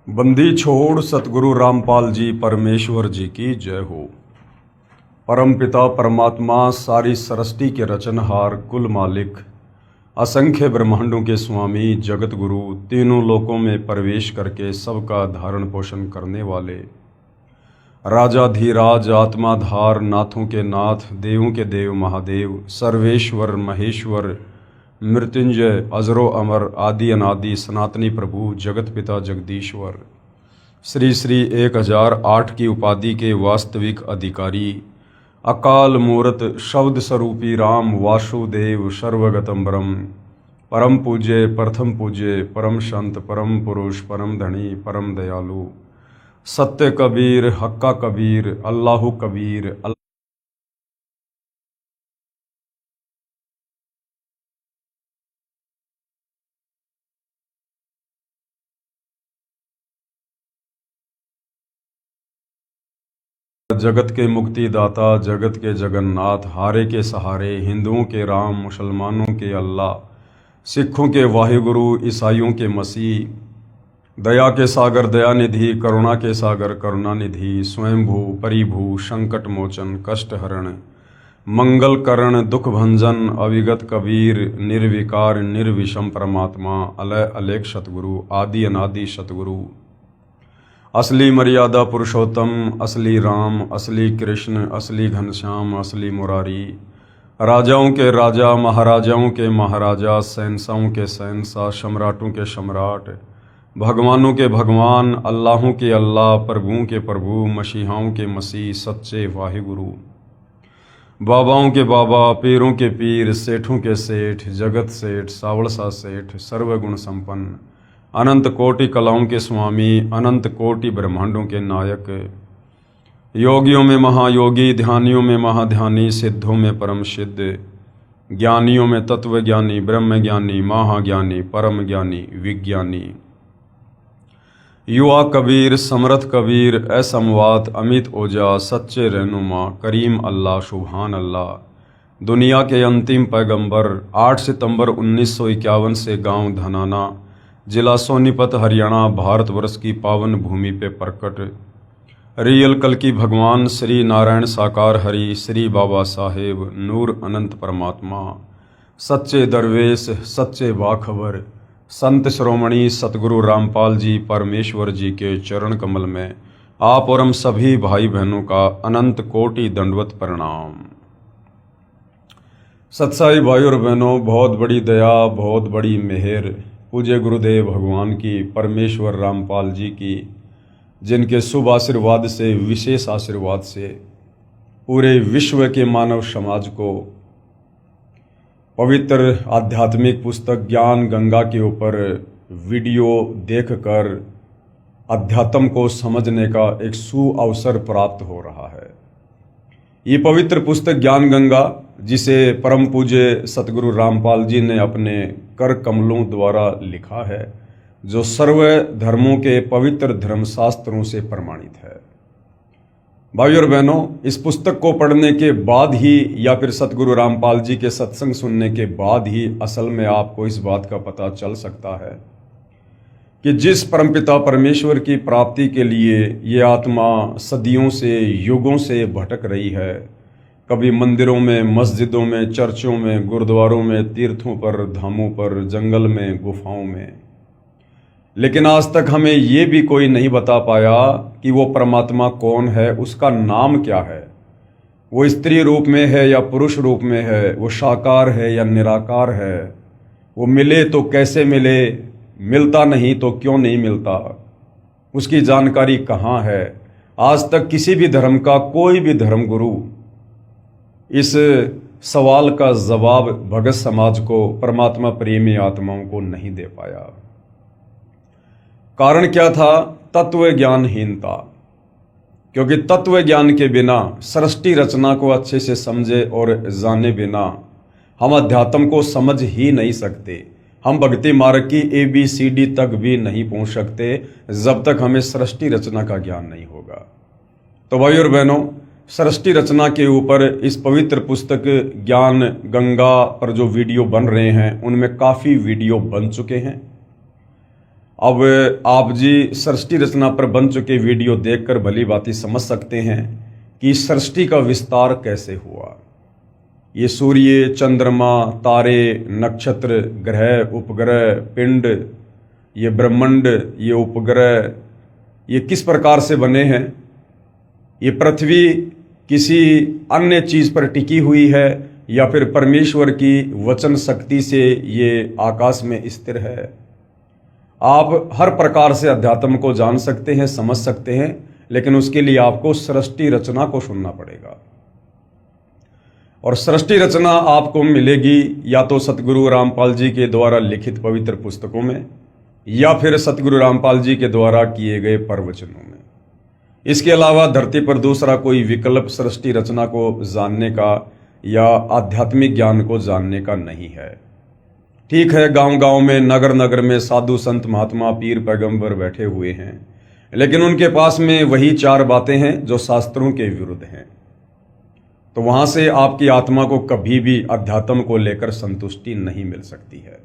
बंदी छोड़ सतगुरु रामपाल जी परमेश्वर जी की जय हो। परम पिता परमात्मा सारी सृष्टि के रचनहार कुल मालिक असंख्य ब्रह्मांडों के स्वामी जगत गुरु तीनों लोकों में प्रवेश करके सबका धारण पोषण करने वाले राजाधीराज आत्माधार नाथों के नाथ देवों के देव महादेव सर्वेश्वर महेश्वर मृत्युंजय अजरो अमर आदि अनादि सनातनी प्रभु जगत पिता जगदीश्वर श्री श्री 1008 की उपाधि के वास्तविक अधिकारी अकाल मूर्त शब्द स्वरूपी राम वासुदेव सर्वगतम ब्रह्म परम पूज्य प्रथम पूज्य परम संत परम पुरुष परम धनी परम दयालु सत्य कबीर हक्का कबीर अल्लाहु कबीर जगत के मुक्तिदाता जगत के जगन्नाथ हारे के सहारे हिंदुओं के राम मुसलमानों के अल्लाह सिखों के वाहिगुरु ईसाइयों के मसीह दया के सागर दयानिधि करुणा के सागर करुणानिधि स्वयंभू परिभू संकट मोचन कष्ट हरण मंगल करण दुख भंजन अविगत कबीर निर्विकार निर्विषम परमात्मा अलय अलेख सतगुरु आदि अनादि सतगुरु असली मर्यादा पुरुषोत्तम असली राम असली कृष्ण असली घनश्याम असली मुरारी राजाओं के राजा महाराजाओं के महाराजा शहंशाहों के शहंशाह सम्राटों के सम्राट भगवानों के भगवान अल्लाहों के अल्लाह प्रभुओं के प्रभु मसीहाओं के मसीह सच्चे वाहिगुरु बाबाओं के बाबा पीरों के पीर सेठों के सेठ जगत सेठ सावड़सा सेठ सर्वगुण संपन्न अनंत कोटि कलाओं के स्वामी अनंत कोटि ब्रह्मांडों के नायक योगियों में महायोगी ध्यानियों में महाध्यानी सिद्धों में परम सिद्ध ज्ञानियों में तत्व ज्ञानी ब्रह्म ज्ञानी महाज्ञानी परम ज्ञानी विज्ञानी युवा कबीर समर्थ कबीर असमवात अमित ओजा सच्चे रहनुमा करीम अल्लाह सुभान अल्लाह दुनिया के अंतिम पैगंबर 8 सितंबर 1951 से गांव धनाना जिला सोनीपत हरियाणा भारतवर्ष की पावन भूमि पे प्रकट रियल कल की भगवान श्री नारायण साकार हरि श्री बाबा साहेब नूर अनंत परमात्मा सच्चे दरवेश सच्चे बाखबर संत श्रोमणी सतगुरु रामपाल जी परमेश्वर जी के चरण कमल में आप और हम सभी भाई बहनों का अनंत कोटि दंडवत प्रणाम। सत्साई भाई और बहनों, बहुत बड़ी दया बहुत बड़ी मेहर पूज्य गुरुदेव भगवान की परमेश्वर रामपाल जी की जिनके शुभ आशीर्वाद से विशेष आशीर्वाद से पूरे विश्व के मानव समाज को पवित्र आध्यात्मिक पुस्तक ज्ञान गंगा के ऊपर वीडियो देखकर अध्यात्म को समझने का एक सुअवसर प्राप्त हो रहा है। ये पवित्र पुस्तक ज्ञान गंगा जिसे परम पूज्य सतगुरु रामपाल जी ने अपने कर कमलों द्वारा लिखा है, जो सर्व धर्मों के पवित्र धर्मशास्त्रों से प्रमाणित है। भाइयों और बहनों, इस पुस्तक को पढ़ने के बाद ही या फिर सतगुरु रामपाल जी के सत्संग सुनने के बाद ही असल में आपको इस बात का पता चल सकता है कि जिस परमपिता परमेश्वर की प्राप्ति के लिए ये आत्मा सदियों से युगों से भटक रही है, कभी मंदिरों में मस्जिदों में चर्चों में गुरुद्वारों में तीर्थों पर धामों पर जंगल में गुफाओं में, लेकिन आज तक हमें ये भी कोई नहीं बता पाया कि वो परमात्मा कौन है, उसका नाम क्या है, वो स्त्री रूप में है या पुरुष रूप में है, वो साकार है या निराकार है, वो मिले तो कैसे मिले, मिलता नहीं तो क्यों नहीं मिलता, उसकी जानकारी कहाँ है। आज तक किसी भी धर्म का कोई भी धर्म गुरु इस सवाल का जवाब भगत समाज को परमात्मा प्रेमी आत्माओं को नहीं दे पाया। कारण क्या था? तत्व ज्ञानहीनता। क्योंकि तत्व ज्ञान के बिना सृष्टि रचना को अच्छे से समझे और जाने बिना हम अध्यात्म को समझ ही नहीं सकते। हम भक्ति मार्ग की ABCD तक भी नहीं पहुंच सकते जब तक हमें सृष्टि रचना का ज्ञान नहीं होगा। तो भाई और बहनों, सृष्टि रचना के ऊपर इस पवित्र पुस्तक ज्ञान गंगा पर जो वीडियो बन रहे हैं उनमें काफ़ी वीडियो बन चुके हैं। अब आप जी सृष्टि रचना पर बन चुके वीडियो देखकर भली भांति समझ सकते हैं कि सृष्टि का विस्तार कैसे हुआ। ये सूर्य, चंद्रमा, तारे, नक्षत्र, ग्रह, उपग्रह, पिंड, ये ब्रह्मांड, ये उपग्रह, ये किस प्रकार से बने हैं। ये पृथ्वी किसी अन्य चीज पर टिकी हुई है या फिर परमेश्वर की वचन शक्ति से ये आकाश में स्थिर है। आप हर प्रकार से अध्यात्म को जान सकते हैं, समझ सकते हैं, लेकिन उसके लिए आपको सृष्टि रचना को सुनना पड़ेगा। और सृष्टि रचना आपको मिलेगी या तो सतगुरु रामपाल जी के द्वारा लिखित पवित्र पुस्तकों में या फिर सतगुरु रामपाल जी के द्वारा किए गए प्रवचनों में। इसके अलावा धरती पर दूसरा कोई विकल्प सृष्टि रचना को जानने का या आध्यात्मिक ज्ञान को जानने का नहीं है। ठीक है, गांव गांव में, नगर नगर में साधु संत महात्मा पीर पैगंबर बैठे हुए हैं, लेकिन उनके पास में वही 4 बातें हैं जो शास्त्रों के विरुद्ध हैं। तो वहां से आपकी आत्मा को कभी भी अध्यात्म को लेकर संतुष्टि नहीं मिल सकती है।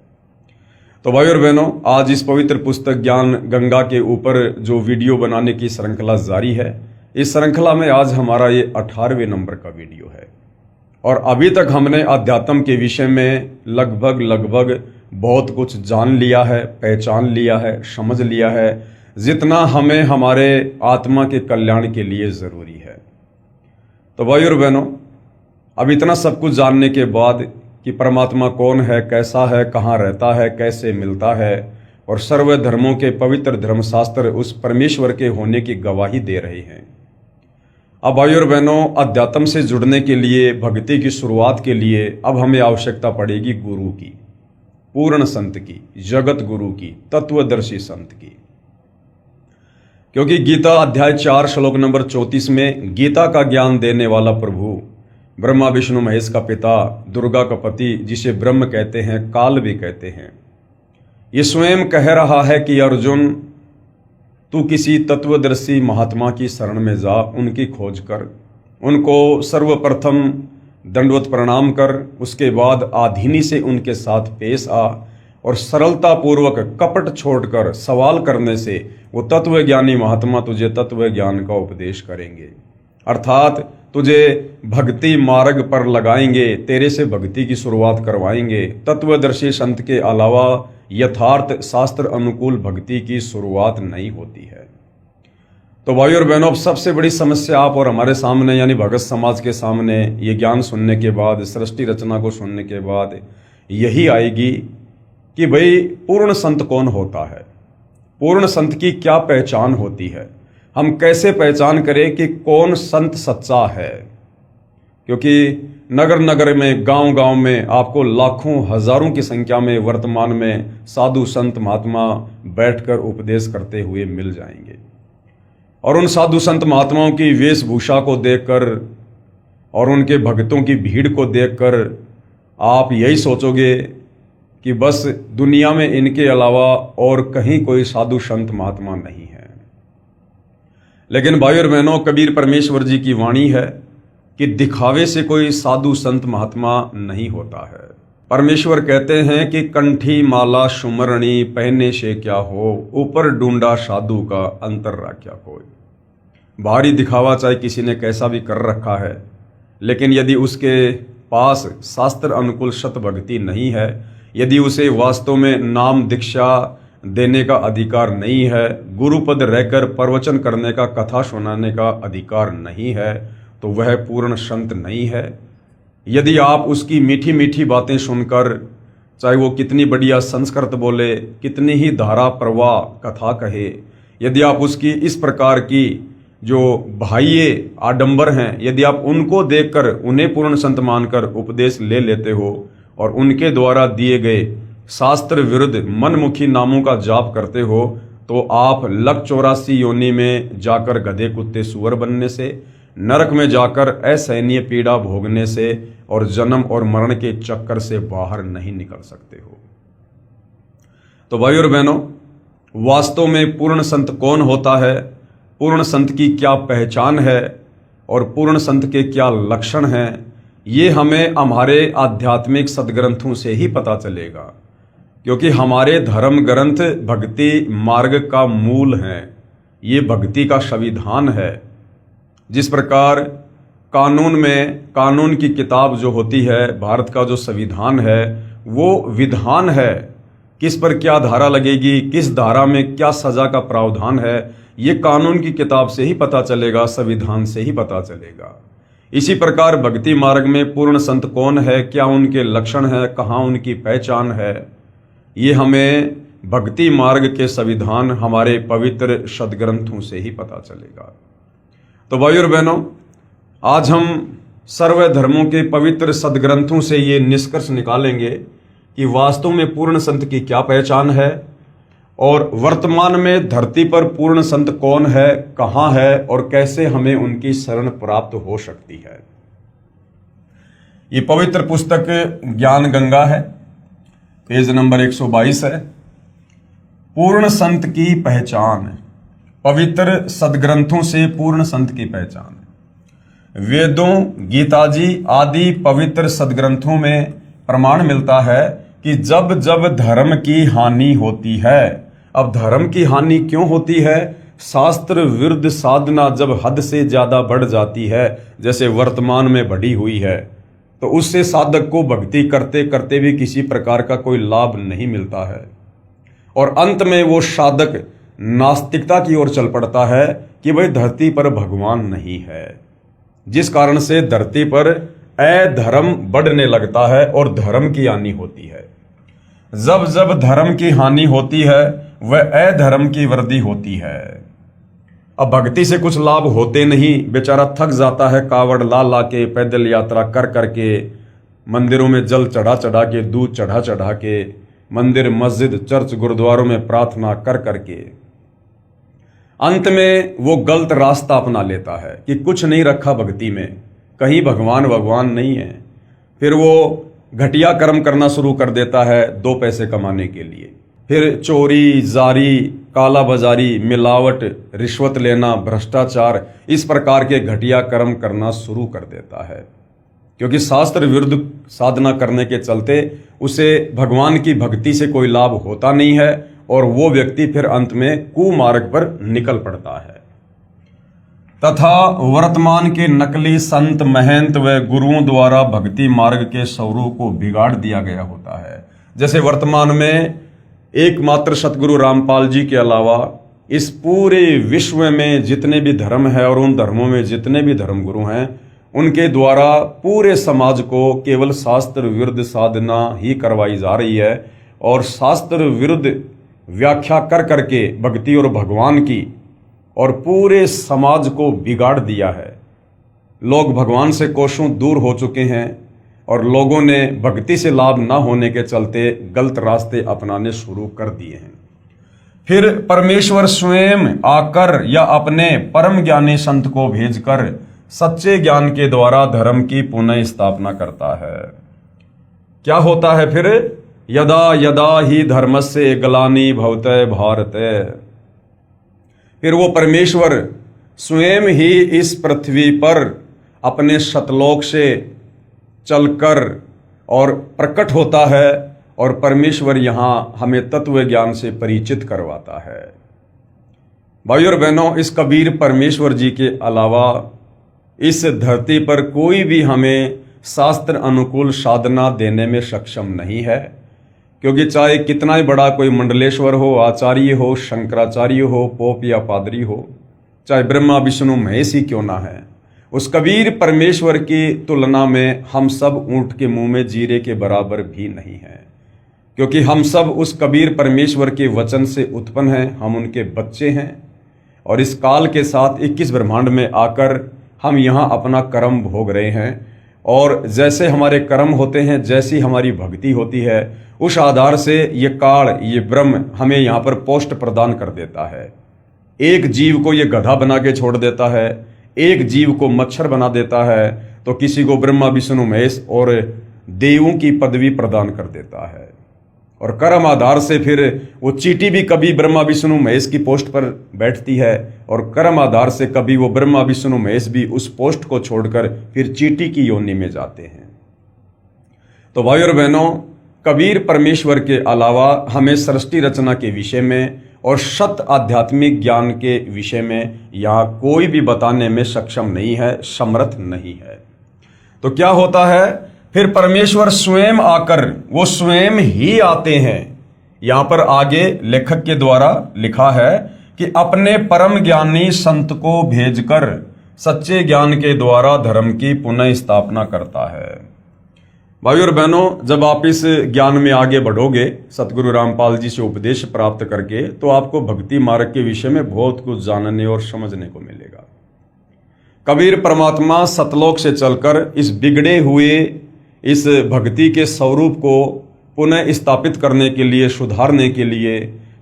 तो भाई और बहनों, आज इस पवित्र पुस्तक ज्ञान गंगा के ऊपर जो वीडियो बनाने की श्रृंखला जारी है, इस श्रृंखला में आज हमारा ये 18वें नंबर का वीडियो है। और अभी तक हमने अध्यात्म के विषय में लगभग बहुत कुछ जान लिया है, पहचान लिया है, समझ लिया है, जितना हमें हमारे आत्मा के कल्याण के लिए जरूरी है। तो भाई और बहनों, अब इतना सब कुछ जानने के बाद कि परमात्मा कौन है, कैसा है, कहाँ रहता है, कैसे मिलता है, और सर्व धर्मों के पवित्र धर्मशास्त्र उस परमेश्वर के होने की गवाही दे रहे हैं। अब भाई और बहनों, अध्यात्म से जुड़ने के लिए, भक्ति की शुरुआत के लिए अब हमें आवश्यकता पड़ेगी गुरु की, पूर्ण संत की, जगत गुरु की, तत्वदर्शी संत की। क्योंकि गीता अध्याय 4 श्लोक नंबर 34 में गीता का ज्ञान देने वाला प्रभु, ब्रह्मा विष्णु महेश का पिता, दुर्गा का पति, जिसे ब्रह्म कहते हैं, काल भी कहते हैं, ये स्वयं कह रहा है कि अर्जुन, तू किसी तत्वदर्शी महात्मा की शरण में जा, उनकी खोज कर, उनको सर्वप्रथम दंडवत प्रणाम कर, उसके बाद आधीनी से उनके साथ पेश आ और सरलता पूर्वक कपट छोड़कर सवाल करने से वो तत्व ज्ञानी महात्मा तुझे तत्व ज्ञान का उपदेश करेंगे, अर्थात तुझे भक्ति मार्ग पर लगाएंगे, तेरे से भक्ति की शुरुआत करवाएंगे। तत्वदर्शी संत के अलावा यथार्थ शास्त्र अनुकूल भक्ति की शुरुआत नहीं होती है। तो भाई और बहनों, अब सबसे बड़ी समस्या आप और हमारे सामने यानी भगत समाज के सामने ये ज्ञान सुनने के बाद, सृष्टि रचना को सुनने के बाद यही आएगी कि भाई पूर्ण संत कौन होता है, पूर्ण संत की क्या पहचान होती है, हम कैसे पहचान करें कि कौन संत सच्चा है। क्योंकि नगर नगर में, गांव गांव में आपको लाखों हजारों की संख्या में वर्तमान में साधु संत महात्मा बैठकर उपदेश करते हुए मिल जाएंगे। और उन साधु संत महात्माओं की वेशभूषा को देखकर और उनके भक्तों की भीड़ को देखकर आप यही सोचोगे कि बस दुनिया में इनके अलावा और कहीं कोई साधु संत महात्मा नहीं है। लेकिन भाई और बहनों, कबीर परमेश्वर जी की वाणी है कि दिखावे से कोई साधु संत महात्मा नहीं होता है। परमेश्वर कहते हैं कि कंठी माला सुमरणी पहने से क्या हो, ऊपर ढूंढा साधु का अंतर राख्या कोई। भारी दिखावा चाहे किसी ने कैसा भी कर रखा है, लेकिन यदि उसके पास शास्त्र अनुकूल सत भक्ति नहीं है, यदि उसे वास्तव में नाम दीक्षा देने का अधिकार नहीं है, गुरुपद रहकर प्रवचन करने का, कथा सुनाने का अधिकार नहीं है, तो वह पूर्ण संत नहीं है। यदि आप उसकी मीठी मीठी बातें सुनकर, चाहे वो कितनी बढ़िया संस्कृत बोले, कितनी ही धारा प्रवाह कथा कहे, यदि आप उसकी इस प्रकार की जो बाह्य आडंबर हैं, यदि आप उनको देखकर उन्हें पूर्ण संत मानकर उपदेश ले लेते हो और उनके द्वारा दिए गए शास्त्र विरुद्ध मनमुखी नामों का जाप करते हो, तो आप लक 84 योनि में जाकर गधे कुत्ते सुअर बनने से, नरक में जाकर असहनीय पीड़ा भोगने से और जन्म और मरण के चक्कर से बाहर नहीं निकल सकते हो। तो भाई और बहनों, वास्तव में पूर्ण संत कौन होता है, पूर्ण संत की क्या पहचान है और पूर्ण संत के क्या लक्षण हैं, ये हमें हमारे आध्यात्मिक सदग्रंथों से ही पता चलेगा। क्योंकि हमारे धर्म ग्रंथ भक्ति मार्ग का मूल हैं। ये भक्ति का संविधान है। जिस प्रकार कानून की किताब जो होती है, भारत का जो संविधान है वो विधान है, किस पर क्या धारा लगेगी, किस धारा में क्या सजा का प्रावधान है, ये कानून की किताब से ही पता चलेगा, संविधान से ही पता चलेगा। इसी प्रकार भक्ति मार्ग में पूर्ण संत कौन है, क्या उनके लक्षण है, कहाँ उनकी पहचान है, ये हमें भक्ति मार्ग के संविधान हमारे पवित्र सदग्रंथों से ही पता चलेगा। तो भाइयों और बहनों, आज हम सर्व धर्मों के पवित्र सदग्रंथों से ये निष्कर्ष निकालेंगे कि वास्तव में पूर्ण संत की क्या पहचान है और वर्तमान में धरती पर पूर्ण संत कौन है, कहाँ है और कैसे हमें उनकी शरण प्राप्त हो सकती है। ये पवित्र पुस्तक ज्ञान गंगा है, पेज नंबर 122 है। पूर्ण संत की पहचान, पवित्र सदग्रंथों से पूर्ण संत की पहचान। वेदों, गीता जी आदि पवित्र सदग्रंथों में प्रमाण मिलता है कि जब जब धर्म की हानि होती है, अब धर्म की हानि क्यों होती है? शास्त्र विरुद्ध साधना जब हद से ज्यादा बढ़ जाती है, जैसे वर्तमान में बढ़ी हुई है, तो उससे साधक को भक्ति करते करते भी किसी प्रकार का कोई लाभ नहीं मिलता है और अंत में वो साधक नास्तिकता की ओर चल पड़ता है कि भाई धरती पर भगवान नहीं है, जिस कारण से धरती पर अधर्म बढ़ने लगता है और धर्म की हानि होती है। जब जब धर्म की हानि होती है वह अधर्म की वृद्धि होती है। अब भक्ति से कुछ लाभ होते नहीं, बेचारा थक जाता है, कावड़ ला ला के, पैदल यात्रा कर करके, मंदिरों में जल चढ़ा चढ़ा के, दूध चढ़ा चढ़ा के, मंदिर मस्जिद चर्च गुरुद्वारों में प्रार्थना कर करके अंत में वो गलत रास्ता अपना लेता है कि कुछ नहीं रखा भक्ति में, कहीं भगवान नहीं है। फिर वो घटिया कर्म करना शुरू कर देता है 2 पैसे कमाने के लिए। फिर चोरी, जारी, काला बाजारी, मिलावट, रिश्वत लेना, भ्रष्टाचार, इस प्रकार के घटिया कर्म करना शुरू कर देता है, क्योंकि शास्त्र विरुद्ध साधना करने के चलते उसे भगवान की भक्ति से कोई लाभ होता नहीं है और वो व्यक्ति फिर अंत में कुमार्ग पर निकल पड़ता है। तथा वर्तमान के नकली संत, महंत व गुरुओं द्वारा भक्ति मार्ग के स्वरूप को बिगाड़ दिया गया होता है। जैसे वर्तमान में एकमात्र सतगुरु रामपाल जी के अलावा इस पूरे विश्व में जितने भी धर्म है और उन धर्मों में जितने भी धर्मगुरु हैं, उनके द्वारा पूरे समाज को केवल शास्त्र विरुद्ध साधना ही करवाई जा रही है और शास्त्र विरुद्ध व्याख्या कर करके भक्ति और भगवान की और पूरे समाज को बिगाड़ दिया है। लोग भगवान से कोसों दूर हो चुके हैं और लोगों ने भक्ति से लाभ न होने के चलते गलत रास्ते अपनाने शुरू कर दिए हैं। फिर परमेश्वर स्वयं आकर या अपने परम ज्ञानी संत को भेजकर सच्चे ज्ञान के द्वारा धर्म की पुनः स्थापना करता है। क्या होता है फिर? यदा यदा ही धर्मस्य ग्लानि भवते भारते। फिर वो परमेश्वर स्वयं ही इस पृथ्वी पर अपने सतलोक से चलकर और प्रकट होता है और परमेश्वर यहाँ हमें तत्व ज्ञान से परिचित करवाता है। भाइयों और बहनों, इस कबीर परमेश्वर जी के अलावा इस धरती पर कोई भी हमें शास्त्र अनुकूल साधना देने में सक्षम नहीं है, क्योंकि चाहे कितना ही बड़ा कोई मंडलेश्वर हो, आचार्य हो, शंकराचार्य हो, पोप या पादरी हो, चाहे ब्रह्मा विष्णु महेश ही क्यों ना है, उस कबीर परमेश्वर की तुलना में हम सब ऊंट के मुंह में जीरे के बराबर भी नहीं हैं, क्योंकि हम सब उस कबीर परमेश्वर के वचन से उत्पन्न हैं, हम उनके बच्चे हैं और इस काल के साथ 21 ब्रह्मांड में आकर हम यहाँ अपना कर्म भोग रहे हैं। और जैसे हमारे कर्म होते हैं, जैसी हमारी भक्ति होती है, उस आधार से ये काल, ये ब्रह्म हमें यहाँ पर पोस्ट प्रदान कर देता है। एक जीव को ये गधा बना के छोड़ देता है, एक जीव को मच्छर बना देता है, तो किसी को ब्रह्मा विष्णु महेश और देवों की पदवी प्रदान कर देता है। और कर्म आधार से फिर वो चींटी भी कभी ब्रह्मा विष्णु महेश की पोस्ट पर बैठती है और कर्म आधार से कभी वो ब्रह्मा विष्णु महेश भी उस पोस्ट को छोड़कर फिर चींटी की योनि में जाते हैं। तो भाइयों और बहनों, कबीर परमेश्वर के अलावा हमें सृष्टि रचना के विषय में और शत आध्यात्मिक ज्ञान के विषय में यहाँ कोई भी बताने में सक्षम नहीं है, समर्थ नहीं है। तो क्या होता है, फिर परमेश्वर स्वयं आकर, वो स्वयं ही आते हैं। यहाँ पर आगे लेखक के द्वारा लिखा है कि अपने परम ज्ञानी संत को भेजकर सच्चे ज्ञान के द्वारा धर्म की पुनः स्थापना करता है। भाइयों और बहनों, जब आप इस ज्ञान में आगे बढ़ोगे सतगुरु रामपाल जी से उपदेश प्राप्त करके, तो आपको भक्ति मार्ग के विषय में बहुत कुछ जानने और समझने को मिलेगा। कबीर परमात्मा सतलोक से चलकर इस बिगड़े हुए इस भक्ति के स्वरूप को पुनः स्थापित करने के लिए, सुधारने के लिए,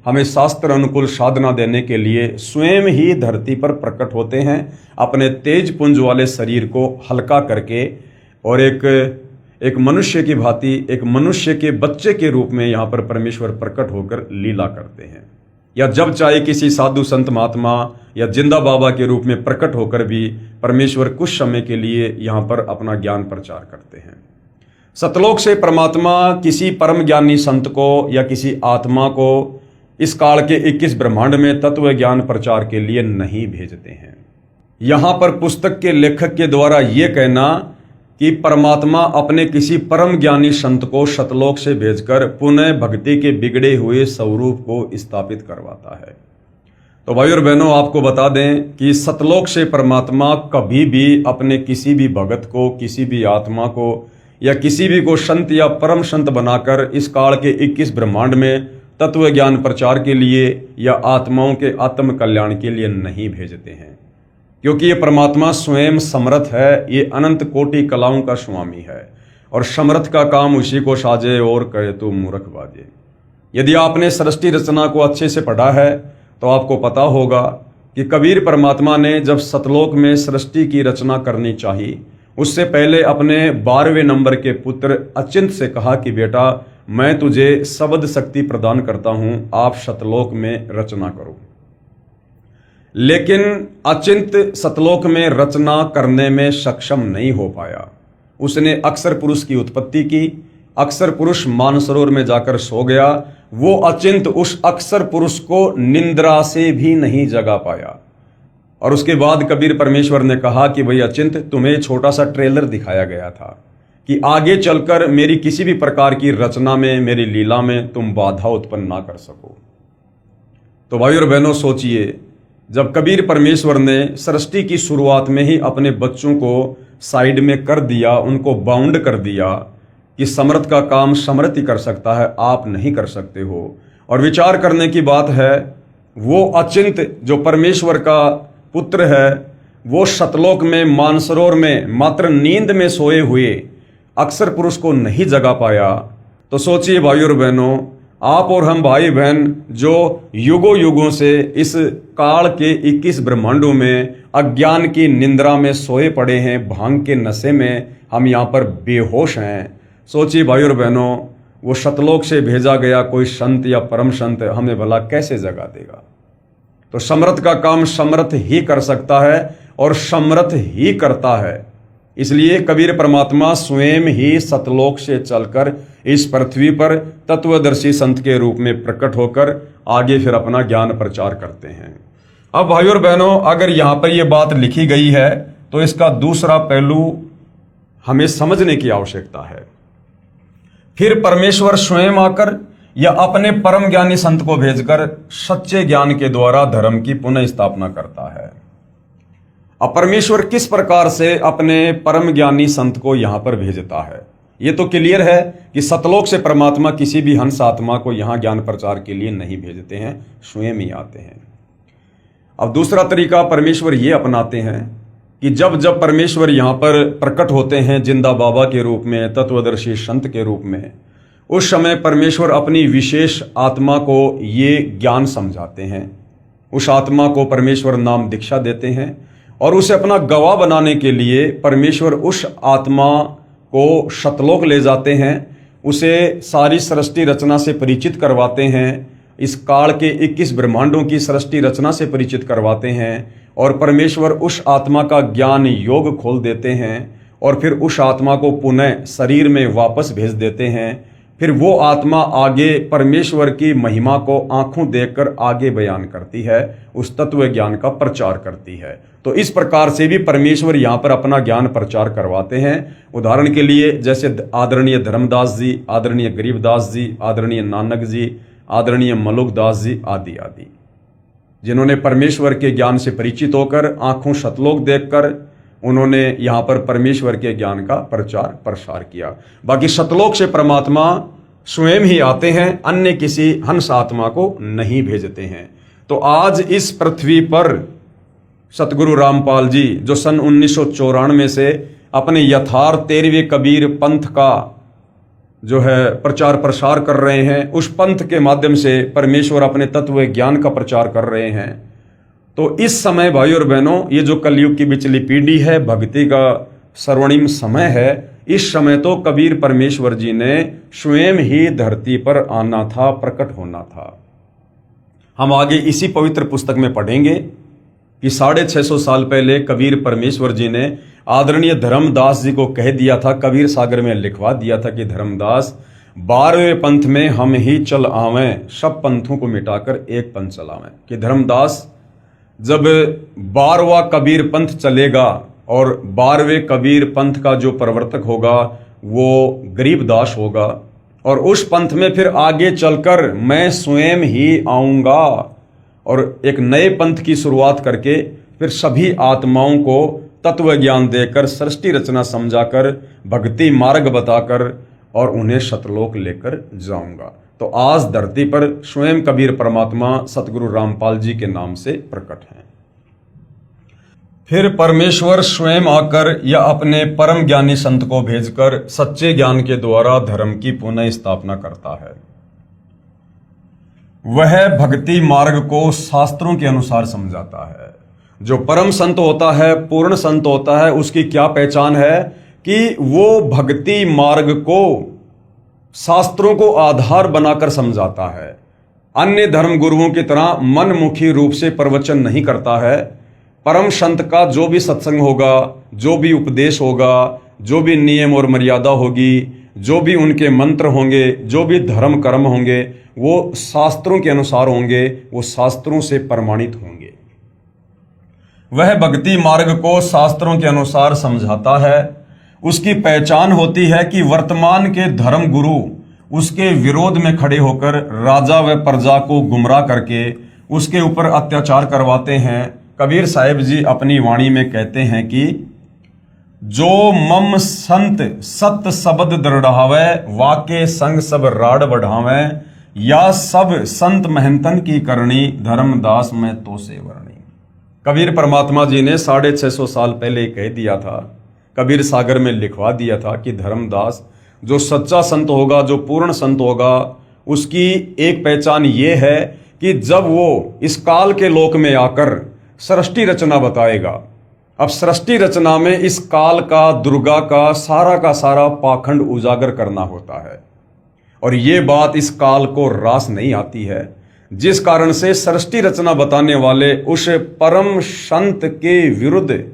हमें शास्त्र अनुकूल साधना देने के लिए स्वयं ही धरती पर प्रकट होते हैं, अपने तेज पुंज वाले शरीर को हल्का करके, और एक मनुष्य की भांति, एक मनुष्य के बच्चे के रूप में यहाँ पर परमेश्वर प्रकट होकर लीला करते हैं। या जब चाहे किसी साधु संत महात्मा या जिंदा बाबा के रूप में प्रकट होकर भी परमेश्वर कुछ समय के लिए यहाँ पर अपना ज्ञान प्रचार करते हैं। सतलोक से परमात्मा किसी परम ज्ञानी संत को या किसी आत्मा को इस काल के 21 ब्रह्मांड में तत्व ज्ञान प्रचार के लिए नहीं भेजते हैं। यहाँ पर पुस्तक के लेखक के द्वारा ये कहना कि परमात्मा अपने किसी परम ज्ञानी संत को सतलोक से भेजकर पुनः भक्ति के बिगड़े हुए स्वरूप को स्थापित करवाता है। तो भाई और बहनों, आपको बता दें कि सतलोक से परमात्मा कभी भी अपने किसी भी भगत को, किसी भी आत्मा को या किसी भी को संत या परम संत बनाकर इस काल के 21 ब्रह्मांड में तत्व ज्ञान प्रचार के लिए या आत्माओं के आत्म कल्याण के लिए नहीं भेजते हैं, क्योंकि ये परमात्मा स्वयं समर्थ है। ये अनंत कोटि कलाओं का स्वामी है और समर्थ का काम उसी को साजे और करे तो मूर्ख बाजे। यदि आपने सृष्टि रचना को अच्छे से पढ़ा है तो आपको पता होगा कि कबीर परमात्मा ने जब सतलोक में सृष्टि की रचना करनी चाहिए, उससे पहले अपने 12वें नंबर के पुत्र अचिंत से कहा कि बेटा, मैं तुझे शब्द शक्ति प्रदान करता हूं, आप सतलोक में रचना करो। लेकिन अचिंत सतलोक में रचना करने में सक्षम नहीं हो पाया। उसने अक्षर पुरुष की उत्पत्ति की, अक्षर पुरुष मानसरोवर में जाकर सो गया। वो अचिंत उस अक्षर पुरुष को निंद्रा से भी नहीं जगा पाया। और उसके बाद कबीर परमेश्वर ने कहा कि भाई अचिंत, तुम्हें छोटा सा ट्रेलर दिखाया गया था कि आगे चलकर मेरी किसी भी प्रकार की रचना में, मेरी लीला में तुम बाधा उत्पन्न ना कर सको। तो भाई और बहनों, सोचिए, जब कबीर परमेश्वर ने सृष्टि की शुरुआत में ही अपने बच्चों को साइड में कर दिया, उनको बाउंड कर दिया कि समर्थ का काम समर्थ ही कर सकता है, आप नहीं कर सकते हो। और विचार करने की बात है, वो अचिंत जो परमेश्वर का पुत्र है, वो सतलोक में मानसरोवर में मात्र नींद में सोए हुए अक्षर पुरुष को नहीं जगा पाया। तो सोचिए भाई और बहनों, आप और हम भाई बहन जो युगों युगों से इस काल के 21 ब्रह्मांडों में अज्ञान की निंद्रा में सोए पड़े हैं, भांग के नशे में हम यहाँ पर बेहोश हैं। सोचिए भाई और बहनों, वो सतलोक से भेजा गया कोई संत या परम संत हमें भला कैसे जगा देगा। तो समर्थ का काम समर्थ ही कर सकता है और समर्थ ही करता है। इसलिए कबीर परमात्मा स्वयं ही सतलोक से चलकर इस पृथ्वी पर तत्वदर्शी संत के रूप में प्रकट होकर आगे फिर अपना ज्ञान प्रचार करते हैं। अब भाइयों और बहनों, अगर यहाँ पर यह बात लिखी गई है तो इसका दूसरा पहलू हमें समझने की आवश्यकता है। फिर परमेश्वर स्वयं आकर या अपने परम ज्ञानी संत को भेजकर सच्चे ज्ञान के द्वारा धर्म की पुनः स्थापना करता है। अब परमेश्वर किस प्रकार से अपने परम ज्ञानी संत को यहां पर भेजता है, ये तो क्लियर है कि सतलोक से परमात्मा किसी भी हंस आत्मा को यहां ज्ञान प्रचार के लिए नहीं भेजते हैं, स्वयं ही आते हैं। अब दूसरा तरीका परमेश्वर ये अपनाते हैं कि जब जब परमेश्वर यहां पर प्रकट होते हैं जिंदा बाबा के रूप में, तत्वदर्शी संत के रूप में, उस समय परमेश्वर अपनी विशेष आत्मा को ये ज्ञान समझाते हैं। उस आत्मा को परमेश्वर नाम दीक्षा देते हैं और उसे अपना गवाह बनाने के लिए परमेश्वर उस आत्मा को सतलोक ले जाते हैं, उसे सारी सृष्टि रचना से परिचित करवाते हैं, इस काल के 21 ब्रह्मांडों की सृष्टि रचना से परिचित करवाते हैं और परमेश्वर उस आत्मा का ज्ञान योग खोल देते हैं और फिर उस आत्मा को पुनः शरीर में वापस भेज देते हैं। फिर वो आत्मा आगे परमेश्वर की महिमा को आंखों देखकर आगे बयान करती है, उस तत्व ज्ञान का प्रचार करती है। तो इस प्रकार से भी परमेश्वर यहाँ पर अपना ज्ञान प्रचार करवाते हैं। उदाहरण के लिए जैसे आदरणीय धर्मदास जी, आदरणीय गरीबदास जी, आदरणीय नानक जी, आदरणीय मलुकदास जी आदि आदि, जिन्होंने परमेश्वर के ज्ञान से परिचित होकर आंखों सतलोक देखकर उन्होंने यहाँ पर परमेश्वर के ज्ञान का प्रचार प्रसार किया। बाकी सतलोक से परमात्मा स्वयं ही आते हैं, अन्य किसी हंस आत्मा को नहीं भेजते हैं। तो आज इस पृथ्वी पर सतगुरु रामपाल जी जो सन 1994 से अपने यथार्थ 13वें कबीर पंथ का जो है प्रचार प्रसार कर रहे हैं, उस पंथ के माध्यम से परमेश्वर अपने तत्व ज्ञान का प्रचार कर रहे हैं। तो इस समय भाई और बहनों, ये जो कलयुग की बिचली पीढ़ी है, भक्ति का स्वर्णिम समय है, इस समय तो कबीर परमेश्वर जी ने स्वयं ही धरती पर आना था, प्रकट होना था। हम आगे इसी पवित्र पुस्तक में पढ़ेंगे कि 650 साल पहले कबीर परमेश्वर जी ने आदरणीय धर्मदास जी को कह दिया था, कबीर सागर में लिखवा दिया था कि धर्मदास 12वें पंथ में हम ही चल आवें, सब पंथों को मिटाकर एक पंथ चलावें। कि धर्मदास जब 12वां कबीर पंथ चलेगा और 12वें कबीर पंथ का जो प्रवर्तक होगा वो गरीबदास होगा, और उस पंथ में फिर आगे चलकर मैं स्वयं ही आऊँगा और एक नए पंथ की शुरुआत करके फिर सभी आत्माओं को तत्व ज्ञान देकर, सृष्टि रचना समझाकर, भक्ति मार्ग बताकर और उन्हें सतलोक लेकर जाऊंगा। तो आज धरती पर स्वयं कबीर परमात्मा सतगुरु रामपाल जी के नाम से प्रकट हैं। फिर परमेश्वर स्वयं आकर या अपने परम ज्ञानी संत को भेजकर सच्चे ज्ञान के द्वारा धर्म की पुनः स्थापना करता है। वह भक्ति मार्ग को शास्त्रों के अनुसार समझाता है। जो परम संत होता है, पूर्ण संत होता है, उसकी क्या पहचान है कि वो भक्ति मार्ग को शास्त्रों को आधार बनाकर समझाता है। अन्य धर्म गुरुओं की तरह मनमुखी रूप से प्रवचन नहीं करता है। परम संत का जो भी सत्संग होगा, जो भी उपदेश होगा, जो भी नियम और मर्यादा होगी, जो भी उनके मंत्र होंगे, जो भी धर्म कर्म होंगे, वो शास्त्रों के अनुसार होंगे, वो शास्त्रों से प्रमाणित होंगे। वह भक्ति मार्ग को शास्त्रों के अनुसार समझाता है। उसकी पहचान होती है कि वर्तमान के धर्म गुरु उसके विरोध में खड़े होकर राजा व प्रजा को गुमराह करके उसके ऊपर अत्याचार करवाते हैं। कबीर साहिब जी अपनी वाणी में कहते हैं कि जो मम संत सत शब्द दृढ़ावे, वाके संग सब राड बढ़ावे, या सब संत महंतन की करनी, धर्मदास में तो से वर्णी। कबीर परमात्मा जी ने 650 साल पहले कह दिया था, कबीर सागर में लिखवा दिया था कि धर्मदास जो सच्चा संत होगा, जो पूर्ण संत होगा, उसकी एक पहचान ये है कि जब वो इस काल के लोक में आकर सृष्टि रचना बताएगा। अब सृष्टि रचना में इस काल का, दुर्गा का सारा पाखंड उजागर करना होता है, और ये बात इस काल को रास नहीं आती है, जिस कारण से सृष्टि रचना बताने वाले उस परम संत के विरुद्ध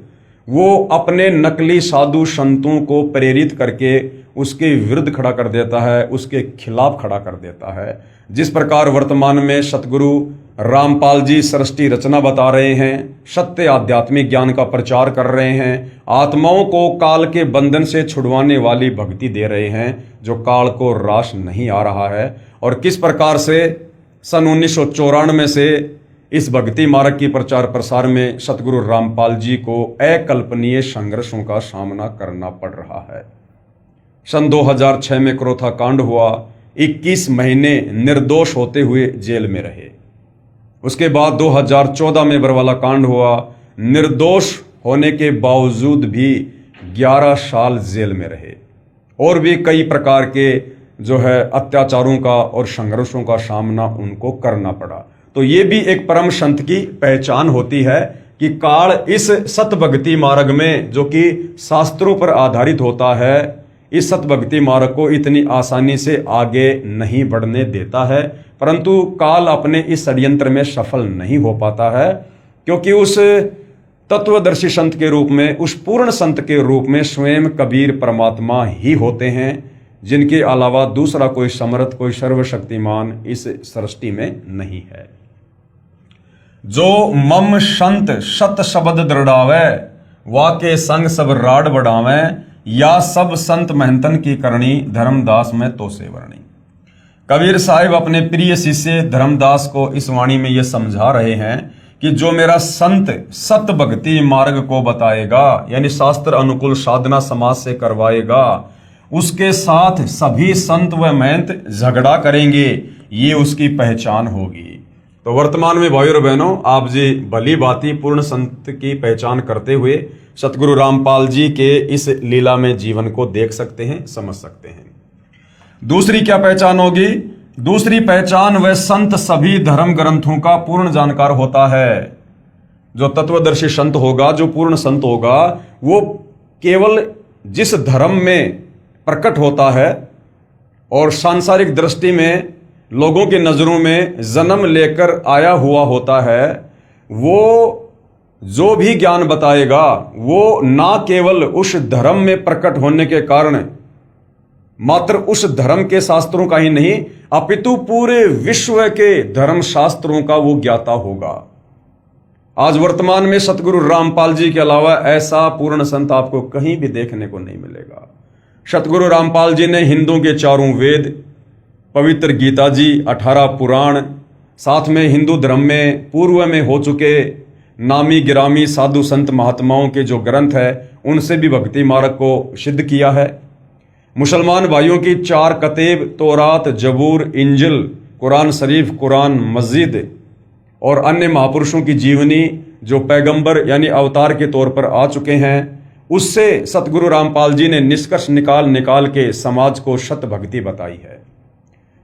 वो अपने नकली साधु संतों को प्रेरित करके उसके विरुद्ध खड़ा कर देता है, उसके खिलाफ खड़ा कर देता है। जिस प्रकार वर्तमान में सतगुरु रामपाल जी सृष्टि रचना बता रहे हैं, सत्य आध्यात्मिक ज्ञान का प्रचार कर रहे हैं, आत्माओं को काल के बंधन से छुड़वाने वाली भक्ति दे रहे हैं, जो काल को रास नहीं आ रहा है। और किस प्रकार से सन 1994 से इस भक्ति मार्ग की प्रचार प्रसार में सतगुरु रामपाल जी को अकल्पनीय संघर्षों का सामना करना पड़ रहा है। सन 2006 में क्रोथा कांड हुआ, 21 महीने निर्दोष होते हुए जेल में रहे। उसके बाद 2014 में बरवाला कांड हुआ, निर्दोष होने के बावजूद भी 11 साल जेल में रहे, और भी कई प्रकार के जो है अत्याचारों का और संघर्षों का सामना उनको करना पड़ा। तो ये भी एक परम संत की पहचान होती है कि काल इस सत भक्ति मार्ग में, जो कि शास्त्रों पर आधारित होता है, इस सत भक्ति मार्ग को इतनी आसानी से आगे नहीं बढ़ने देता है। परंतु काल अपने इस षड्यंत्र में सफल नहीं हो पाता है, क्योंकि उस तत्वदर्शी संत के रूप में, उस पूर्ण संत के रूप में स्वयं कबीर परमात्मा ही होते हैं, जिनके अलावा दूसरा कोई समर्थ, कोई सर्वशक्तिमान इस सृष्टि में नहीं है। जो मम संत सत शब्द दृढ़ावे, वाके संग सब राड बढ़ावे, या सब संत महंतन की करणी, धर्मदास में तो से वर्णी। कबीर साहिब अपने प्रिय शिष्य धर्मदास को इस वाणी में ये समझा रहे हैं कि जो मेरा संत सत भक्ति मार्ग को बताएगा, यानी शास्त्र अनुकूल साधना समाज से करवाएगा, उसके साथ सभी संत व महंत झगड़ा करेंगे, ये उसकी पहचान होगी। तो वर्तमान में भाइयों और बहनों, आप जी भली भांति पूर्ण संत की पहचान करते हुए सतगुरु रामपाल जी के इस लीला में जीवन को देख सकते हैं, समझ सकते हैं। दूसरी क्या पहचान होगी? दूसरी पहचान, वह संत सभी धर्म ग्रंथों का पूर्ण जानकार होता है। जो तत्वदर्शी संत होगा, जो पूर्ण संत होगा, वो केवल जिस धर्म में प्रकट होता है और सांसारिक दृष्टि में लोगों की नजरों में जन्म लेकर आया हुआ होता है, वो जो भी ज्ञान बताएगा वो ना केवल उस धर्म में प्रकट होने के कारण मात्र उस धर्म के शास्त्रों का ही नहीं, अपितु पूरे विश्व के धर्म शास्त्रों का वो ज्ञाता होगा। आज वर्तमान में सतगुरु रामपाल जी के अलावा ऐसा पूर्ण संत आपको कहीं भी देखने को नहीं मिलेगा। सतगुरु रामपाल जी ने हिंदुओं के चारों वेद, पवित्र गीता जी, 18 पुराण, साथ में हिंदू धर्म में पूर्व में हो चुके नामी गिरामी साधु संत महात्माओं के जो ग्रंथ है, उनसे भी भक्ति मार्ग को सिद्ध किया है। मुसलमान भाइयों की 4 कतेब, तौरात, जबूर, इंजिल, कुरान शरीफ, कुरान मस्जिद और अन्य महापुरुषों की जीवनी जो पैगंबर यानी अवतार के तौर पर आ चुके हैं, उससे सतगुरु रामपाल जी ने निष्कर्ष निकाल के समाज को सत भक्ति बताई है।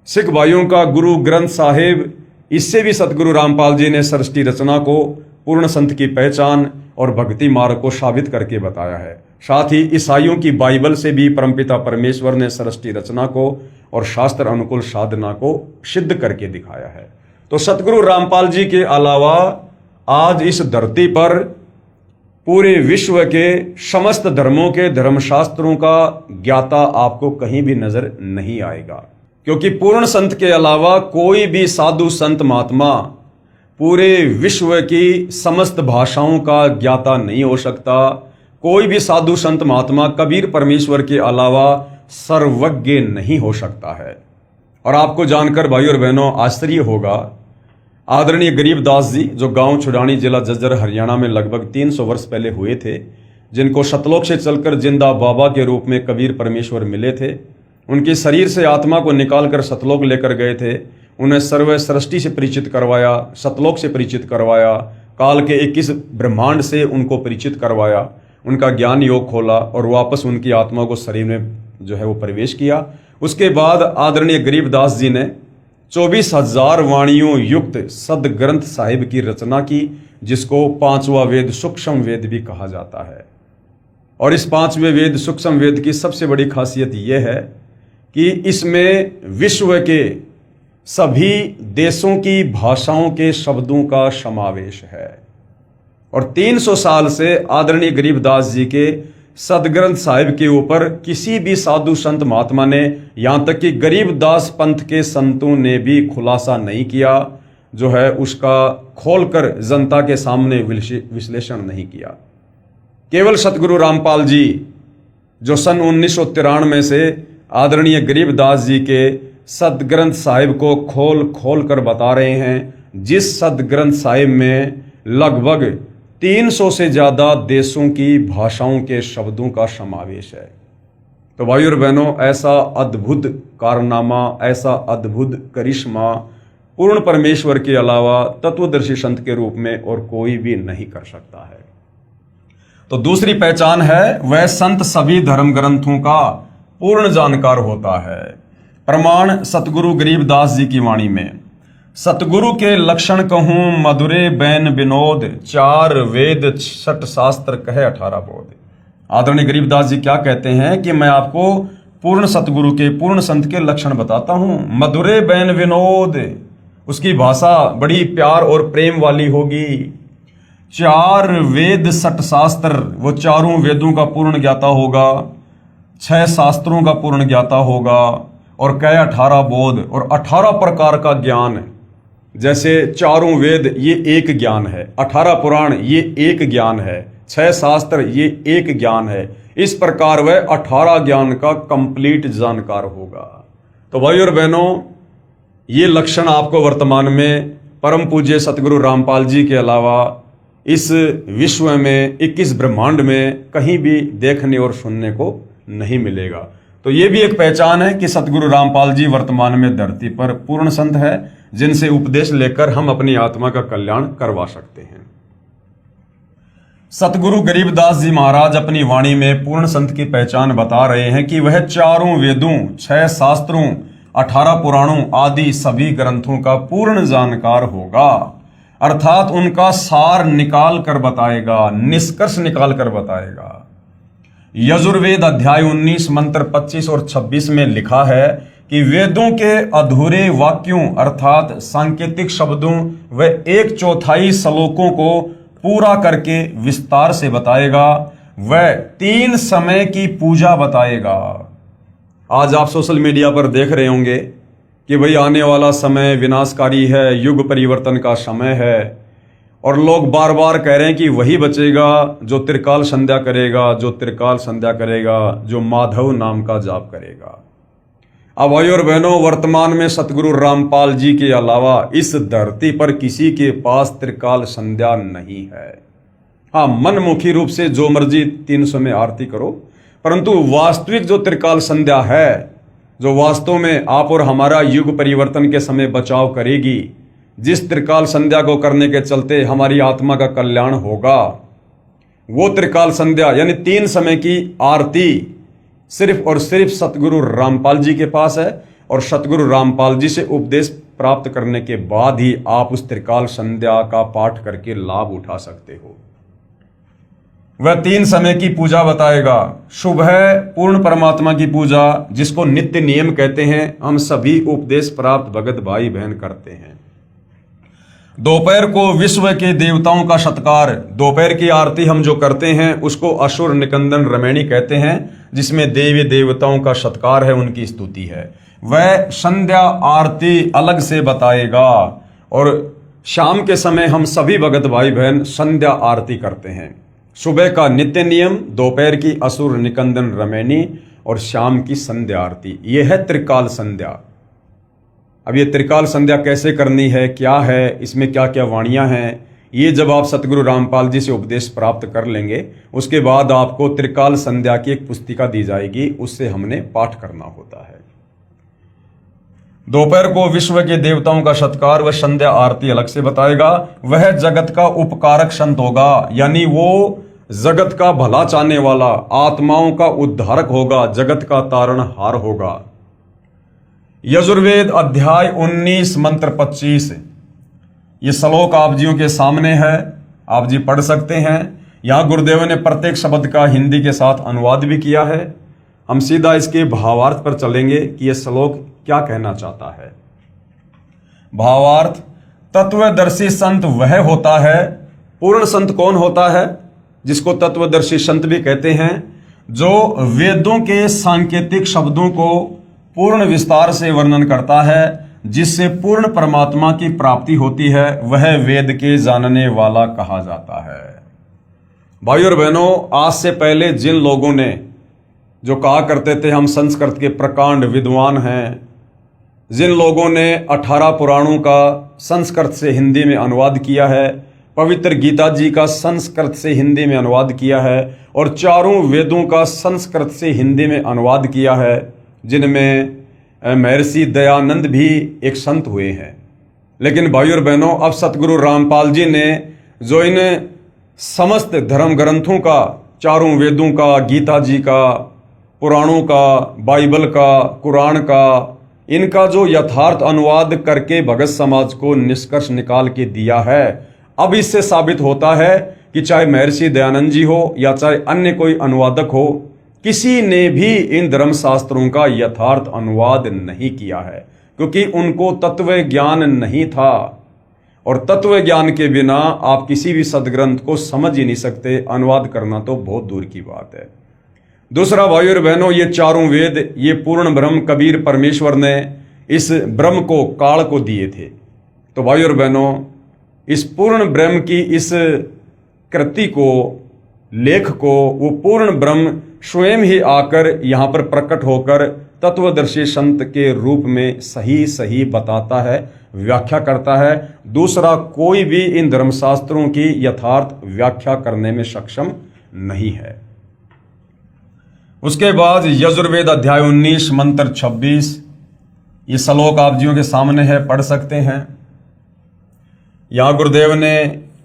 सिख भाइयों का गुरु ग्रंथ साहिब, इससे भी सतगुरु रामपाल जी ने सृष्टि रचना को, पूर्ण संत की पहचान और भक्ति मार्ग को साबित करके बताया है। साथ ही ईसाइयों की बाइबल से भी परमपिता परमेश्वर ने सृष्टि रचना को और शास्त्र अनुकूल साधना को सिद्ध करके दिखाया है। तो सतगुरु रामपाल जी के अलावा आज इस धरती पर पूरे विश्व के समस्त धर्मों के धर्मशास्त्रों का ज्ञाता आपको कहीं भी नजर नहीं आएगा, क्योंकि पूर्ण संत के अलावा कोई भी साधु संत महात्मा पूरे विश्व की समस्त भाषाओं का ज्ञाता नहीं हो सकता। कोई भी साधु संत महात्मा कबीर परमेश्वर के अलावा सर्वज्ञ नहीं हो सकता है। और आपको जानकर भाइयों और बहनों आश्चर्य होगा, आदरणीय गरीबदास जी जो गांव छुड़ानी, जिला झज्जर, हरियाणा में लगभग 300 वर्ष पहले हुए थे, जिनको सतलोक से चलकर जिंदा बाबा के रूप में कबीर परमेश्वर मिले थे, उनके शरीर से आत्मा को निकालकर सतलोक लेकर गए थे। उन्हें सर्व सृष्टि से परिचित करवाया, सतलोक से परिचित करवाया, काल के 21 ब्रह्मांड से उनको परिचित करवाया, उनका ज्ञान योग खोला और वापस उनकी आत्मा को शरीर में जो है वो प्रवेश किया। उसके बाद आदरणीय गरीबदास जी ने 24,000 वाणियों युक्त सदग्रंथ साहिब की रचना की, जिसको 5वां वेद सूक्ष्म वेद भी कहा जाता है। और इस 5वें वेद सूक्ष्म वेद की सबसे बड़ी खासियत यह है कि इसमें विश्व के सभी देशों की भाषाओं के शब्दों का समावेश है। और 300 साल से आदरणीय गरीबदास जी के सदग्रंथ साहिब के ऊपर किसी भी साधु संत महात्मा ने, यहां तक कि गरीबदास पंथ के संतों ने भी खुलासा नहीं किया, जो है उसका खोलकर जनता के सामने विश्लेषण नहीं किया। केवल सतगुरु रामपाल जी जो सन 1993 से आदरणीय गरीबदास जी के सदग्रंथ साहिब को खोल कर बता रहे हैं, जिस सदग्रंथ साहिब में लगभग 300 से ज्यादा देशों की भाषाओं के शब्दों का समावेश है। तो भाइयों और बहनों, ऐसा अद्भुत कारनामा, ऐसा अद्भुत करिश्मा पूर्ण परमेश्वर के अलावा तत्वदर्शी संत के रूप में और कोई भी नहीं कर सकता है। तो दूसरी पहचान है, वह संत सभी धर्म ग्रंथों का पूर्ण जानकार होता है। प्रमाण सतगुरु गरीबदास जी की वाणी में, सतगुरु के लक्षण कहूं मधुरे बैन विनोद, 4 वेद 6 शास्त्र कहे 18 बोध। आदरणीय गरीबदास जी क्या कहते हैं कि मैं आपको पूर्ण सतगुरु के, पूर्ण संत के लक्षण बताता हूं। मधुरे बैन विनोद, उसकी भाषा बड़ी प्यार और प्रेम वाली होगी। 4 वेद 6 शास्त्र, वो चारों वेदों का पूर्ण ज्ञाता होगा। 6 शास्त्रों का पूर्ण ज्ञाता होगा और कई 18 बोध और 18 प्रकार का ज्ञान, जैसे चारों वेद ये एक ज्ञान है, 18 पुराण ये एक ज्ञान है, 6 शास्त्र ये एक ज्ञान है। इस प्रकार वह 18 ज्ञान का कंप्लीट जानकार होगा। तो भाई और बहनों, ये लक्षण आपको वर्तमान में परम पूज्य सतगुरु रामपाल जी के अलावा इस विश्व में 21 ब्रह्मांड में कहीं भी देखने और सुनने को नहीं मिलेगा। तो ये भी एक पहचान है कि सतगुरु रामपाल जी वर्तमान में धरती पर पूर्ण संत है, जिनसे उपदेश लेकर हम अपनी आत्मा का कल्याण करवा सकते हैं। सतगुरु गरीबदास जी महाराज अपनी वाणी में पूर्ण संत की पहचान बता रहे हैं कि वह चारों वेदों, 6 शास्त्रों, 18 पुराणों आदि सभी ग्रंथों का पूर्ण जानकार होगा, अर्थात उनका सार निकाल कर बताएगा, निष्कर्ष निकाल कर बताएगा। यजुर्वेद अध्याय 19 मंत्र 25 और 26 में लिखा है कि वेदों के अधूरे वाक्यों अर्थात सांकेतिक शब्दों व 1/4 श्लोकों को पूरा करके विस्तार से बताएगा। वह 3 समय की पूजा बताएगा। आज आप सोशल मीडिया पर देख रहे होंगे कि भाई आने वाला समय विनाशकारी है, युग परिवर्तन का समय है, और लोग बार बार कह रहे हैं कि वही बचेगा जो त्रिकाल संध्या करेगा, जो त्रिकाल संध्या करेगा, जो माधव नाम का जाप करेगा। अब भाई और बहनों, वर्तमान में सतगुरु रामपाल जी के अलावा इस धरती पर किसी के पास त्रिकाल संध्या नहीं है। हाँ, मनमुखी रूप से जो मर्जी 300 में आरती करो, परंतु वास्तविक जो त्रिकाल संध्या है, जो वास्तव में आप और हमारा युग परिवर्तन के समय बचाव करेगी, जिस त्रिकाल संध्या को करने के चलते हमारी आत्मा का कल्याण होगा, वो त्रिकाल संध्या यानी 3 समय की आरती सिर्फ और सिर्फ सतगुरु रामपाल जी के पास है। और सतगुरु रामपाल जी से उपदेश प्राप्त करने के बाद ही आप उस त्रिकाल संध्या का पाठ करके लाभ उठा सकते हो। वह 3 समय की पूजा बताएगा। सुबह पूर्ण परमात्मा की पूजा, जिसको नित्य नियम कहते हैं, हम सभी उपदेश प्राप्त भगत भाई बहन करते हैं। दोपहर को विश्व के देवताओं का सत्कार, दोपहर की आरती हम जो करते हैं उसको असुर निकंदन रमैनी कहते हैं, जिसमें देवी देवताओं का सत्कार है, उनकी स्तुति है। वह संध्या आरती अलग से बताएगा। और शाम के समय हम सभी भगत भाई बहन संध्या आरती करते हैं। सुबह का नित्य नियम, दोपहर की असुर निकंदन रमैनी और शाम की संध्या आरती, यह है त्रिकाल संध्या। अब ये त्रिकाल संध्या कैसे करनी है, क्या है, इसमें क्या क्या वाणियां हैं, ये जब आप सतगुरु रामपाल जी से उपदेश प्राप्त कर लेंगे, उसके बाद आपको त्रिकाल संध्या की एक पुस्तिका दी जाएगी, उससे हमने पाठ करना होता है। दोपहर को विश्व के देवताओं का सत्कार व संध्या आरती अलग से बताएगा। वह जगत का उपकारक संत होगा, यानी वो जगत का भला चाहने वाला, आत्माओं का उद्धारक होगा, जगत का तारणहार होगा। यजुर्वेद अध्याय 19 मंत्र 25, ये श्लोक आप जियों के सामने है, आप जी पढ़ सकते हैं। यहां गुरुदेव ने प्रत्येक शब्द का हिंदी के साथ अनुवाद भी किया है। हम सीधा इसके भावार्थ पर चलेंगे कि यह श्लोक क्या कहना चाहता है। भावार्थ: तत्वदर्शी संत वह होता है, पूर्ण संत कौन होता है, जिसको तत्वदर्शी संत भी कहते हैं, जो वेदों के सांकेतिक शब्दों को पूर्ण विस्तार से वर्णन करता है, जिससे पूर्ण परमात्मा की प्राप्ति होती है, वह वेद के जानने वाला कहा जाता है। भाई और बहनों, आज से पहले जिन लोगों ने जो कहा करते थे हम संस्कृत के प्रकांड विद्वान हैं, जिन लोगों ने 18 पुराणों का संस्कृत से हिंदी में अनुवाद किया है, पवित्र गीता जी का संस्कृत से हिंदी में अनुवाद किया है, और चारों वेदों का संस्कृत से हिंदी में अनुवाद किया है, जिनमें महर्षि दयानंद भी एक संत हुए हैं। लेकिन भाई और बहनों, अब सतगुरु रामपाल जी ने जो इन समस्त धर्म ग्रंथों का, चारों वेदों का, गीता जी का, पुराणों का, बाइबल का, कुरान का, इनका जो यथार्थ अनुवाद करके भगत समाज को निष्कर्ष निकाल के दिया है, अब इससे साबित होता है कि चाहे महर्षि दयानंद जी हो या चाहे अन्य कोई अनुवादक हो, किसी ने भी इन धर्म शास्त्रों का यथार्थ अनुवाद नहीं किया है, क्योंकि उनको तत्व ज्ञान नहीं था। और तत्व ज्ञान के बिना आप किसी भी सदग्रंथ को समझ ही नहीं सकते, अनुवाद करना तो बहुत दूर की बात है। दूसरा भाइयों और बहनों, ये चारों वेद, ये पूर्ण ब्रह्म कबीर परमेश्वर ने इस ब्रह्म को, काल को दिए थे। तो भाइयों और बहनों, इस पूर्ण ब्रह्म की इस कृति को, लेख को, वो पूर्ण ब्रह्म स्वयं ही आकर यहां पर प्रकट होकर तत्वदर्शी संत के रूप में सही सही बताता है, व्याख्या करता है। दूसरा कोई भी इन धर्मशास्त्रों की यथार्थ व्याख्या करने में सक्षम नहीं है। उसके बाद यजुर्वेद अध्याय 19 मंत्र 26, ये श्लोक आप जियों के सामने है, पढ़ सकते हैं। यहां गुरुदेव ने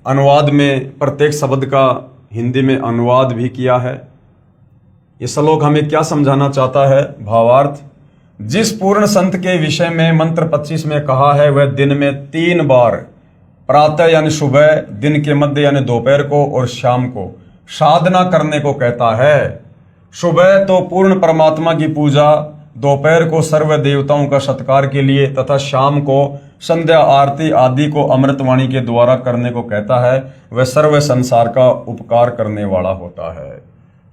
अनुवाद में प्रत्येक शब्द का हिंदी में अनुवाद भी किया है। ये श्लोक हमें क्या समझाना चाहता है? भावार्थ, जिस पूर्ण संत के विषय में मंत्र 25 में कहा है, वह दिन में 3 बार, प्रातः यानी सुबह, दिन के मध्य यानी दोपहर को, और शाम को साधना करने को कहता है। सुबह तो पूर्ण परमात्मा की पूजा, दोपहर को सर्व देवताओं का सत्कार के लिए, तथा शाम को संध्या आरती आदि को अमृतवाणी के द्वारा करने को कहता है। वह सर्व संसार का उपकार करने वाला होता है।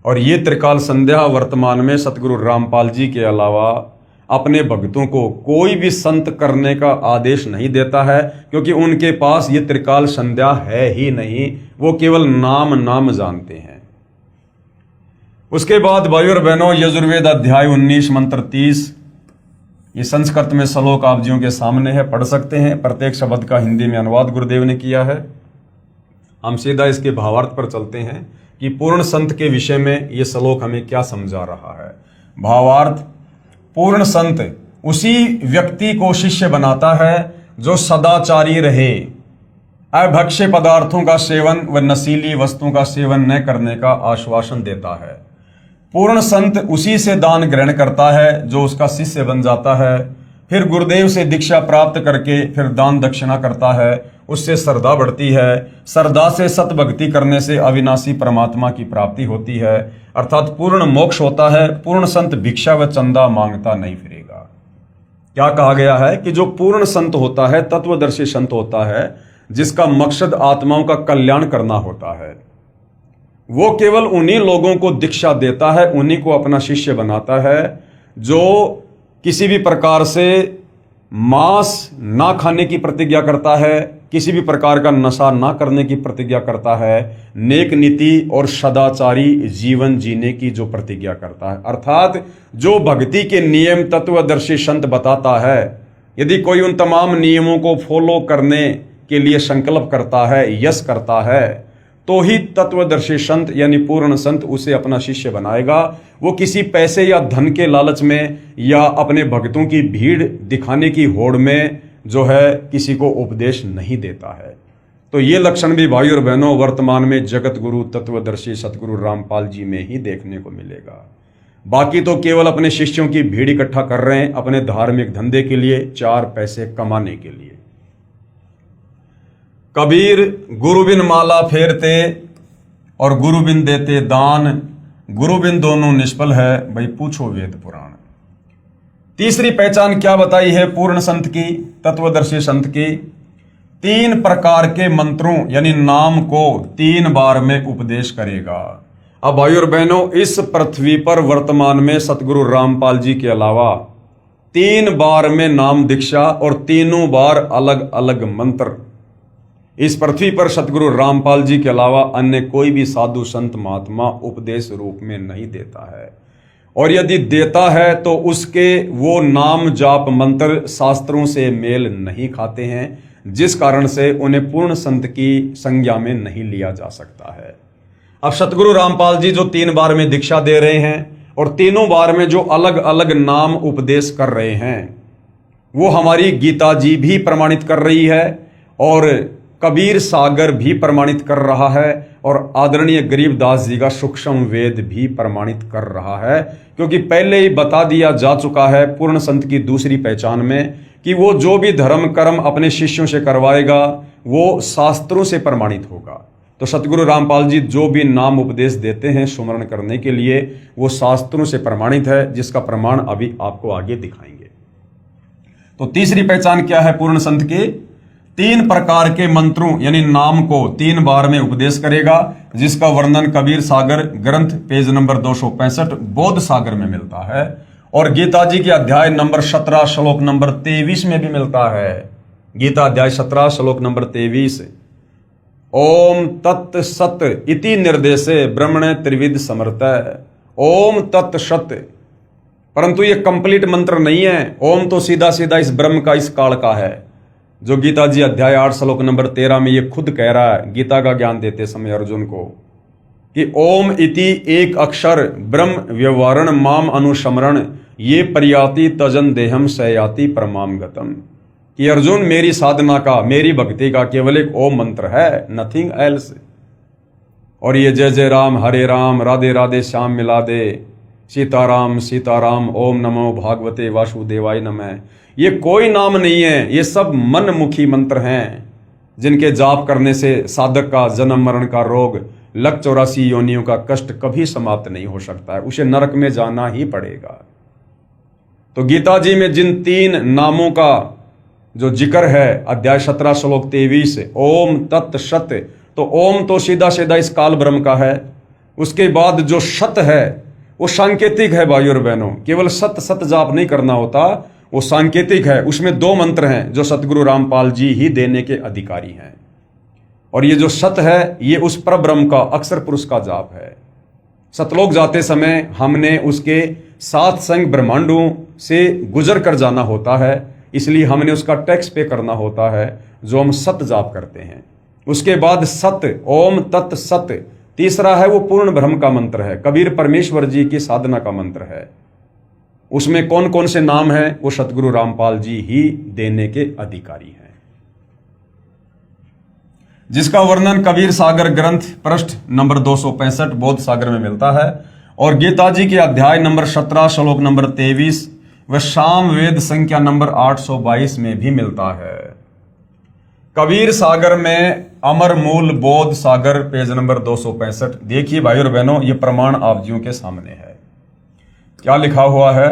और ये त्रिकाल संध्या वर्तमान में सतगुरु रामपाल जी के अलावा अपने भक्तों को कोई भी संत करने का आदेश नहीं देता है, क्योंकि उनके पास ये त्रिकाल संध्या है ही नहीं, वो केवल नाम जानते हैं। उसके बाद भाइयों और बहनों, यजुर्वेद अध्याय 19 मंत्र 30, ये संस्कृत में श्लोक आप जियों के सामने है, पढ़ सकते हैं। प्रत्येक शब्द का हिंदी में अनुवाद गुरुदेव ने किया है। हम सीधा इसके भावार्थ पर चलते हैं कि पूर्ण संत के विषय में ये श्लोक हमें क्या समझा रहा है। भावार्थ, पूर्ण संत उसी व्यक्ति को शिष्य बनाता है जो सदाचारी रहे, अभक्ष्य पदार्थों का सेवन व नशीली वस्तुओं का सेवन न करने का आश्वासन देता है। पूर्ण संत उसी से दान ग्रहण करता है जो उसका शिष्य बन जाता है, फिर गुरुदेव से दीक्षा प्राप्त करके फिर दान दक्षिणा करता है, उससे श्रद्धा बढ़ती है, श्रद्धा से सत भक्ति करने से अविनाशी परमात्मा की प्राप्ति होती है, अर्थात पूर्ण मोक्ष होता है। पूर्ण संत भिक्षा व चंदा मांगता नहीं फिरेगा। क्या कहा गया है कि जो पूर्ण संत होता है, तत्वदर्शी संत होता है, जिसका मकसद आत्माओं का कल्याण करना होता है, वो केवल उन्हीं लोगों को दीक्षा देता है, उन्हीं को अपना शिष्य बनाता है जो किसी भी प्रकार से मांस ना खाने की प्रतिज्ञा करता है, किसी भी प्रकार का नशा ना करने की प्रतिज्ञा करता है, नेक नीति और सदाचारी जीवन जीने की जो प्रतिज्ञा करता है, अर्थात जो भक्ति के नियम तत्वदर्शी संत बताता है, यदि कोई उन तमाम नियमों को फॉलो करने के लिए संकल्प करता है, यश करता है, तो ही तत्वदर्शी संत यानी पूर्ण संत उसे अपना शिष्य बनाएगा। वो किसी पैसे या धन के लालच में या अपने भक्तों की भीड़ दिखाने की होड़ में जो है किसी को उपदेश नहीं देता है। तो ये लक्षण भी भाई और बहनों वर्तमान में जगत गुरु तत्वदर्शी सतगुरु रामपाल जी में ही देखने को मिलेगा। बाकी तो केवल अपने शिष्यों की भीड़ इकट्ठा कर रहे हैं अपने धार्मिक धंधे के लिए, 4 पैसे कमाने के लिए। कबीर गुरु बिन माला फेरते और गुरु बिन देते दान, गुरु बिन दोनों निष्फल है, भाई पूछो वेद पुराण। तीसरी पहचान क्या बताई है पूर्ण संत की, तत्वदर्शी संत की? 3 प्रकार के मंत्रों यानी नाम को 3 बार में उपदेश करेगा। अब भाई और बहनों, इस पृथ्वी पर वर्तमान में सतगुरु रामपाल जी के अलावा 3 बार में नाम दीक्षा और तीनों बार अलग अलग मंत्र इस पृथ्वी पर सतगुरु रामपाल जी के अलावा अन्य कोई भी साधु संत महात्मा उपदेश रूप में नहीं देता है। और यदि देता है तो उसके वो नाम जाप मंत्र शास्त्रों से मेल नहीं खाते हैं, जिस कारण से उन्हें पूर्ण संत की संज्ञा में नहीं लिया जा सकता है। अब सतगुरु रामपाल जी जो 3 बार में दीक्षा दे रहे हैं और तीनों बार में जो अलग अलग नाम उपदेश कर रहे हैं, वो हमारी गीता जी भी प्रमाणित कर रही है और कबीर सागर भी प्रमाणित कर रहा है और आदरणीय गरीबदास जी का सूक्ष्म वेद भी प्रमाणित कर रहा है। क्योंकि पहले ही बता दिया जा चुका है पूर्ण संत की दूसरी पहचान में कि वो जो भी धर्म कर्म अपने शिष्यों से करवाएगा वो शास्त्रों से प्रमाणित होगा। तो सतगुरु रामपाल जी जो भी नाम उपदेश देते हैं सुमरण करने के लिए, वो शास्त्रों से प्रमाणित है, जिसका प्रमाण अभी आपको आगे दिखाएंगे। तो तीसरी पहचान क्या है पूर्ण संत की? 3 प्रकार के मंत्रों यानी नाम को 3 बार में उपदेश करेगा, जिसका वर्णन कबीर सागर ग्रंथ पेज नंबर 265 बोध सागर में मिलता है और गीता जी के अध्याय नंबर 17 श्लोक नंबर 23 में भी मिलता है। गीता अध्याय 17 श्लोक नंबर 23, ओम तत् सत इति निर्देशे ब्रह्मणे त्रिविध समर्थ। ओम तत् सत, परंतु ये कंप्लीट मंत्र नहीं है। ओम तो सीधा सीधा इस ब्रह्म का, इस काल का है, जो गीता जी अध्याय 8 श्लोक नंबर 13 में ये खुद कह रहा है गीता का ज्ञान देते समय अर्जुन को कि ओम इति एक अक्षर ब्रह्म व्यवहारण माम अनुस्मरण ये पर्याति तजन देहम सयाति परमाम गतम, कि अर्जुन मेरी साधना का, मेरी भक्ति का केवल एक ओम मंत्र है, नथिंग एल्स। और ये जय जय राम हरे राम राधे राधे श्याम मिला दे, सीताराम सीताराम ओम नमो भागवते वासुदेवाय नमः, ये कोई नाम नहीं है, ये सब मनमुखी मंत्र हैं जिनके जाप करने से साधक का जन्म मरण का रोग, लक 84 योनियों का कष्ट कभी समाप्त नहीं हो सकता है, उसे नरक में जाना ही पड़ेगा। तो गीता जी में जिन 3 नामों का जो जिक्र है अध्याय 17 श्लोक 23 ओम तत् सत, तो ओम तो सीधा सीधा इस काल ब्रह्म का है। उसके बाद जो सत है वो सांकेतिक है भाइयों और बहनों, केवल सत सत जाप नहीं करना होता, वो सांकेतिक है। उसमें 2 मंत्र हैं जो सतगुरु रामपाल जी ही देने के अधिकारी हैं। और ये जो सत है ये उस परब्रह्म का अक्षर पुरुष का जाप है। सतलोक जाते समय हमने उसके 7 संग ब्रह्मांडों से गुजर कर जाना होता है, इसलिए हमने उसका टैक्स पे करना होता है जो हम सत जाप करते हैं। उसके बाद सत ओम तत् सत, तीसरा है वो पूर्ण ब्रह्म का मंत्र है, कबीर परमेश्वर जी की साधना का मंत्र है। उसमें कौन कौन से नाम हैं वो सतगुरु रामपाल जी ही देने के अधिकारी हैं, जिसका वर्णन कबीर सागर ग्रंथ पृष्ठ नंबर 265 बोध सागर में मिलता है और गीता जी के अध्याय नंबर 17 श्लोक नंबर 23 व शाम वेद संख्या नंबर 822 में भी मिलता है। कबीर सागर में अमर मूल बोध सागर पेज नंबर 265। देखिए भाइयों और बहनों, ये प्रमाण आप जियों के सामने है। क्या लिखा हुआ है?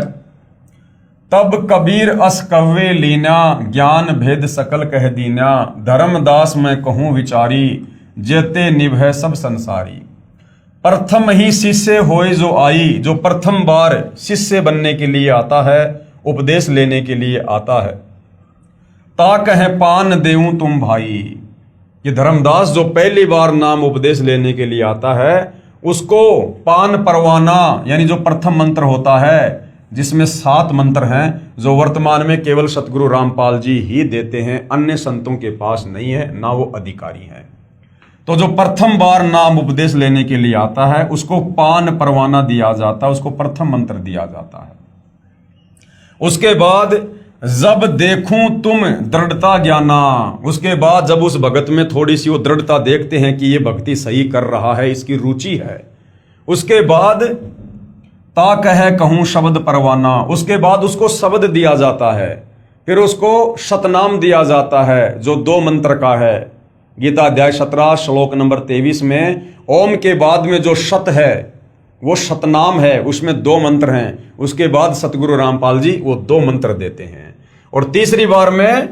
तब कबीर अस कव्वे लीना ज्ञान भेद सकल कह दीना, धर्मदास मैं कहूं विचारी जेते निभै सब संसारी। प्रथम ही शिष्य होए जो आई, जो प्रथम बार शिष्य बनने के लिए आता है, उपदेश लेने के लिए आता है, ता कहे पान देऊं तुम भाई। ये धर्मदास जो पहली बार नाम उपदेश लेने के लिए आता है उसको पान परवाना यानी जो प्रथम मंत्र होता है, जिसमें 7 मंत्र हैं जो वर्तमान में केवल सतगुरु रामपाल जी ही देते हैं, अन्य संतों के पास नहीं है, ना वो अधिकारी हैं। तो जो प्रथम बार नाम उपदेश लेने के लिए आता है उसको पान परवाना दिया जाता है, उसको प्रथम मंत्र दिया जाता है। उसके बाद जब देखूं तुम दृढ़ता ज्ञाना, उसके बाद जब उस भगत में थोड़ी सी वो दृढ़ता देखते हैं कि ये भक्ति सही कर रहा है, इसकी रुचि है, उसके बाद ता कहे कहूं शब्द परवाना, उसके बाद उसको शब्द दिया जाता है, फिर उसको सतनाम दिया जाता है जो 2 मंत्र का है। गीता अध्याय 17 श्लोक नंबर 23 में ओम के बाद में जो सत है वो सतनाम है, उसमें 2 मंत्र हैं। उसके बाद सतगुरु रामपाल जी वो 2 मंत्र देते हैं। और तीसरी बार में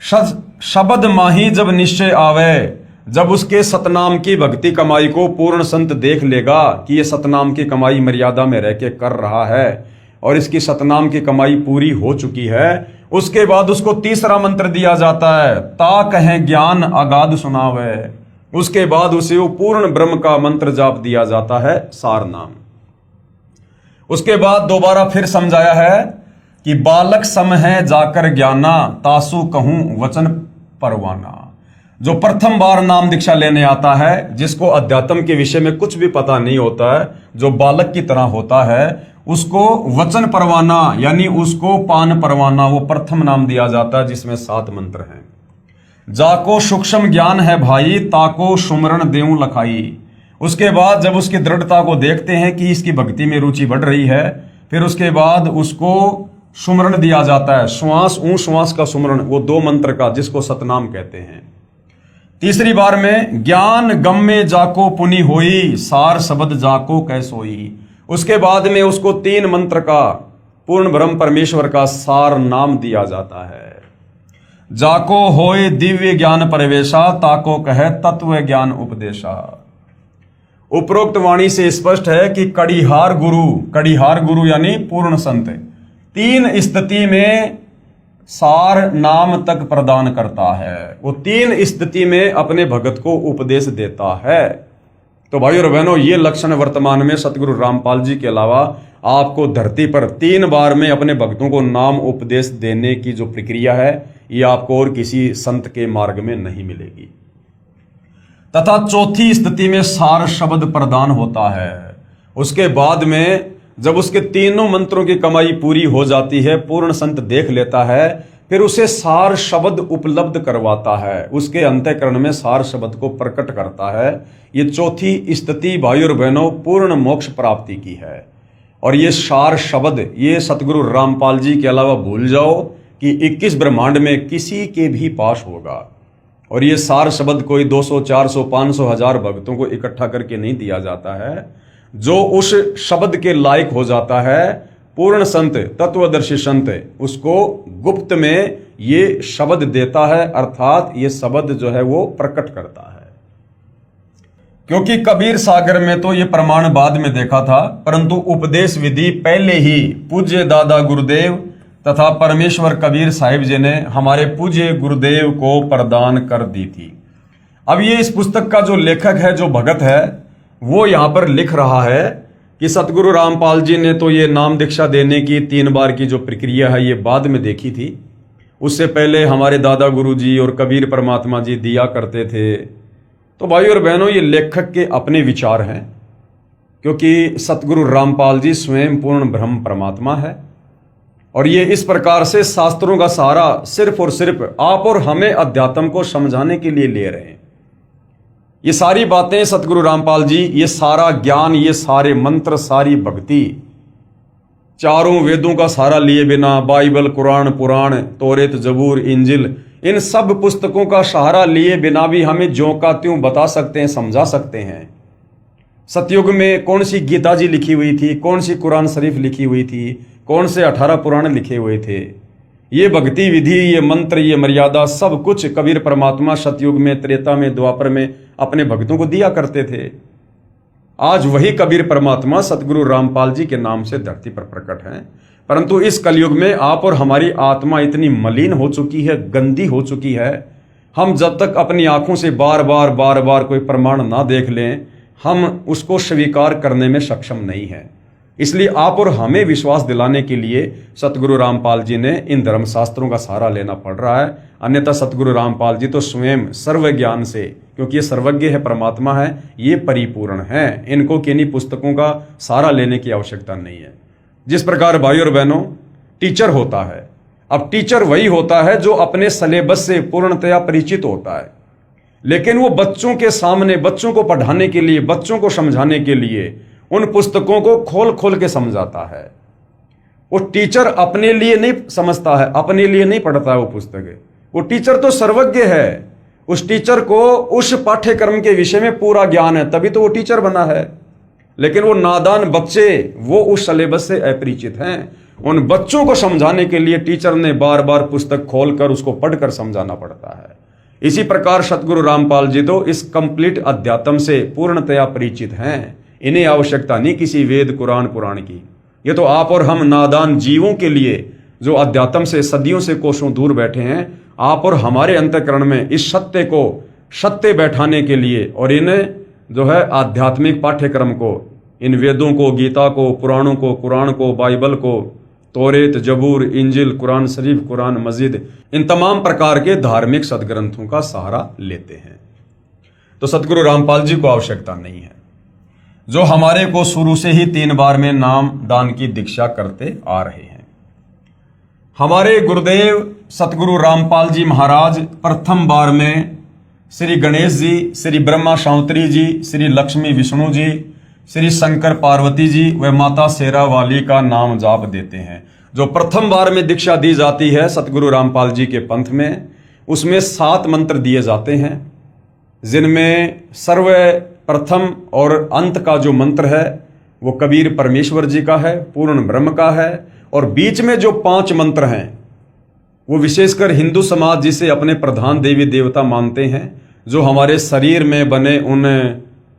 शब्द माही जब निश्चय आवे, जब उसके सतनाम की भक्ति कमाई को पूर्ण संत देख लेगा कि ये सतनाम की कमाई मर्यादा में रह के कर रहा है और इसकी सतनाम की कमाई पूरी हो चुकी है, उसके बाद उसको तीसरा मंत्र दिया जाता है, ता कहे ज्ञान अगाध सुनावे। उसके बाद उसे वो पूर्ण ब्रह्म का मंत्र जाप दिया जाता है, सार नाम। उसके बाद दोबारा फिर समझाया है कि बालक सम है जाकर ज्ञाना, तासु कहूं वचन परवाना। जो प्रथम बार नाम दीक्षा लेने आता है, जिसको अध्यात्म के विषय में कुछ भी पता नहीं होता है, जो बालक की तरह होता है, उसको वचन परवाना यानी उसको पान परवाना वो प्रथम नाम दिया जाता है, जिसमें 7 मंत्र हैं। जाको सूक्ष्म ज्ञान है भाई, ताको सुमरण देऊं लखाई। उसके बाद जब उसकी दृढ़ता को देखते हैं कि इसकी भक्ति में रुचि बढ़ रही है, फिर उसके बाद उसको सुमरण दिया जाता है, श्वास ऊं श्वास का सुमरण, वो 2 मंत्र का, जिसको सतनाम कहते हैं। तीसरी बार में ज्ञान गम में जाको पुनि होई, सार शब्द जाको कैसोई। उसके बाद में उसको 3 मंत्र का पूर्ण ब्रह्म परमेश्वर का सार नाम दिया जाता है। जाको होए दिव्य ज्ञान परिवेशा, ताको कहे तत्व ज्ञान उपदेशा। उपरोक्त वाणी से स्पष्ट है कि कड़िहार गुरु यानी पूर्ण संत 3 स्थिति में सार नाम तक प्रदान करता है। वो 3 स्थिति में अपने भगत को उपदेश देता है। तो भाइयों और बहनों, ये लक्षण वर्तमान में सतगुरु रामपाल जी के अलावा आपको धरती पर 3 बार में अपने भक्तों को नाम उपदेश देने की जो प्रक्रिया है, ये आपको और किसी संत के मार्ग में नहीं मिलेगी। तथा चौथी स्थिति में सार शब्द प्रदान होता है। उसके बाद में जब उसके तीनों मंत्रों की कमाई पूरी हो जाती है, पूर्ण संत देख लेता है, फिर उसे सार शब्द उपलब्ध करवाता है, उसके अंतःकरण में सार शब्द को प्रकट करता है। ये चौथी स्थिति भाइयों और बहनों पूर्ण मोक्ष प्राप्ति की है। और ये सार शब्द ये सतगुरु रामपाल जी के अलावा भूल जाओ कि 21 ब्रह्मांड में किसी के भी पास होगा। और ये सार शब्द कोई 200, 400, 500, 1000 भक्तों को इकट्ठा करके नहीं दिया जाता है। जो उस शब्द के लायक हो जाता है, पूर्ण संत तत्वदर्शी संत उसको गुप्त में ये शब्द देता है, अर्थात ये शब्द जो है वो प्रकट करता है। क्योंकि कबीर सागर में तो ये प्रमाण बाद में देखा था, परंतु उपदेश विधि पहले ही पूज्य दादा गुरुदेव तथा परमेश्वर कबीर साहिब जी ने हमारे पूज्य गुरुदेव को प्रदान कर दी थी। अब ये इस पुस्तक का जो लेखक है, जो भगत है, वो यहां पर लिख रहा है कि सतगुरु रामपाल जी ने तो ये नाम दीक्षा देने की 3 बार की जो प्रक्रिया है, ये बाद में देखी थी। उससे पहले हमारे दादा गुरु जी और कबीर परमात्मा जी दिया करते थे। तो भाइयों और बहनों, ये लेखक के अपने विचार हैं, क्योंकि सतगुरु रामपाल जी स्वयं पूर्ण ब्रह्म परमात्मा है। और ये इस प्रकार से शास्त्रों का सहारा सिर्फ और सिर्फ आप और हमें अध्यात्म को समझाने के लिए ले रहे हैं। ये सारी बातें सतगुरु रामपाल जी, ये सारा ज्ञान, ये सारे मंत्र, सारी भक्ति, चारों वेदों का सहारा लिए बिना, बाइबल, कुरान, पुराण, तौरेत, जबूर, इंजिल, इन सब पुस्तकों का सहारा लिए बिना भी हमें ज्यों का त्यों बता सकते हैं, समझा सकते हैं। सतयुग में कौन सी गीता जी लिखी हुई थी, कौन सी कुरान शरीफ लिखी हुई थी, कौन से 18 पुराण लिखे हुए थे। ये भक्ति विधि, ये मंत्र, ये मर्यादा, सब कुछ कबीर परमात्मा सतयुग में, त्रेता में, द्वापर में अपने भक्तों को दिया करते थे। आज वही कबीर परमात्मा सतगुरु रामपाल जी के नाम से धरती पर प्रकट हैं। परंतु इस कलयुग में आप और हमारी आत्मा इतनी मलिन हो चुकी है, गंदी हो चुकी है, हम जब तक अपनी आंखों से बार बार कोई प्रमाण ना देख लें, हम उसको स्वीकार करने में सक्षम नहीं हैं। इसलिए आप और हमें विश्वास दिलाने के लिए सतगुरु रामपाल जी ने इन धर्मशास्त्रों का सहारा लेना पड़ रहा है। अन्यथा सतगुरु रामपाल जी तो स्वयं सर्व ज्ञान से, क्योंकि ये सर्वज्ञ है, परमात्मा है, ये परिपूर्ण है, इनको किन्हीं पुस्तकों का सहारा लेने की आवश्यकता नहीं है। जिस प्रकार भाइयों और बहनों टीचर होता है, अब टीचर वही होता है जो अपने सिलेबस से पूर्णतया परिचित होता है, लेकिन वो बच्चों के सामने, बच्चों को पढ़ाने के लिए, बच्चों को समझाने के लिए उन पुस्तकों को खोल खोल के समझाता है। वो टीचर अपने लिए नहीं समझता है, अपने लिए नहीं पढ़ता है वो पुस्तकें। वो टीचर तो सर्वज्ञ है, उस टीचर को उस पाठ्यक्रम के विषय में पूरा ज्ञान है, तभी तो वो टीचर बना है। लेकिन वो नादान बच्चे, वो उस सिलेबस से अपरिचित हैं। उन बच्चों को समझाने के लिए टीचर ने बार बार पुस्तक खोलकर उसको पढ़कर समझाना पड़ता है। इसी प्रकार सतगुरु रामपाल जी तो इस कंप्लीट अध्यात्म से पूर्णतया परिचित हैं। इन्हें आवश्यकता नहीं किसी वेद, कुरान, पुराण की। ये तो आप और हम नादान जीवों के लिए, जो अध्यात्म से सदियों से कोसों दूर बैठे हैं, आप और हमारे अंतःकरण में इस सत्य को सत्य बैठाने के लिए और इन्हें जो है आध्यात्मिक पाठ्यक्रम को, इन वेदों को, गीता को, पुराणों को, कुरान को, बाइबल को, तौरेत, जबूर, इंजिल, कुरान शरीफ, कुरान मस्जिद, इन तमाम प्रकार के धार्मिक सदग्रंथों का सहारा लेते हैं। तो सतगुरु रामपाल जी को आवश्यकता नहीं है, जो हमारे को शुरू से ही 3 बार में नाम दान की दीक्षा करते आ रहे हैं। हमारे गुरुदेव सतगुरु रामपाल जी महाराज प्रथम बार में श्री गणेश जी, श्री ब्रह्मा शांतरी जी, श्री लक्ष्मी विष्णु जी, श्री शंकर पार्वती जी व माता शेरा वाली का नाम जाप देते हैं। जो प्रथम बार में दीक्षा दी जाती है सतगुरु रामपाल जी के पंथ में, उसमें 7 मंत्र दिए जाते हैं, जिनमें सर्व प्रथम और अंत का जो मंत्र है वो कबीर परमेश्वर जी का है, पूर्ण ब्रह्म का है। और बीच में जो 5 मंत्र हैं वो विशेषकर हिंदू समाज जिसे अपने प्रधान देवी देवता मानते हैं, जो हमारे शरीर में बने उन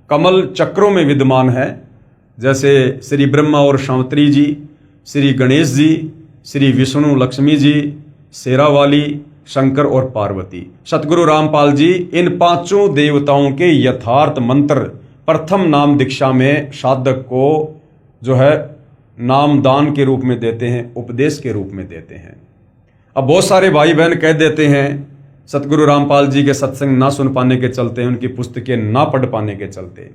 कमल चक्रों में विद्यमान है, जैसे श्री ब्रह्मा और शांवत्री जी, श्री गणेश जी, श्री विष्णु लक्ष्मी जी, शेरावाली, शंकर और पार्वती। सतगुरु रामपाल जी इन पांचों देवताओं के यथार्थ मंत्र प्रथम नाम दीक्षा में साधक को जो है नामदान के रूप में देते हैं, उपदेश के रूप में देते हैं। अब बहुत सारे भाई बहन कह देते हैं सतगुरु रामपाल जी के सत्संग ना सुन पाने के चलते, उनकी पुस्तकें ना पढ़ पाने के चलते,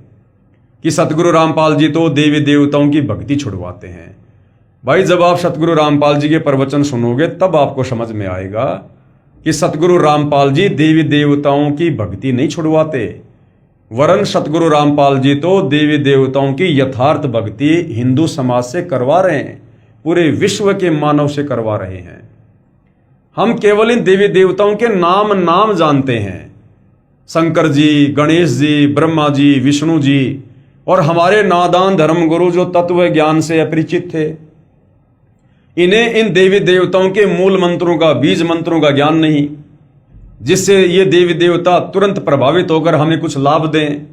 कि सतगुरु रामपाल जी तो देवी देवताओं की भक्ति छुड़वाते हैं। भाई जब आप सतगुरु रामपाल जी के प्रवचन सुनोगे तब आपको समझ में आएगा कि सतगुरु रामपाल जी देवी देवताओं की भक्ति नहीं छुड़वाते, वरन सतगुरु रामपाल जी तो देवी देवताओं की यथार्थ भक्ति हिंदू समाज से करवा रहे हैं, पूरे विश्व के मानव से करवा रहे हैं। हम केवल इन देवी देवताओं के नाम जानते हैं, शंकर जी, गणेश जी, ब्रह्मा जी, विष्णु जी, और हमारे नादान धर्मगुरु जो तत्व ज्ञान से अपरिचित थे, इन्हें इन देवी देवताओं के मूल मंत्रों का, बीज मंत्रों का ज्ञान नहीं, जिससे ये देवी देवता तुरंत प्रभावित होकर हमें कुछ लाभ दें।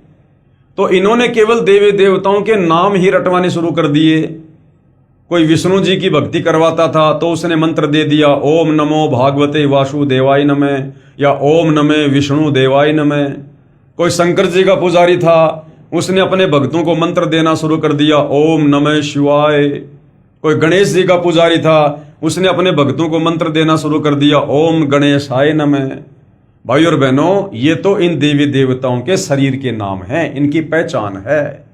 तो इन्होंने केवल देवी देवताओं के नाम ही रटवाने शुरू कर दिए। कोई विष्णु जी की भक्ति करवाता था तो उसने मंत्र दे दिया, ओम नमो भागवते वासुदेवाय नमः, या ओम नमः विष्णु देवाय नमः। कोई शंकर जी का पुजारी था, उसने अपने भक्तों को मंत्र देना शुरू कर दिया, ओम नमः शिवाय। कोई गणेश जी का पुजारी था, उसने अपने भक्तों को मंत्र देना शुरू कर दिया, ओम गणेशाय नमः। भाई और बहनों, ये तो इन देवी देवताओं के शरीर के नाम हैं, इनकी पहचान है।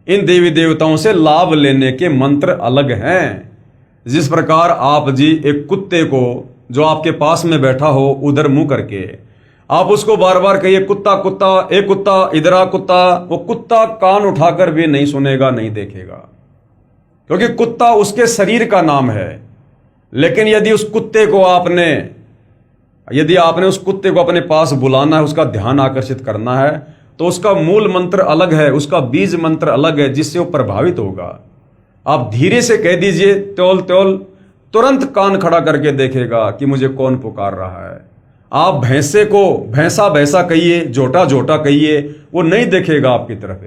इन देवी देवताओं से लाभ लेने के मंत्र अलग हैं। जिस प्रकार आप जी एक कुत्ते को जो आपके पास में बैठा हो उधर मुंह करके आप उसको बार बार कहिए, कुत्ता कुत्ता, ए कुत्ता, इधर आ कुत्ता, वो कुत्ता कान उठाकर भी नहीं सुनेगा, नहीं देखेगा, क्योंकि कुत्ता उसके शरीर का नाम है। लेकिन यदि आपने उस कुत्ते को अपने पास बुलाना है, उसका ध्यान आकर्षित करना है, तो उसका मूल मंत्र अलग है, उसका बीज मंत्र अलग है, जिससे वो प्रभावित होगा। आप धीरे से कह दीजिए, त्योल त्योल, तुरंत कान खड़ा करके देखेगा कि मुझे कौन पुकार रहा है। आप भैंसे को भैंसा भैंसा कहिए, जोटा जोटा कहिए, वो नहीं देखेगा आपकी तरफ।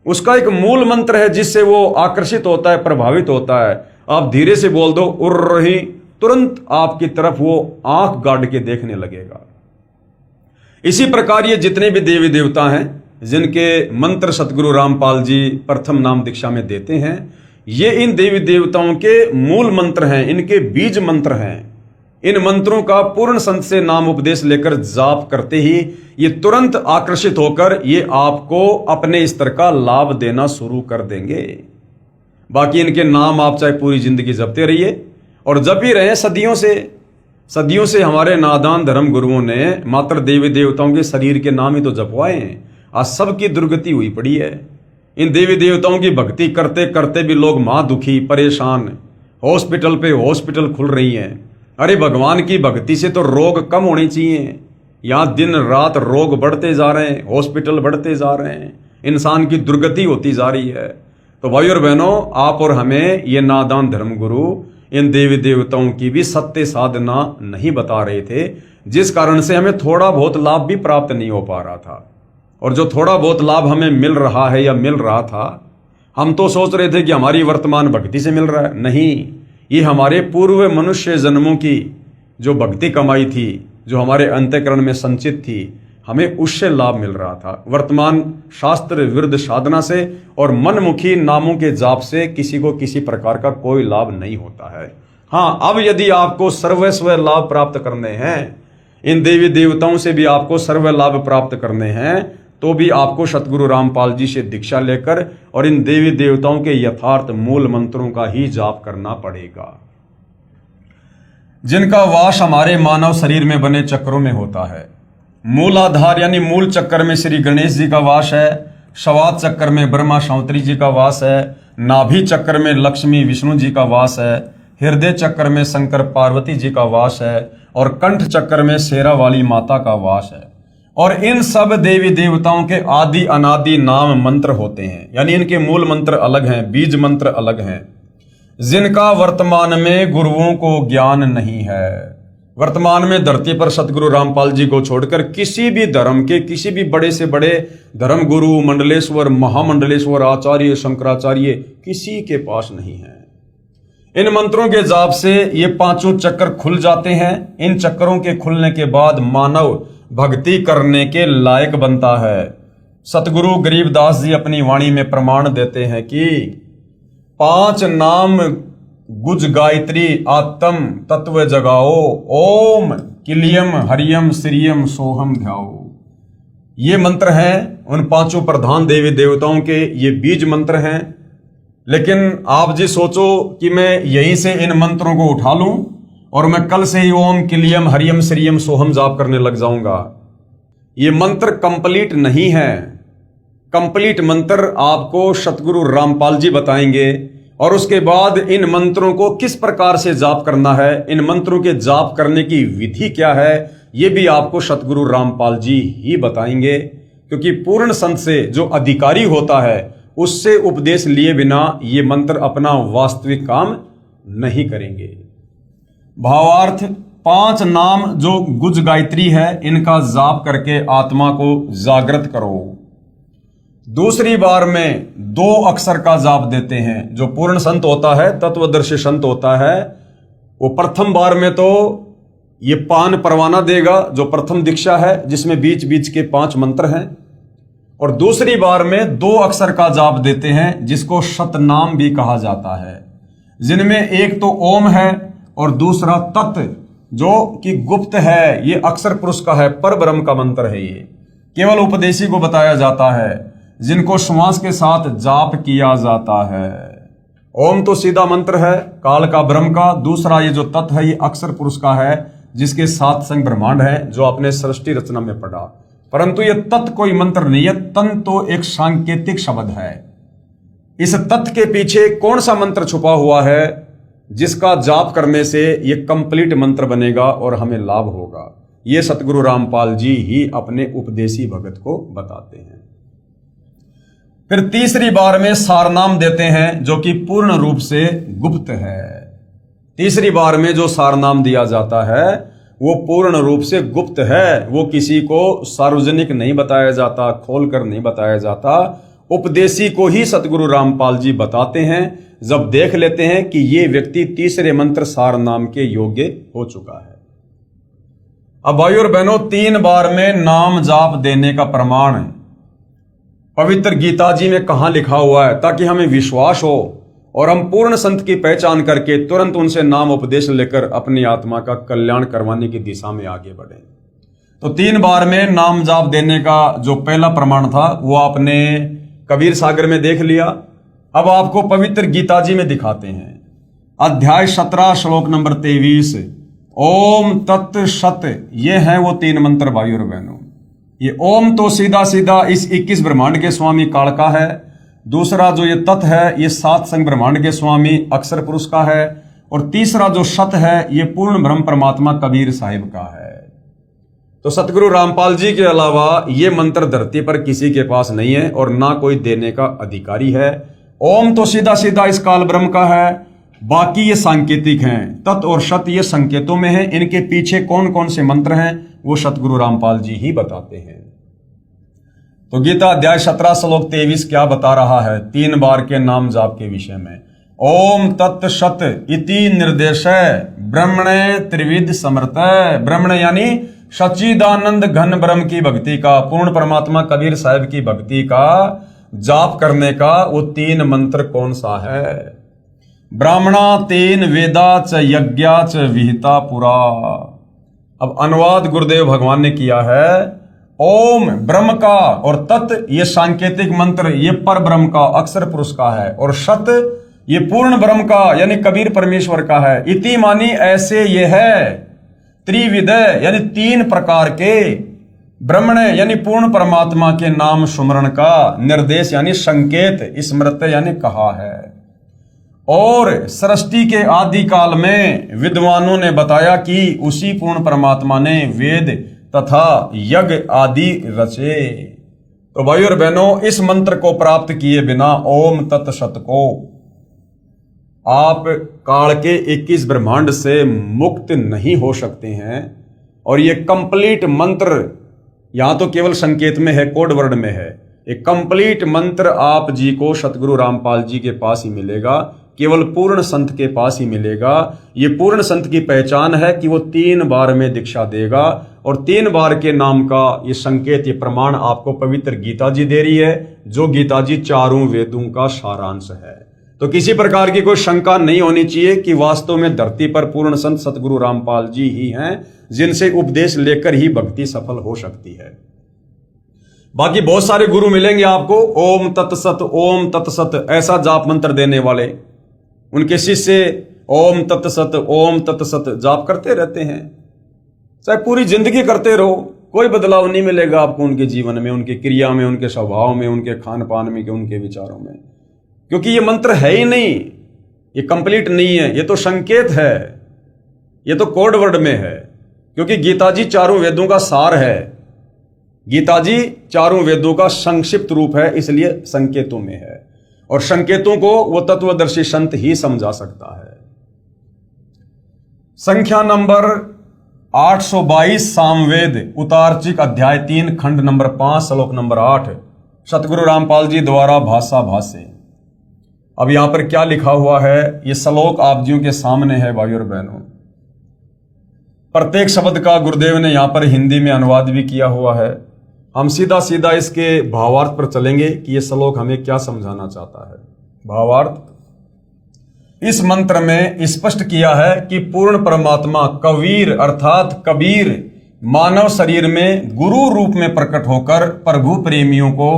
उसका एक मूल मंत्र है जिससे वो आकर्षित होता है, प्रभावित होता है। आप धीरे से बोल दो, उर्र रही, तुरंत आपकी तरफ वो आंख गाड़ के देखने लगेगा। इसी प्रकार ये जितने भी देवी देवता हैं जिनके मंत्र सतगुरु रामपाल जी प्रथम नाम दीक्षा में देते हैं, ये इन देवी देवताओं के मूल मंत्र हैं, इनके बीज मंत्र हैं। इन मंत्रों का पूर्ण संत से नाम उपदेश लेकर जाप करते ही ये तुरंत आकर्षित होकर ये आपको अपने स्तर का लाभ देना शुरू कर देंगे। बाकी इनके नाम आप चाहे पूरी जिंदगी जपते रहिए, और जप ही रहे सदियों से हमारे नादान धर्म गुरुओं ने मात्र देवी देवताओं के शरीर के नाम ही तो जपवाए हैं। आज सबकी दुर्गति हुई पड़ी है। इन देवी देवताओं की भक्ति करते करते भी लोग दुखी, परेशान, हॉस्पिटल पे हॉस्पिटल खुल रही हैं। अरे भगवान की भक्ति से तो रोग कम होने चाहिए, यहाँ दिन रात रोग बढ़ते जा रहे हैं, हॉस्पिटल बढ़ते जा रहे हैं, इंसान की दुर्गति होती जा रही है। तो भाई और बहनों, आप और हमें ये नादान धर्मगुरु इन देवी देवताओं की भी सत्य साधना नहीं बता रहे थे, जिस कारण से हमें थोड़ा बहुत लाभ भी प्राप्त नहीं हो पा रहा था। और जो थोड़ा बहुत लाभ हमें मिल रहा है या मिल रहा था, हम तो सोच रहे थे कि हमारी वर्तमान भक्ति से मिल रहा है। नहीं, ये हमारे पूर्व मनुष्य जन्मों की जो भक्ति कमाई थी, जो हमारे अंतःकरण में संचित थी, हमें उससे लाभ मिल रहा था। वर्तमान शास्त्र विरुद्ध साधना से और मनमुखी नामों के जाप से किसी को किसी प्रकार का कोई लाभ नहीं होता है। हाँ, अब यदि आपको सर्वस्व लाभ प्राप्त करने हैं, इन देवी देवताओं से भी आपको सर्व लाभ प्राप्त करने हैं, तो भी आपको सतगुरु रामपाल जी से दीक्षा लेकर और इन देवी देवताओं के यथार्थ मूल मंत्रों का ही जाप करना पड़ेगा, जिनका वास हमारे मानव शरीर में बने चक्रों में होता है। मूलाधार यानी मूल चक्कर में श्री गणेश जी का वास है, शवात चक्कर में ब्रह्मा शांवत्री जी का वास है, नाभि चक्कर में लक्ष्मी विष्णु जी का वास है, हृदय चक्कर में शंकर पार्वती जी का वास है, और कंठ चक्कर में शेरावाली माता का वास है। और इन सब देवी देवताओं के आदि अनादि नाम मंत्र होते हैं, यानी इनके मूल मंत्र अलग हैं, बीज मंत्र अलग हैं, जिनका वर्तमान में गुरुओं को ज्ञान नहीं है। वर्तमान में धरती पर सतगुरु रामपाल जी को छोड़कर किसी भी धर्म के किसी भी बड़े से बड़े धर्म गुरु, मंडलेश्वर, महामंडलेश्वर, आचार्य, शंकराचार्य किसी के पास नहीं है। इन मंत्रों के जाप से ये पांचों चक्र खुल जाते हैं। इन चक्रों के खुलने के बाद मानव भक्ति करने के लायक बनता है। सतगुरु गरीबदास जी अपनी वाणी में प्रमाण देते हैं कि 5 नाम गुज गायत्री आत्म तत्व जगाओ, ओम किलियम हरियम श्रियम सोहम ध्याओ। ये मंत्र हैं उन 5 प्रधान देवी देवताओं के, ये बीज मंत्र हैं। लेकिन आप जी सोचो कि मैं यहीं से इन मंत्रों को उठा लूं और मैं कल से ही ओम किलियम हरियम श्रियम सोहम जाप करने लग जाऊंगा। ये मंत्र कंप्लीट नहीं है। कंप्लीट मंत्र आपको सतगुरु रामपाल जी बताएंगे और उसके बाद इन मंत्रों को किस प्रकार से जाप करना है, इन मंत्रों के जाप करने की विधि क्या है, ये भी आपको सतगुरु रामपाल जी ही बताएंगे। क्योंकि पूर्ण संत से जो अधिकारी होता है उससे उपदेश लिए बिना ये मंत्र अपना वास्तविक काम नहीं करेंगे। भावार्थ 5 नाम जो गुज गायत्री है इनका जाप करके आत्मा को जागृत करो। दूसरी बार में 2 अक्षर का जाप देते हैं। जो पूर्ण संत होता है, तत्वदर्शी संत होता है, वो प्रथम बार में तो ये पान परवाना देगा जो प्रथम दीक्षा है, जिसमें बीच बीच के 5 मंत्र हैं। और दूसरी बार में 2 अक्षर का जाप देते हैं जिसको शतनाम भी कहा जाता है, जिनमें एक तो ओम है और दूसरा तत् जो कि गुप्त है। ये अक्षर पुरुष का है, पर ब्रह्म का मंत्र है। ये केवल उपदेशी को बताया जाता है, जिनको श्वास के साथ जाप किया जाता है। ओम तो सीधा मंत्र है काल का, ब्रह्म का। दूसरा ये जो तत् है ये अक्षर पुरुष का है, जिसके 7 संग ब्रह्मांड है, जो आपने सृष्टि रचना में पढ़ा। परंतु ये तत् कोई मंत्र नहीं है, तन तो एक सांकेतिक शब्द है। इस तत् के पीछे कौन सा मंत्र छुपा हुआ है जिसका जाप करने से ये कंप्लीट मंत्र बनेगा और हमें लाभ होगा, ये सतगुरु रामपाल जी ही अपने उपदेशी भगत को बताते हैं। फिर तीसरी बार में सारनाम देते हैं जो कि पूर्ण रूप से गुप्त है। तीसरी बार में जो सारनाम दिया जाता है वो पूर्ण रूप से गुप्त है। वो किसी को सार्वजनिक नहीं बताया जाता, खोलकर नहीं बताया जाता। उपदेशी को ही सतगुरु रामपाल जी बताते हैं जब देख लेते हैं कि ये व्यक्ति तीसरे मंत्र सारनाम के योग्य हो चुका है। अब भाइयों और बहनों, 3 बार में नाम जाप देने का प्रमाण पवित्र गीता जी में कहां लिखा हुआ है, ताकि हमें विश्वास हो और हम पूर्ण संत की पहचान करके तुरंत उनसे नाम उपदेश लेकर अपनी आत्मा का कल्याण करवाने की दिशा में आगे बढ़े। तो 3 बार में नाम जाप देने का जो पहला प्रमाण था वो आपने कबीर सागर में देख लिया। अब आपको पवित्र गीता जी में दिखाते हैं। अध्याय 17 श्लोक नंबर 23, ओम तत् सत, ये है वो 3 मंत्र भाइयों और बहनों। ये ओम तो सीधा सीधा इस 21 ब्रह्मांड के स्वामी काल का है। दूसरा जो ये तत् है ये 7 संग ब्रह्मांड के स्वामी अक्षर पुरुष का है। और तीसरा जो सत है ये पूर्ण ब्रह्म परमात्मा कबीर साहिब का है। तो सतगुरु रामपाल जी के अलावा ये मंत्र धरती पर किसी के पास नहीं है और ना कोई देने का अधिकारी है। ओम तो सीधा सीधा इस काल ब्रह्म का है, बाकी ये सांकेतिक हैं। तत् और सत ये संकेतों में है। इनके पीछे कौन कौन से मंत्र हैं वो सतगुरु रामपाल जी ही बताते हैं। तो गीता अध्याय 17 श्लोक 23 क्या बता रहा है 3 बार के नाम जाप के विषय में। ओम तत् सत इति निर्देश ब्रह्मणे त्रिविध समर्थ। ब्रह्मण यानी सच्चिदानंद घन ब्रह्म की भक्ति का, पूर्ण परमात्मा कबीर साहिब की भक्ति का जाप करने का वो 3 मंत्र कौन सा है। ब्राह्मणा 3 वेदा च यज्ञा च विहिता पुरा। अब अनुवाद गुरुदेव भगवान ने किया है। ओम ब्रह्म का और तत् ये सांकेतिक मंत्र ये पर ब्रह्म का अक्षर पुरुष का है। और सत ये पूर्ण ब्रह्म का यानी कबीर परमेश्वर का है। इति मानी ऐसे ये है। त्रिविध यानी 3 प्रकार के। ब्रह्मण यानी पूर्ण परमात्मा के नाम सुमरण का। निर्देश यानी संकेत, स्मृत यानी कहा है। और सृष्टि के आदि काल में विद्वानों ने बताया कि उसी पूर्ण परमात्मा ने वेद तथा यज्ञ आदि रचे। तो भाइयों और बहनों, इस मंत्र को प्राप्त किए बिना ओम तत् सत को आप काल के 21 ब्रह्मांड से मुक्त नहीं हो सकते हैं। और ये कंप्लीट मंत्र यहां तो केवल संकेत में है, कोड वर्ड में है। एक कंप्लीट मंत्र आप जी को सतगुरु रामपाल जी के पास ही मिलेगा, केवल पूर्ण संत के पास ही मिलेगा। ये पूर्ण संत की पहचान है कि वो 3 बार में दीक्षा देगा, और 3 बार के नाम का ये संकेत, ये प्रमाण आपको पवित्र गीता जी दे रही है, जो गीता जी 4 वेदों का सारांश है। तो किसी प्रकार की कोई शंका नहीं होनी चाहिए कि वास्तव में धरती पर पूर्ण संत सतगुरु रामपाल जी ही हैं, जिनसे उपदेश लेकर ही भक्ति सफल हो सकती है। बाकी बहुत सारे गुरु मिलेंगे आपको, ओम तत्सत ऐसा जाप मंत्र देने वाले। उनके शिष्य ओम तत्सत जाप करते रहते हैं, चाहे पूरी जिंदगी करते रहो, कोई बदलाव नहीं मिलेगा आपको उनके जीवन में, उनकी क्रिया में, उनके स्वभाव में, उनके खान पान में, उनके विचारों में। क्योंकि ये मंत्र है ही नहीं, ये कंप्लीट नहीं है, ये तो संकेत है, ये तो कोड वर्ड में है। क्योंकि गीता जी 4 वेदों का सार है, गीता जी 4 वेदों का संक्षिप्त रूप है, इसलिए संकेतों में है। और संकेतों को वो तत्वदर्शी संत ही समझा सकता है। संख्या नंबर 822 सामवेद उतारचिक अध्याय 3 खंड नंबर 5 श्लोक नंबर 8 सतगुरु रामपाल जी द्वारा भाषा भाष्य। अब यहां पर क्या लिखा हुआ है, ये श्लोक आप जियों के सामने है भाई और बहनों। प्रत्येक शब्द का गुरुदेव ने यहां पर हिंदी में अनुवाद भी किया हुआ है। हम सीधा सीधा इसके भावार्थ पर चलेंगे कि यह श्लोक हमें क्या समझाना चाहता है। भावार्थ, इस मंत्र में स्पष्ट किया है कि पूर्ण परमात्मा कबीर अर्थात कबीर मानव शरीर में गुरु रूप में प्रकट होकर प्रभु प्रेमियों को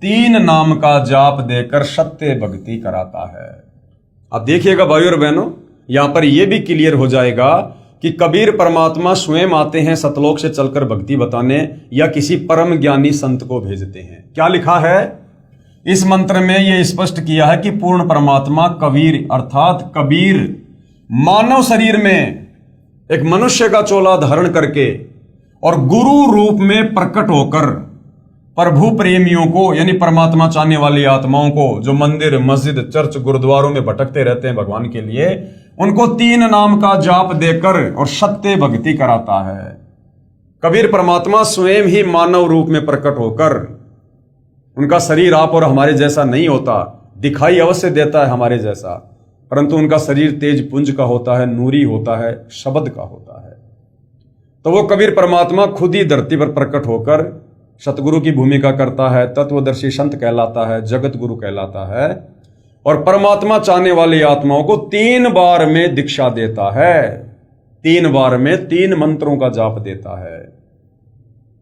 3 नाम का जाप देकर सत्य भक्ति कराता है। अब देखिएगा भाई और बहनों, यहां पर यह भी क्लियर हो जाएगा कि कबीर परमात्मा स्वयं आते हैं सतलोक से चलकर भक्ति बताने, या किसी परम ज्ञानी संत को भेजते हैं। क्या लिखा है इस मंत्र में, यह स्पष्ट किया है कि पूर्ण परमात्मा कबीर अर्थात कबीर मानव शरीर में एक मनुष्य का चोला धारण करके और गुरु रूप में प्रकट होकर प्रभु प्रेमियों को, यानी परमात्मा चाहने वाली आत्माओं को, जो मंदिर मस्जिद चर्च गुरुद्वारों में भटकते रहते हैं भगवान के लिए, उनको 3 नाम का जाप देकर और सत्य भक्ति कराता है। कबीर परमात्मा स्वयं ही मानव रूप में प्रकट होकर, उनका शरीर आप और हमारे जैसा नहीं होता, दिखाई अवश्य देता है हमारे जैसा, परंतु उनका शरीर तेज पुंज का होता है, नूरी होता है, शब्द का होता है। तो वो कबीर परमात्मा खुद ही धरती पर प्रकट होकर सतगुरु की भूमिका करता है, तत्वदर्शी संत कहलाता है, जगत गुरु कहलाता है, और परमात्मा चाहने वाली आत्माओं को 3 बार में दीक्षा देता है। 3 बार में 3 मंत्रों का जाप देता है,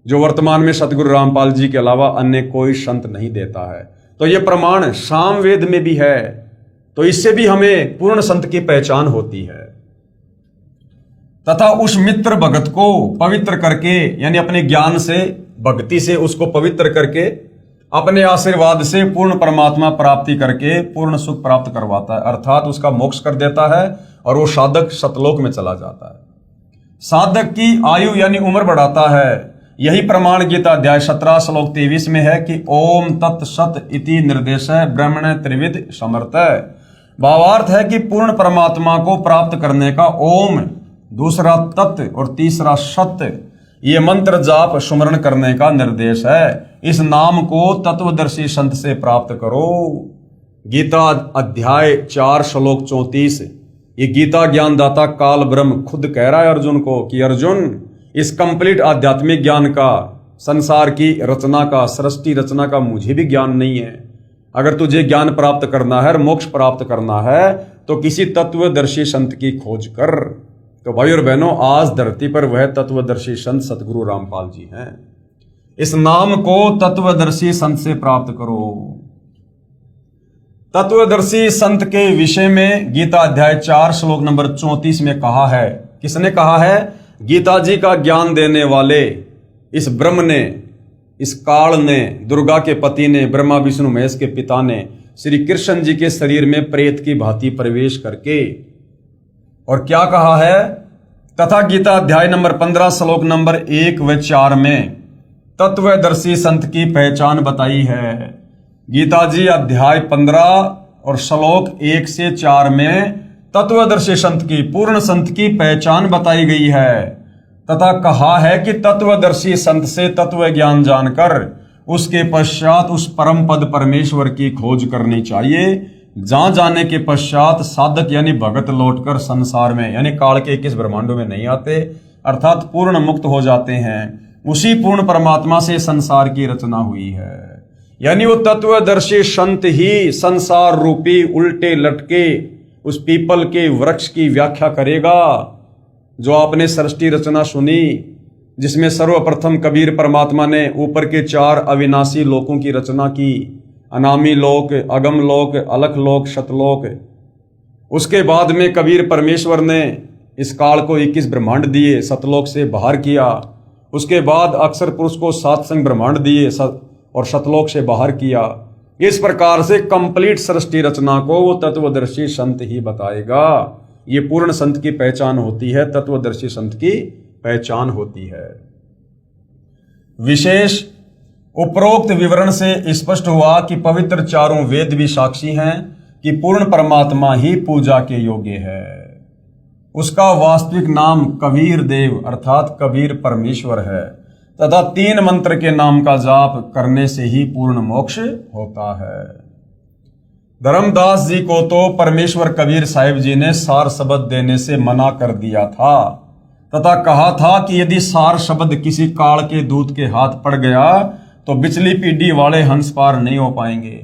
जो वर्तमान में सतगुरु रामपाल जी के अलावा अन्य कोई संत नहीं देता है। तो यह प्रमाण सामवेद में भी है, तो इससे भी हमें पूर्ण संत की पहचान होती है। तथा उस मित्र भगत को पवित्र करके, यानी अपने ज्ञान से, भक्ति से उसको पवित्र करके, अपने आशीर्वाद से पूर्ण परमात्मा प्राप्ति करके पूर्ण सुख प्राप्त करवाता है, अर्थात उसका मोक्ष कर देता है और वो साधक सतलोक में चला जाता है। साधक की आयु यानी उम्र बढ़ाता है। यही प्रमाण गीता अध्याय 17 श्लोक 23 में है कि ओम तत्सत इति निर्देश ब्रह्मण त्रिविध समर्थ। भावार्थ है कि पूर्ण परमात्मा को प्राप्त करने का ओम, दूसरा तत् और तीसरा सत्य, ये मंत्र जाप सुमरण करने का निर्देश है। इस नाम को तत्वदर्शी संत से प्राप्त करो। गीता अध्याय 4 श्लोक 34, ये गीता ज्ञानदाता काल ब्रह्म खुद कह रहा है अर्जुन को कि अर्जुन, इस कंप्लीट आध्यात्मिक ज्ञान का, संसार की रचना का, सृष्टि रचना का मुझे भी ज्ञान नहीं है। अगर तुझे ज्ञान प्राप्त करना है और मोक्ष प्राप्त करना है तो किसी तत्वदर्शी संत की खोज कर। तो भाई और बहनों, आज धरती पर वह तत्वदर्शी संत सतगुरु रामपाल जी हैं। इस नाम को तत्वदर्शी संत से प्राप्त करो। तत्वदर्शी संत के विषय में गीता अध्याय 4 श्लोक नंबर 34 में कहा है। किसने कहा है? गीता जी का ज्ञान देने वाले इस ब्रह्म ने, इस काल ने, दुर्गा के पति ने, ब्रह्मा विष्णु महेश के पिता ने श्री कृष्ण जी के शरीर में प्रेत की भांति प्रवेश करके, और क्या कहा है? तथा गीता अध्याय नंबर 15 श्लोक नंबर 1 व 4 में तत्वदर्शी संत की पहचान बताई है। गीता जी अध्याय 15 और श्लोक 1 से 4 में तत्वदर्शी संत की, पूर्ण संत की पहचान बताई गई है तथा कहा है कि तत्वदर्शी संत से तत्व ज्ञान जानकर उसके पश्चात उस परम पद परमेश्वर की खोज करनी चाहिए, जहां जाने के पश्चात साधक यानी भगत लौटकर संसार में यानी काल के 21 ब्रह्मांडों में नहीं आते, अर्थात पूर्ण मुक्त हो जाते हैं। उसी पूर्ण परमात्मा से संसार की रचना हुई है। यानी वो तत्वदर्शी संत ही संसार रूपी उल्टे लटके उस पीपल के वृक्ष की व्याख्या करेगा जो आपने सृष्टि रचना सुनी, जिसमें सर्वप्रथम कबीर परमात्मा ने ऊपर के 4 अविनाशी लोकों की रचना की, अनामी लोक, अगम लोक, अलख लोक, शतलोक। उसके बाद में कबीर परमेश्वर ने इस काल को 21 ब्रह्मांड दिए, सतलोक से बाहर किया। उसके बाद अक्षर पुरुष को 7 संग ब्रह्मांड दिए और शतलोक से बाहर किया। इस प्रकार से कंप्लीट सृष्टि रचना को वो तत्वदर्शी संत ही बताएगा। ये पूर्ण संत की पहचान होती है, तत्वदर्शी संत की पहचान होती है। विशेष उपरोक्त विवरण से स्पष्ट हुआ कि पवित्र चारों वेद भी साक्षी हैं कि पूर्ण परमात्मा ही पूजा के योग्य है। उसका वास्तविक नाम कबीर देव अर्थात कबीर परमेश्वर है तथा 3 मंत्र के नाम का जाप करने से ही पूर्ण मोक्ष होता है। धर्मदास जी को तो परमेश्वर कबीर साहिब जी ने सार शब्द देने से मना कर दिया था तथा कहा था कि यदि सार शब्द किसी काल के दूत के हाथ पड़ गया तो बिचली पीढ़ी वाले हंस पार नहीं हो पाएंगे।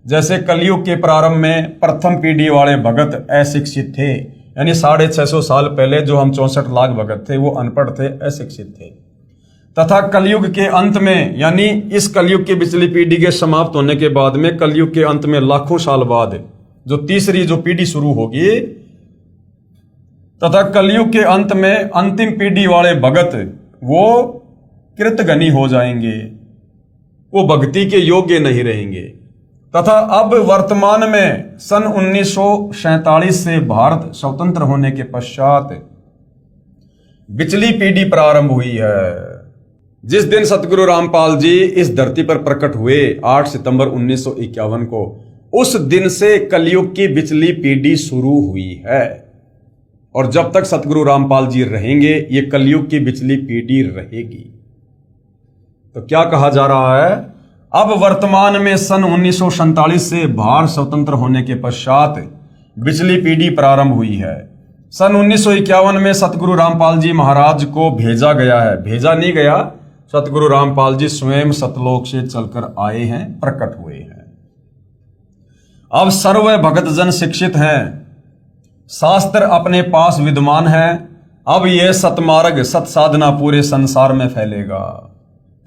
जैसे कलयुग के प्रारंभ में प्रथम पीढ़ी वाले भगत अशिक्षित थे, यानी 650 साल पहले जो हम 64 लाख भगत थे वो अनपढ़ थे, अशिक्षित थे। तथा कलयुग के अंत में यानी इस कलयुग की बिचली पीढ़ी के समाप्त होने के बाद में कलयुग के अंत में लाखों साल बाद जो तीसरी जो पीढ़ी शुरू होगी तथा कलयुग के अंत में अंतिम पीढ़ी वाले भगत वो कृतघ्नी हो जाएंगे, वो भक्ति के योग्य नहीं रहेंगे। तथा अब वर्तमान में सन 1947 से भारत स्वतंत्र होने के पश्चात बिचली पीढ़ी प्रारंभ हुई है। जिस दिन सतगुरु रामपाल जी इस धरती पर प्रकट हुए 8 सितंबर 1951 को, उस दिन से कलयुग की बिचली पीढ़ी शुरू हुई है और जब तक सतगुरु रामपाल जी रहेंगे ये कलयुग की बिचली पीढ़ी रहेगी। तो क्या कहा जा रहा है, अब वर्तमान में सन 1947 से भारत स्वतंत्र होने के पश्चात बिचली पीढ़ी प्रारंभ हुई है। सन 1951 में सतगुरु रामपाल जी महाराज को भेजा गया है, भेजा नहीं गया, सतगुरु रामपाल जी स्वयं सतलोक से चलकर आए हैं, प्रकट हुए हैं। अब सर्व भगतजन शिक्षित हैं, शास्त्र अपने पास विद्यमान है। अब यह सतमार्ग सत साधना पूरे संसार में फैलेगा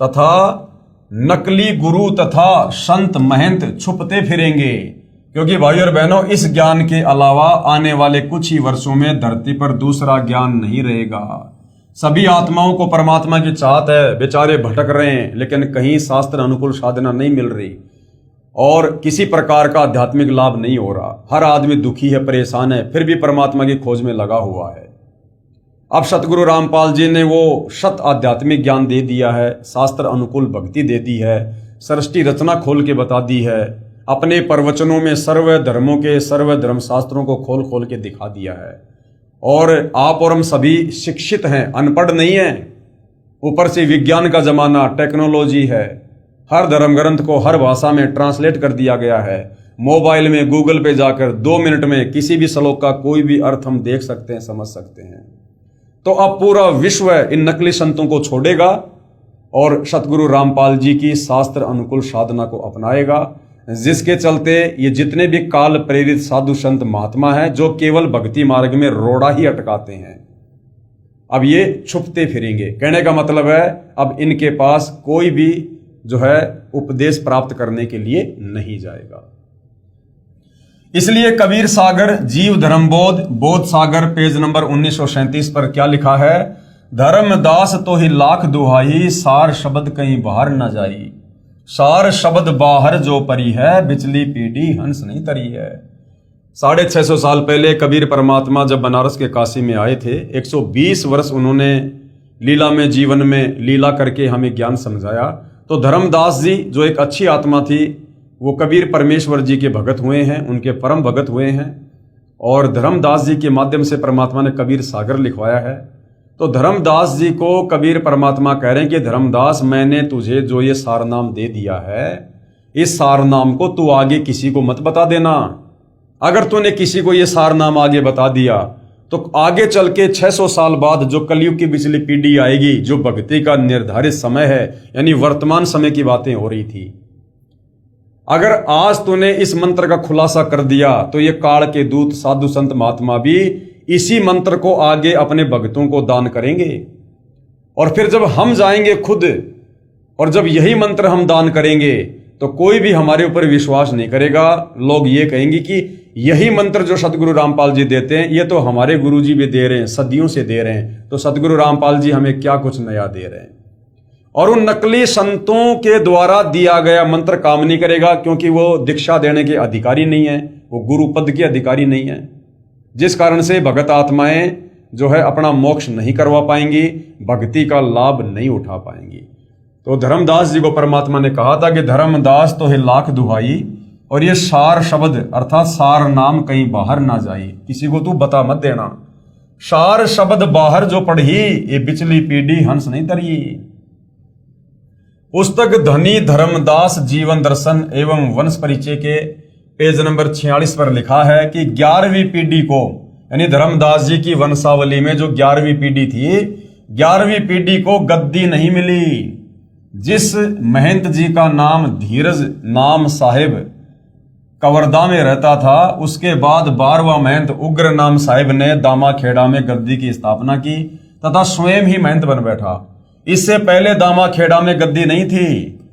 तथा नकली गुरु तथा संत महंत छुपते फिरेंगे, क्योंकि भाई और बहनों इस ज्ञान के अलावा आने वाले कुछ ही वर्षों में धरती पर दूसरा ज्ञान नहीं रहेगा। सभी आत्माओं को परमात्मा की चाहत है, बेचारे भटक रहे हैं लेकिन कहीं शास्त्र अनुकूल साधना नहीं मिल रही और किसी प्रकार का आध्यात्मिक लाभ नहीं हो रहा। हर आदमी दुखी है, परेशान है, फिर भी परमात्मा की खोज में लगा हुआ है। अब सतगुरु रामपाल जी ने वो शत आध्यात्मिक ज्ञान दे दिया है, शास्त्र अनुकूल भक्ति दे दी है, सृष्टि रचना खोल के बता दी है, अपने प्रवचनों में सर्व धर्मों के सर्व धर्म शास्त्रों को खोल खोल के दिखा दिया है। और आप और हम सभी शिक्षित हैं, अनपढ़ नहीं हैं। ऊपर से विज्ञान का जमाना, टेक्नोलॉजी है, हर धर्म ग्रंथ को हर भाषा में ट्रांसलेट कर दिया गया है। मोबाइल में गूगल पे जाकर 2 मिनट में किसी भी श्लोक का कोई भी अर्थ हम देख सकते हैं, समझ सकते हैं। तो अब पूरा विश्व इन नकली संतों को छोड़ेगा और सतगुरु रामपाल जी की शास्त्र अनुकूल साधना को अपनाएगा, जिसके चलते ये जितने भी काल प्रेरित साधु संत महात्मा हैं जो केवल भक्ति मार्ग में रोड़ा ही अटकाते हैं, अब ये छुपते फिरेंगे। कहने का मतलब है अब इनके पास कोई भी जो है उपदेश प्राप्त करने के लिए नहीं जाएगा। इसलिए कबीर सागर जीव धर्मबोध बोध सागर पेज नंबर 1937 पर क्या लिखा है, धर्मदास तो ही लाख दुहाई, सार शब्द कहीं बाहर न जाई। सार शब्द बाहर जो परी है, बिचली पीढ़ी हंस नहीं तरी है। 650 साल पहले कबीर परमात्मा जब बनारस के काशी में आए थे, 120 वर्ष उन्होंने लीला में जीवन में लीला करके हमें ज्ञान समझाया। तो धर्मदास जी जो एक अच्छी आत्मा थी, वो कबीर परमेश्वर जी के भगत हुए हैं, उनके परम भगत हुए हैं। और धर्मदास जी के माध्यम से परमात्मा ने कबीर सागर लिखवाया है। तो धर्मदास जी को कबीर परमात्मा कह रहे हैं कि धर्मदास, मैंने तुझे जो ये सारनाम दे दिया है, इस सारनाम को तू आगे किसी को मत बता देना। अगर तूने किसी को ये सारनाम आगे बता दिया तो आगे चल के 600 साल बाद जो कलयुग की पिछली पीढ़ी आएगी, जो भक्ति का निर्धारित समय है, यानी वर्तमान समय की बातें हो रही थी, अगर आज तूने इस मंत्र का खुलासा कर दिया तो ये काल के दूत साधु संत महात्मा भी इसी मंत्र को आगे अपने भक्तों को दान करेंगे। और फिर जब हम जाएंगे खुद और जब यही मंत्र हम दान करेंगे तो कोई भी हमारे ऊपर विश्वास नहीं करेगा। लोग ये कहेंगे कि यही मंत्र जो सतगुरु रामपाल जी देते हैं, ये तो हमारे गुरु जी भी दे रहे हैं, सदियों से दे रहे हैं, तो सतगुरु रामपाल जी हमें क्या कुछ नया दे रहे हैं। और उन नकली संतों के द्वारा दिया गया मंत्र काम नहीं करेगा, क्योंकि वो दीक्षा देने के अधिकारी नहीं है, वो गुरु पद के अधिकारी नहीं है, जिस कारण से भगत आत्माएं जो है अपना मोक्ष नहीं करवा पाएंगी, भक्ति का लाभ नहीं उठा पाएंगी। तो धर्मदास जी को परमात्मा ने कहा था कि धर्मदास तो है लाख दुहाई, और ये सार शब्द अर्थात सार नाम कहीं बाहर ना जाए, किसी को तू बता मत देना। सार शब्द बाहर जो पढ़ी, ये पिछली पीढ़ी हंस नहीं तरी। पुस्तक धनी धर्मदास जीवन दर्शन एवं वंश परिचय के पेज नंबर 46 पर लिखा है कि 11वीं पीढ़ी को, यानी धर्मदास जी की वंशावली में जो 11वीं पीढ़ी थी, 11वीं पीढ़ी को गद्दी नहीं मिली। जिस महंत जी का नाम धीरज नाम साहिब कवर्धा में रहता था, उसके बाद 12वां महंत उग्र नाम साहिब ने दामा खेड़ा में गद्दी की स्थापना की तथा स्वयं ही महंत बन बैठा। इससे पहले दामा खेड़ा में गद्दी नहीं थी।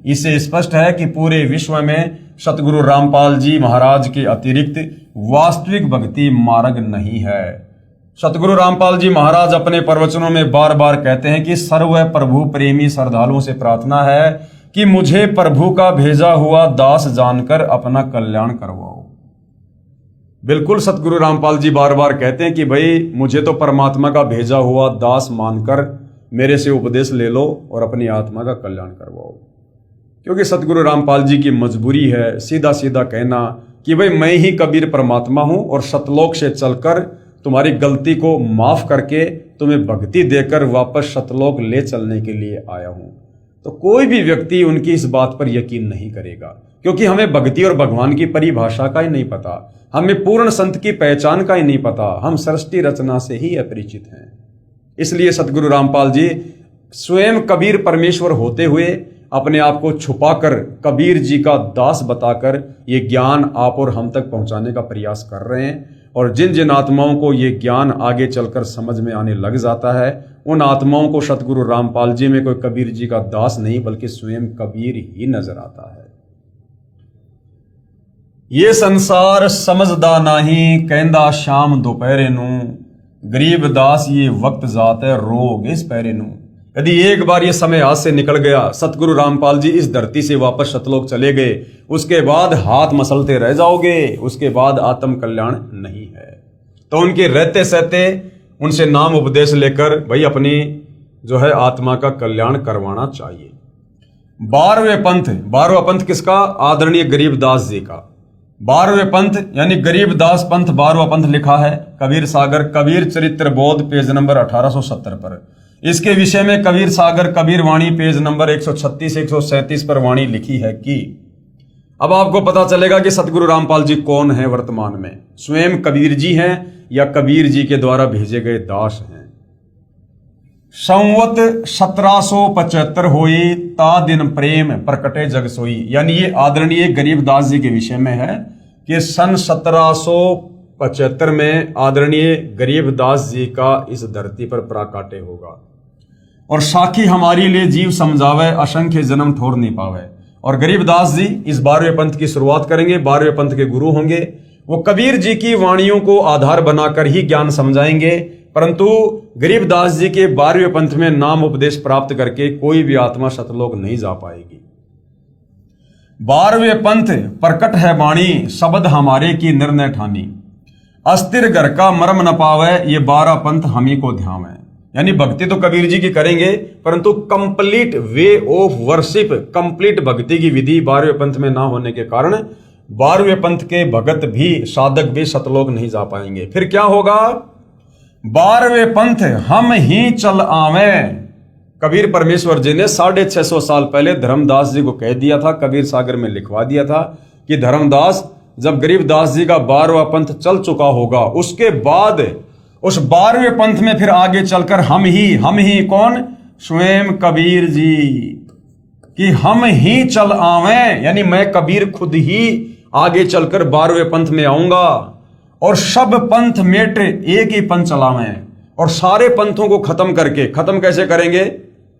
इससे स्पष्ट है कि पूरे विश्व में सतगुरु रामपाल जी महाराज के अतिरिक्त वास्तविक भक्ति मार्ग नहीं है। सतगुरु रामपाल जी महाराज अपने प्रवचनों में बार बार कहते हैं कि सर्व प्रभु प्रेमी श्रद्धालुओं से प्रार्थना है कि मुझे प्रभु का भेजा हुआ दास जानकर अपना कल्याण करवाओ। बिल्कुल सतगुरु रामपाल जी बार बार कहते हैं कि भाई मुझे तो परमात्मा का भेजा हुआ दास मानकर मेरे से उपदेश ले लो और अपनी आत्मा का कल्याण करवाओ। क्योंकि सतगुरु रामपाल जी की मजबूरी है सीधा सीधा कहना कि भाई मैं ही कबीर परमात्मा हूं और सतलोक से चलकर तुम्हारी गलती को माफ करके तुम्हें भक्ति देकर वापस सतलोक ले चलने के लिए आया हूं। तो कोई भी व्यक्ति उनकी इस बात पर यकीन नहीं करेगा, क्योंकि हमें भक्ति और भगवान की परिभाषा का ही नहीं पता, हमें पूर्ण संत की पहचान का ही नहीं पता, हम सृष्टि रचना से ही अपरिचित हैं। इसलिए सतगुरु रामपाल जी स्वयं कबीर परमेश्वर होते हुए अपने आप को छुपाकर कबीर जी का दास बताकर ये ज्ञान आप और हम तक पहुंचाने का प्रयास कर रहे हैं। और जिन जिन आत्माओं को ये ज्ञान आगे चलकर समझ में आने लग जाता है, उन आत्माओं को सतगुरु रामपाल जी में कोई कबीर जी का दास नहीं बल्कि स्वयं कबीर ही नजर आता है। ये संसार समझदा नहीं कहंदा शाम दोपहरे नू, गरीब दास ये वक्त जाते रोग इस पैरे नू। यदि एक बार ये समय हाथ से निकल गया, सतगुरु रामपाल जी इस धरती से वापस सतलोक चले गए, उसके बाद हाथ मसलते रह जाओगे, उसके बाद आत्म कल्याण नहीं है। तो उनके रहते सहते उनसे नाम उपदेश लेकर भाई अपनी जो है आत्मा का कल्याण करवाना चाहिए। 12वां पंथ किसका? आदरणीय गरीबदास जी का 12वें पंथ यानी गरीबदास पंथ 12वां पंथ लिखा है कबीर सागर कबीर चरित्र बोध पेज नंबर 1870 पर। इसके विषय में कबीर सागर कबीर वाणी पेज नंबर 136-137 पर वाणी लिखी है कि अब आपको पता चलेगा कि सतगुरु रामपाल जी कौन है वर्तमान में, स्वयं कबीर जी हैं या कबीर जी के द्वारा भेजे गए दास हैं। संवत 1775 होई ता दिन प्रेम प्रकटे जग सोई, यानी ये आदरणीय गरीबदास जी के विषय में है कि सन 1775 में आदरणीय गरीबदास जी का इस धरती पर प्राकाटे होगा। और साखी हमारी लिए जीव समझावे असंख्य जन्म ठोर नहीं पावे। और गरीबदास जी इस 12वें पंथ की शुरुआत करेंगे, 12वें पंथ के गुरु होंगे। वो कबीर जी की वाणियों को आधार बनाकर ही ज्ञान समझाएंगे, परंतु गरीबदास जी के 12वें पंथ में नाम उपदेश प्राप्त करके कोई भी आत्मा सतलोक नहीं जा पाएगी। 12वें पंथ प्रकट है वाणी शब्द हमारे की निर्णय ठानी, अस्थिर घर का मर्म न पावे ये 12 पंथ हमी को ध्यावे। यानी भक्ति तो कबीर जी की करेंगे, परंतु complete way of worship, complete भक्ति की विधि 12वें पंथ में ना होने के कारण 12वें पंथ के भगत भी, साधक भी सतलोक नहीं जा पाएंगे। फिर क्या होगा? 12वें पंथ हम ही चल आवे। कबीर परमेश्वर जी ने 650 साल पहले धर्मदास जी को कह दिया था, कबीर सागर में लिखवा दिया था कि धर्मदास, जब गरीबदास जी का 12वां पंथ चल चुका होगा, उसके बाद उस 12वें पंथ में फिर आगे चलकर हम ही कौन? स्वयं कबीर जी, कि हम ही चल आवे, यानी मैं कबीर खुद ही आगे चलकर 12वें पंथ में आऊंगा और सब पंथ मेट एक ही पंथ चलावे, और सारे पंथों को खत्म करके, खत्म कैसे करेंगे?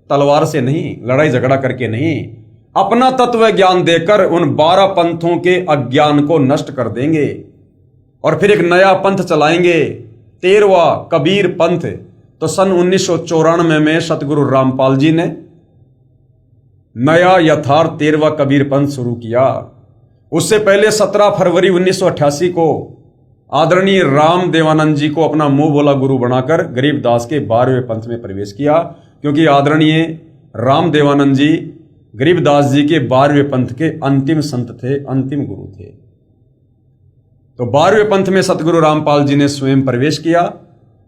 तलवार से नहीं, लड़ाई झगड़ा करके नहीं, अपना तत्व ज्ञान देकर उन 12 पंथों के अज्ञान को नष्ट कर देंगे और फिर एक नया पंथ चलाएंगे, 13वां कबीर पंथ। तो सन 1994 में सतगुरु रामपाल जी ने नया यथार्थ 13वां कबीर पंथ शुरू किया। उससे पहले 17 फरवरी 1988 को आदरणीय राम देवानंद जी को अपना मुंह बोला गुरु बनाकर गरीबदास के 12वें पंथ में प्रवेश किया, क्योंकि आदरणीय राम देवानंद जी गरीबदास जी के 12वें पंथ के अंतिम संत थे, अंतिम गुरु थे। तो 12वें पंथ में सतगुरु रामपाल जी ने स्वयं प्रवेश किया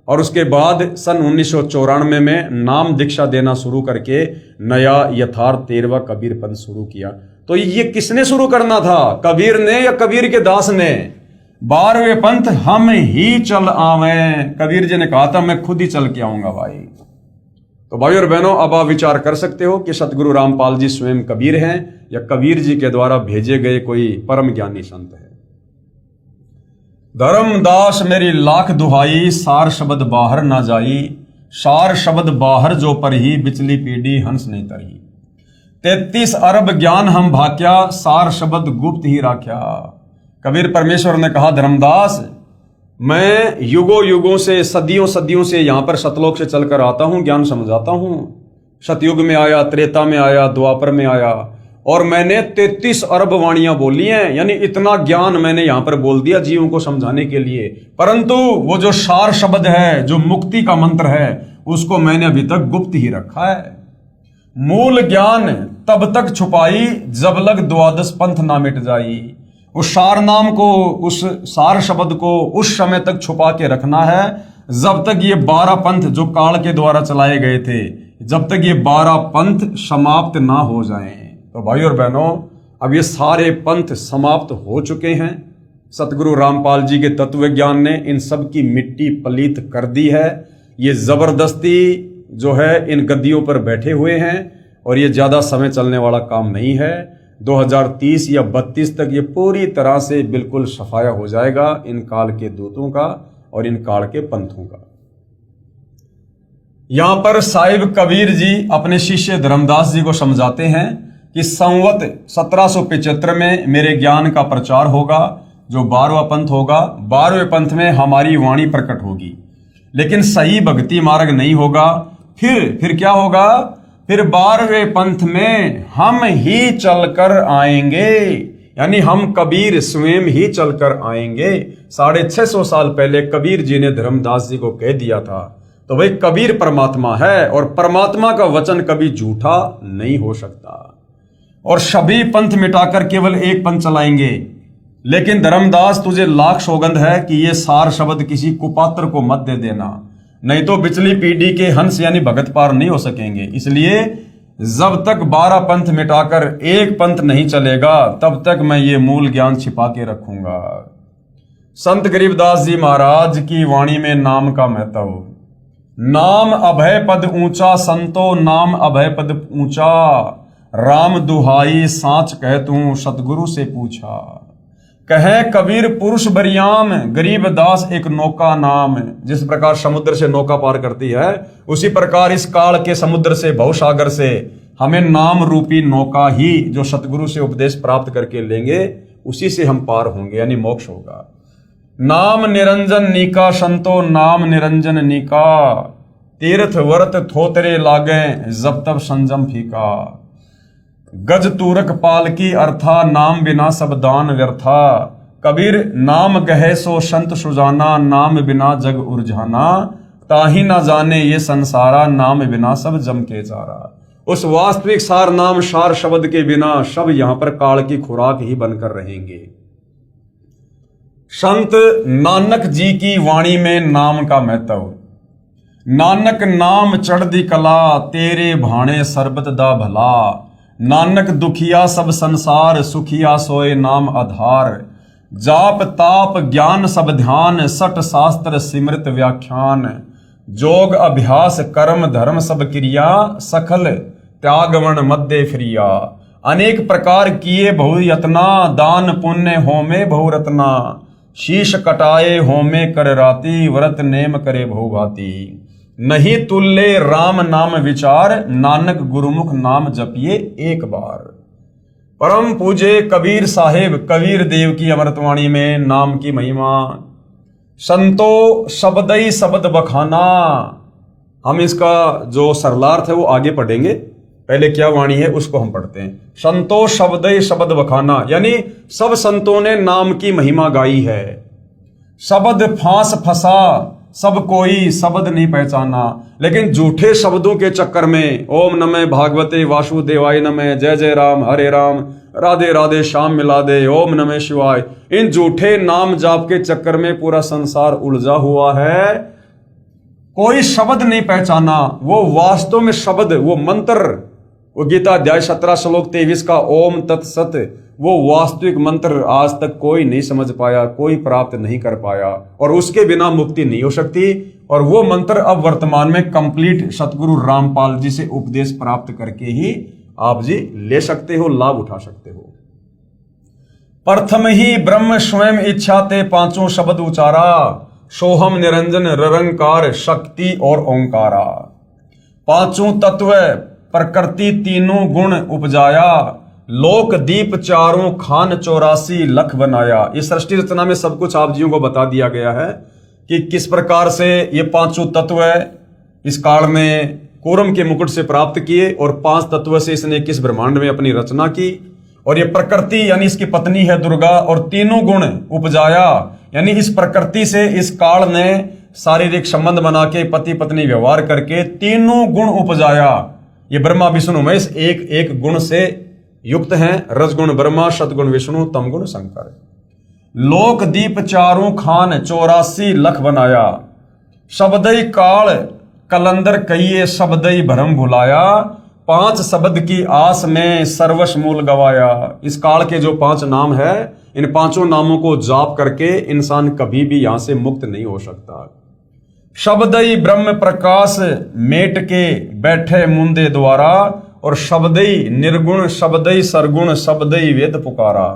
और उसके बाद सन 1994 में नाम दीक्षा देना शुरू करके नया यथार्थ 13वां कबीर पंथ शुरू किया। तो ये किसने शुरू करना था? कबीर ने या कबीर के दास ने? 12वें पंथ हम ही चल आवे। कबीर जी ने कहा था मैं खुद ही चल के आऊंगा भाई। तो भाई और बहनों, अब आप विचार कर सकते हो कि सतगुरु रामपाल जी स्वयं कबीर हैं या कबीर जी के द्वारा भेजे गए कोई परम ज्ञानी संत है। धर्मदास मेरी लाख दुहाई, सार शब्द बाहर ना जाई, सार शब्द बाहर जो पर ही, बिचली पीढ़ी हंस नहीं तरी। 33 अरब ज्ञान हम भाक्या, सार शब्द गुप्त ही राख्या। कबीर परमेश्वर ने कहा, धर्मदास मैं युगों युगों से, सदियों सदियों से यहां पर सतलोक से चलकर आता हूं, ज्ञान समझाता हूं। सतयुग में आया, त्रेता में आया, द्वापर में आया और मैंने 33 अरब वाणियां बोली हैं, यानी इतना ज्ञान मैंने यहां पर बोल दिया जीवों को समझाने के लिए। परंतु वो जो सार शब्द है, जो मुक्ति का मंत्र है, उसको मैंने अभी तक गुप्त ही रखा है। मूल ज्ञान तब तक छुपाई, जब लग 12 पंथ ना मिट जाई। उस सार नाम को, उस सार शब्द को उस समय तक छुपा के रखना है जब तक ये 12 पंथ जो काल के द्वारा चलाए गए थे, जब तक ये 12 पंथ समाप्त ना हो जाएं। तो भाई और बहनों, अब ये सारे पंथ समाप्त हो चुके हैं। सतगुरु रामपाल जी के तत्व ज्ञान ने इन सब की मिट्टी पलीत कर दी है। ये जबरदस्ती जो है इन गद्दियों पर बैठे हुए हैं और ये ज्यादा समय चलने वाला काम नहीं है। 2030 या 32 तक ये पूरी तरह से बिल्कुल सफाया हो जाएगा इन काल के दूतों का और इन काल के पंथों का। यहां पर साहिब कबीर जी अपने शिष्य धर्मदास जी को समझाते हैं कि संवत 1775 में मेरे ज्ञान का प्रचार होगा, जो 12वां पंथ होगा। 12वें पंथ में हमारी वाणी प्रकट होगी, लेकिन सही भक्ति मार्ग नहीं होगा। फिर क्या होगा? फिर 12वें पंथ में हम ही चलकर आएंगे, यानी हम कबीर स्वयं ही चलकर आएंगे। 650 साल पहले कबीर जी ने धर्मदास जी को कह दिया था। तो भाई कबीर परमात्मा है और परमात्मा का वचन कभी झूठा नहीं हो सकता। और सभी पंथ मिटाकर केवल एक पंथ चलाएंगे। लेकिन धर्मदास, तुझे लाख सौगंध है कि ये सार शब्द किसी कुपात्र को मत दे देना, नहीं तो बिचली पीढ़ी के हंस यानी भगत पार नहीं हो सकेंगे। इसलिए जब तक 12 पंथ मिटाकर एक पंथ नहीं चलेगा, तब तक मैं ये मूल ज्ञान छिपा के रखूंगा। संत गरीबदास जी महाराज की वाणी में नाम का महत्व। नाम अभय पद ऊंचा, संतो नाम अभय पद ऊंचा। राम दुहाई साच कह तू, सतगुरु से पूछा। कहे कबीर पुरुष बरियाम, गरीबदास एक नौका नाम। जिस प्रकार समुद्र से नौका पार करती है, उसी प्रकार इस काल के समुद्र से, भवसागर से हमें नाम रूपी नौका ही, जो सतगुरु से उपदेश प्राप्त करके लेंगे, उसी से हम पार होंगे, यानी मोक्ष होगा। नाम निरंजन नीका, संतो नाम निरंजन नीका। तीर्थ व्रत थोतरे लागे, जब तब संजम फीका। गज तूरक पाल की अर्था, नाम बिना सब दान व्यर्था। कबीर नाम गहे सो संत सुजाना, नाम बिना जग उर्जाना। ताही ना जाने ये संसारा, नाम बिना सब जम के चारा। उस वास्तविक सार नाम सार शब्द के बिना सब यहां पर काल की खुराक ही बनकर रहेंगे। संत नानक जी की वाणी में नाम का महत्व। नानक नाम चढ़दी कला, तेरे भाणे सरबत दा भला। नानक दुखिया सब संसार, सुखिया सोए नाम आधार। जाप ताप ज्ञान सब ध्यान, सठ शास्त्र सिमृत व्याख्यान। जोग अभ्यास कर्म धर्म सब क्रिया, सकल त्यागवण मध्य फ्रिया। अनेक प्रकार किए बहु यतना, दान पुण्य होमे बहु रत्ना। शीश कटाए होमे कर राती, व्रत नेम करे बहु भांति। नहीं तुल्ले राम नाम विचार, नानक गुरुमुख नाम जपिए एक बार। परम पूजे कबीर साहेब कबीर देव की अमृतवाणी में नाम की महिमा। संतो शब्दई शब्द बखाना। हम इसका जो सरलार्थ है वो आगे पढ़ेंगे, पहले क्या वाणी है उसको हम पढ़ते हैं। संतो शब्दई शब्द बखाना, यानी सब संतों ने नाम की महिमा गाई है। शब्द फांस फंसा, सब कोई शब्द नहीं पहचाना। लेकिन झूठे शब्दों के चक्कर में ओम नमः भागवते वासुदेवाय नमः, जय जय राम हरे राम, राधे राधे श्याम मिला दे, ओम नमः शिवाय, इन झूठे नाम जाप के चक्कर में पूरा संसार उलझा हुआ है। कोई शब्द नहीं पहचाना। वो वास्तव में शब्द, वो मंत्र, वो गीता अध्याय 17 श्लोक 23 का ओम तत्सत, वो वास्तविक मंत्र आज तक कोई नहीं समझ पाया, कोई प्राप्त नहीं कर पाया, और उसके बिना मुक्ति नहीं हो सकती। और वो मंत्र अब वर्तमान में कंप्लीट सतगुरु रामपाल जी से उपदेश प्राप्त करके ही आप जी ले सकते हो, लाभ उठा सकते हो। प्रथम ही ब्रह्म स्वयं इच्छा ते पांचों शब्द उचारा, सोहम निरंजन निरंकार शक्ति और ओंकारा। पांचों तत्व प्रकृति तीनों गुण उपजाया, लोक दीप चारों खान 84 लख बनाया। इस सृष्टि रचना में सब कुछ आप जियों को बता दिया गया है कि किस प्रकार से ये पांचों तत्व इस काल में कूर्म के मुकुट से प्राप्त किए, और 5 तत्व से इसने किस ब्रह्मांड में अपनी रचना की। और ये प्रकृति यानी इसकी पत्नी है दुर्गा, और तीनों गुण उपजाया, यानी इस प्रकृति से इस काल ने शारीरिक संबंध बना के पति पत्नी व्यवहार करके तीनों गुण उपजाया। ये ब्रह्मा विष्णु महेश एक एक गुण से युक्त हैं। रजगुण ब्रह्मा, सतगुण विष्णु, तमगुण शंकर। लोक दीप चारों खान 84 लख बनाया, शब्दई काल कलंदर कहिए शब्दई भरम भुलाया। 5 शब्द की आस में सर्वस्व मूल गवाया। इस काल के जो 5 नाम है, इन 5 नामों को जाप करके इंसान कभी भी यहां से मुक्त नहीं हो सकता। शब्दई ब्रह्म प्रकाश मेट के बैठे मुंदे द्वारा, और शब्दई निर्गुण शब्दई सरगुण शब्दई वेद पुकारा।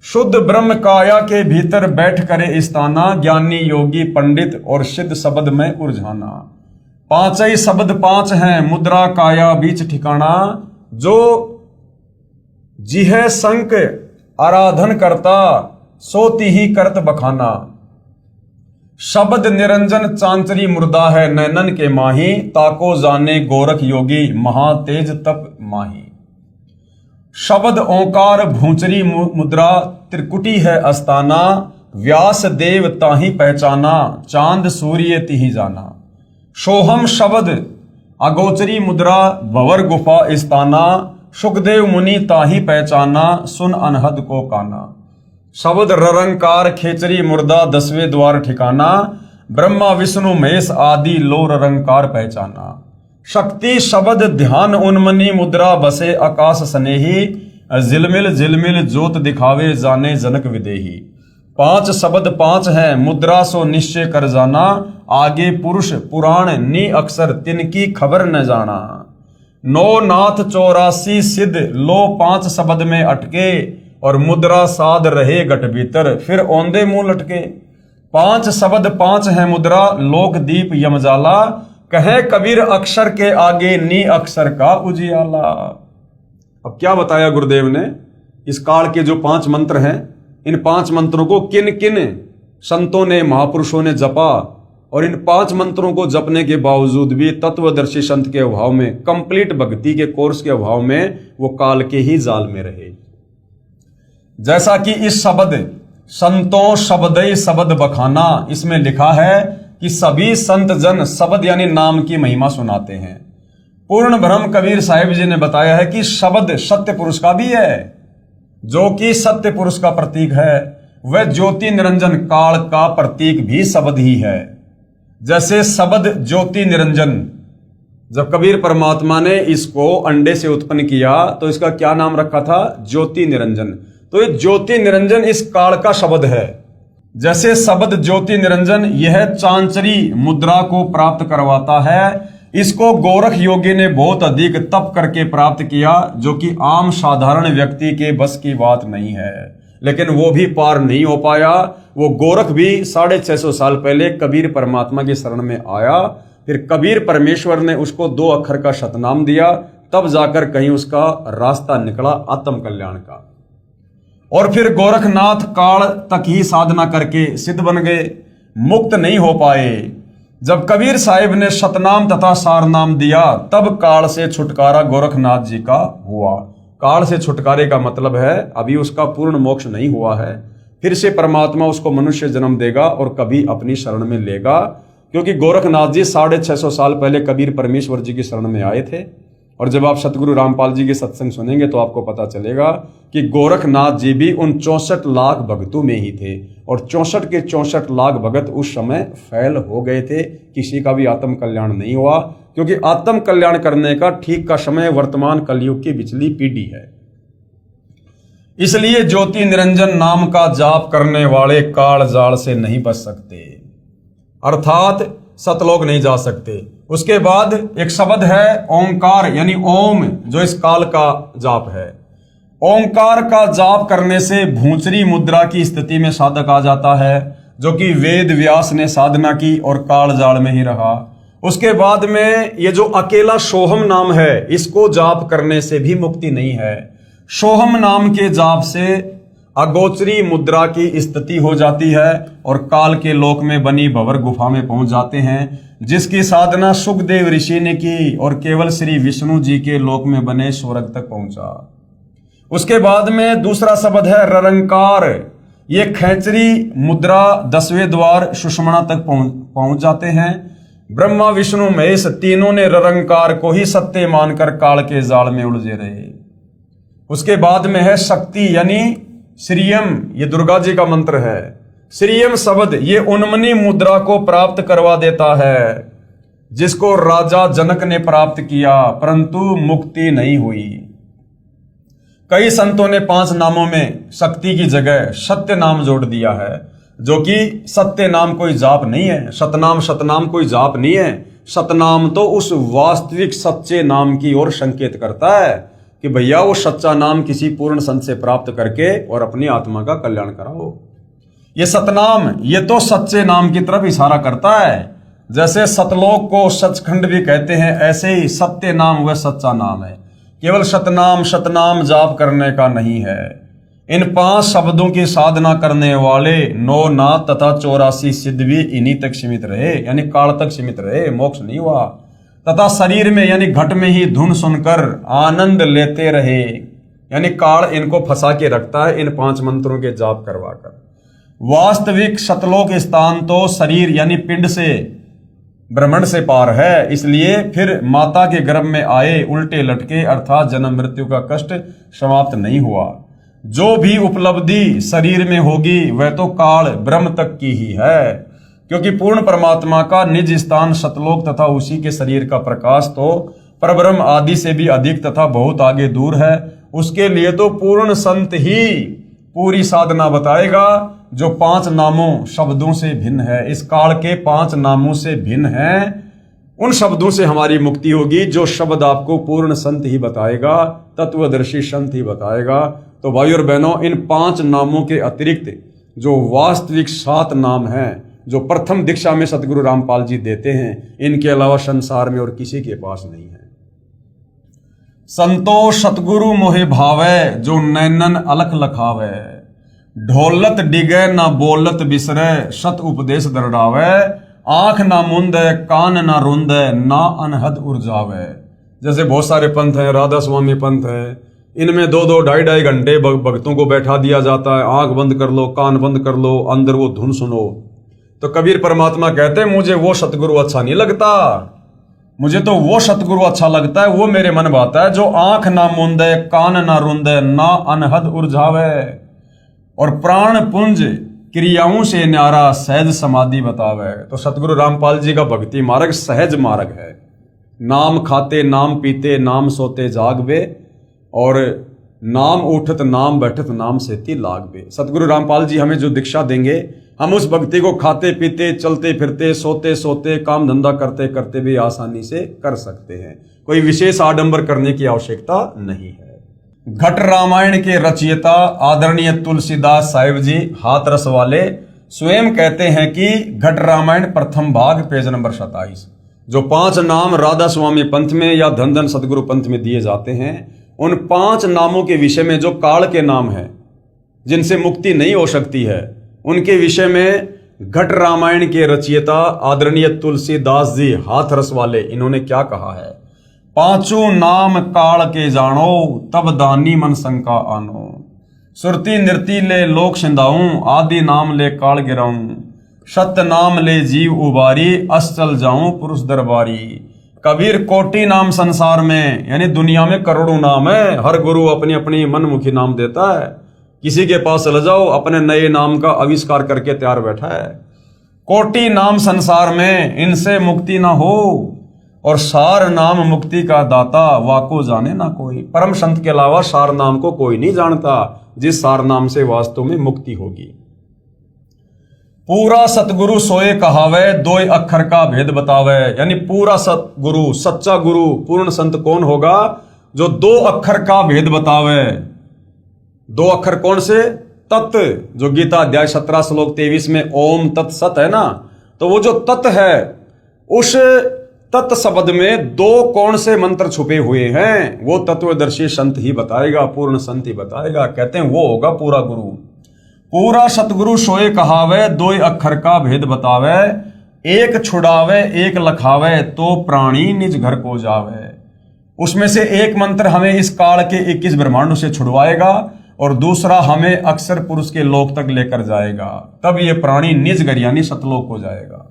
शुद्ध ब्रह्म काया के भीतर बैठ करे स्थाना, ज्ञानी योगी पंडित और सिद्ध शब्द में उलझाना। 5 ही शब्द 5 हैं, मुद्रा काया बीच ठिकाना। जो जिह संक आराधन करता, सोती ही करत बखाना। शब्द निरंजन चांचरी मुर्दा है, नैनन के माही। ताको जाने गोरख योगी, महातेज तप माही। शब्द ओंकार भूंचरी मुद्रा, त्रिकुटी है अस्ताना। व्यास देव ताही पहचाना, चांद सूर्य तिही जाना। सोहम शब्द अगोचरी मुद्रा, भवर गुफा स्थाना। सुखदेव मुनि ताही पहचाना, सुन अनहद को काना। शब्द ररंकार खेचरी मुर्दा, 10वें द्वार ठिकाना। ब्रह्मा विष्णु महेश आदि लो ररंकार पहचाना। शक्ति शब्द ध्यान उन्मनी मुद्रा, बसे आकाश स्नेही। झिलमिल झिलमिल जोत दिखावे, जाने जनक विदेही। 5 शब्द 5 हैं, मुद्रा सो निश्चय कर जाना। आगे पुरुष पुराण नी अक्षर, तिनकी खबर न जाना। 9 नाथ 84 सिद्ध, लो 5 शब्द में अटके। और मुद्रा साध रहे गट भीतर, फिर औंधे मुंह लटके। 5 शब्द 5 हैं मुद्रा, लोक दीप यमजाला। कहे कबीर अक्षर के आगे, नी अक्षर का उजियाला। अब क्या बताया गुरुदेव ने, इस काल के जो 5 मंत्र हैं, इन 5 मंत्रों को किन किन संतों ने महापुरुषों ने जपा, और इन 5 मंत्रों को जपने के बावजूद भी तत्वदर्शी संत के अभाव में, कंप्लीट भक्ति के कोर्स के अभाव में वो काल के ही जाल में रहे। जैसा कि इस शब्द संतों शब्दई शब्द बखाना, इसमें लिखा है कि सभी संत जन शब्द यानी नाम की महिमा सुनाते हैं। पूर्ण ब्रह्म कबीर साहिब जी ने बताया है कि शब्द सत्य पुरुष का भी है, जो कि सत्य पुरुष का प्रतीक है। वह ज्योति निरंजन काल का प्रतीक भी शब्द ही है। जैसे शब्द ज्योति निरंजन, जब कबीर परमात्मा ने इसको अंडे से उत्पन्न किया तो इसका क्या नाम रखा था? ज्योति निरंजन। तो ये ज्योति निरंजन इस काल का शब्द है। जैसे शब्द ज्योति निरंजन यह चांचरी मुद्रा को प्राप्त करवाता है, इसको गोरख योगी ने बहुत अधिक तप करके प्राप्त किया, जो कि आम साधारण व्यक्ति के बस की बात नहीं है, लेकिन वो भी पार नहीं हो पाया। वो गोरख भी 650 साल पहले कबीर परमात्मा की शरण में आया, फिर कबीर परमेश्वर ने उसको 2 अक्षर का शतनाम दिया, तब जाकर कहीं उसका रास्ता निकला आत्म कल्याण का। और फिर गोरखनाथ काल तक ही साधना करके सिद्ध बन गए, मुक्त नहीं हो पाए। जब कबीर साहिब ने शतनाम तथा सारनाम दिया, तब काल से छुटकारा गोरखनाथ जी का हुआ। काल से छुटकारे का मतलब है अभी उसका पूर्ण मोक्ष नहीं हुआ है, फिर से परमात्मा उसको मनुष्य जन्म देगा और कभी अपनी शरण में लेगा। क्योंकि गोरखनाथ जी 650 साल पहले कबीर परमेश्वर जी की शरण में आए थे। और जब आप सतगुरु रामपाल जी के सत्संग सुनेंगे तो आपको पता चलेगा कि गोरखनाथ जी भी उन 64 लाख भक्तों में ही थे, और 64 के 64 लाख भगत उस समय फैल हो गए थे। किसी का भी आत्म कल्याण नहीं हुआ, क्योंकि आत्म कल्याण करने का ठीक का समय वर्तमान कलयुग की पिछली पीढ़ी है। इसलिए ज्योति निरंजन नाम का जाप करने वाले काल जाल से नहीं बच सकते, अर्थात सतलोक नहीं जा सकते। उसके बाद एक शब्द है ओंकार, यानी ओम, जो इस काल का जाप है। ओंकार का जाप करने से भूंचरी मुद्रा की स्थिति में साधक आ जाता है, जो कि वेद व्यास ने साधना की और काल जाल में ही रहा। उसके बाद में ये जो अकेला सोहम नाम है, इसको जाप करने से भी मुक्ति नहीं है। सोहम नाम के जाप से अगोचरी मुद्रा की स्थिति हो जाती है और काल के लोक में बनी भंवर गुफा में पहुंच जाते हैं, जिसकी साधना सुखदेव ऋषि ने की और केवल श्री विष्णु जी के लोक में बने स्वर्ग तक पहुंचा। उसके बाद में दूसरा शब्द है ररंकार। ये खैंचरी मुद्रा 10वें द्वार सुषुम्ना तक पहुंच जाते हैं। ब्रह्मा विष्णु महेश तीनों ने ररंकार को ही सत्य मानकर काल के जाल में उलझे रहे। उसके बाद में है शक्ति, यानी श्रीयम, ये दुर्गा जी का मंत्र है। श्रीयम शब्द ये उन्मनी मुद्रा को प्राप्त करवा देता है, जिसको राजा जनक ने प्राप्त किया, परंतु मुक्ति नहीं हुई। कई संतों ने 5 नामों में शक्ति की जगह सत्य नाम जोड़ दिया है, जो कि सत्य नाम कोई जाप नहीं है। सतनाम कोई जाप नहीं है। सतनाम तो उस वास्तविक सच्चे नाम की ओर संकेत करता है कि भैया वो सच्चा नाम किसी पूर्ण संत से प्राप्त करके और अपनी आत्मा का कल्याण कराओ। ये सतनाम ये तो सच्चे नाम की तरफ इशारा करता है। जैसे सतलोक को सचखंड भी कहते हैं, ऐसे ही सत्य नाम वह सच्चा नाम है। केवल सतनाम जाप करने का नहीं है। इन 5 शब्दों की साधना करने वाले 9 नाथ तथा 84 सिद्ध भी इन्हीं तक सीमित रहे, यानी काल तक सीमित रहे, मोक्ष नहीं हुआ। तथा शरीर में यानी घट में ही धुन सुनकर आनंद लेते रहे, यानी काल इनको फंसा के रखता है इन 5 मंत्रों के जाप करवाकर। वास्तविक सतलोक स्थान तो शरीर यानी पिंड से, ब्रह्मांड से पार है। इसलिए फिर माता के गर्भ में आए उल्टे लटके, अर्थात जन्म मृत्यु का कष्ट समाप्त नहीं हुआ। जो भी उपलब्धि शरीर में होगी वह तो काल ब्रह्म तक की ही है, क्योंकि पूर्ण परमात्मा का निज स्थान सतलोक तथा उसी के शरीर का प्रकाश तो परब्रह्म आदि से भी अधिक तथा बहुत आगे दूर है। उसके लिए तो पूर्ण संत ही पूरी साधना बताएगा, जो 5 नामों शब्दों से भिन्न है। इस काल के 5 नामों से भिन्न है। उन शब्दों से हमारी मुक्ति होगी जो शब्द आपको पूर्ण संत ही बताएगा, तत्वदर्शी संत ही बताएगा। तो भाई और बहनों, इन 5 नामों के अतिरिक्त जो वास्तविक 7 नाम हैं, जो प्रथम दीक्षा में सतगुरु रामपाल जी देते हैं, इनके अलावा संसार में और किसी के पास नहीं है। संतो सतगुरु मोहे भावे, जो नैनन अलख लखावे, ढोलत डिगे ना बोलत बिसरे, सत उपदेश दरडावे, आंख ना मुंदे कान ना रुंदे, ना अनहद उर्जावे। जैसे बहुत सारे पंथ हैं, राधा स्वामी पंथ है, इनमें 2-2, 2.5 घंटे भक्तों को बैठा दिया जाता है। आंख बंद कर लो, कान बंद कर लो, अंदर वो धुन सुनो। तो कबीर परमात्मा कहते हैं मुझे वो सतगुरु अच्छा नहीं लगता, मुझे तो वो सतगुरु अच्छा लगता है, वो मेरे मन भाता है जो आंख ना मूंदे, कान ना रुंदे, ना अनहद उर्झावे, और प्राण पुंज क्रियाओं से न्यारा सहज समाधि बतावे। तो सतगुरु रामपाल जी का भक्ति मार्ग सहज मार्ग है। नाम खाते नाम पीते नाम सोते जागवे, और नाम उठत नाम बैठत नाम सेती लागवे। सतगुरु रामपाल जी हमें जो दीक्षा देंगे, हम उस भक्ति को खाते पीते चलते फिरते सोते सोते काम धंधा करते करते भी आसानी से कर सकते हैं। कोई विशेष आडंबर करने की आवश्यकता नहीं है। घट रामायण के रचयिता आदरणीय तुलसीदास साहिब जी हाथरस वाले स्वयं कहते हैं कि घट रामायण प्रथम भाग पेज नंबर 27, जो 5 नाम राधा स्वामी पंथ में या धन धन सतगुरु पंथ में दिए जाते हैं, उन 5 नामों के विषय में जो काल के नाम हैं जिनसे मुक्ति नहीं हो सकती है, उनके विषय में घट रामायण के रचयिता आदरणीय तुलसीदास जी हाथरस वाले इन्होंने क्या कहा है। 5 नाम काल के जानो, तब दानी मन शंका आनो, सुरती नृति ले लोक सिंधाऊं, आदि नाम ले काल गिराऊं, सत्य नाम ले जीव उबारी, अस चल जाऊं पुरुष दरबारी। कबीर कोटि नाम संसार में, यानी दुनिया में करोड़ों नाम है, हर गुरु अपनी अपनी मनमुखी नाम देता है। किसी के पास चले जाओ, अपने नए नाम का आविष्कार करके तैयार बैठा है। कोटि नाम संसार में, इनसे मुक्ति ना हो, और सार नाम मुक्ति का दाता, वाको जाने ना कोई। परम संत के अलावा सार नाम को कोई नहीं जानता, जिस सार नाम से वास्तव में मुक्ति होगी। पूरा सतगुरु सोए कहावे, 2 अक्षर का भेद बतावे। यानी पूरा सतगुरु, सच्चा गुरु, पूर्ण संत कौन होगा? जो 2 अक्षर का भेद बतावे। 2 अक्षर कौन से? तत्, जो गीता अध्याय 17 श्लोक 23 में ओम तत्सत है ना, तो वो जो तत् है, उस तत् शब्द में 2 कौन से मंत्र छुपे हुए हैं, वो तत्वदर्शी संत ही बताएगा, पूर्ण संत ही बताएगा। कहते हैं वो होगा पूरा गुरु। पूरा सतगुरु सोए कहावे, 2 अक्षर का भेद बतावे, एक छुड़ावे एक लखावे, तो प्राणी निज घर को जावे। उसमें से एक मंत्र हमें इस काल के 21 ब्रह्मांडों से छुड़वाएगा, और दूसरा हमें अक्षर पुरुष के लोक तक लेकर जाएगा, तब ये प्राणी निज घर यानी सतलोक हो जाएगा।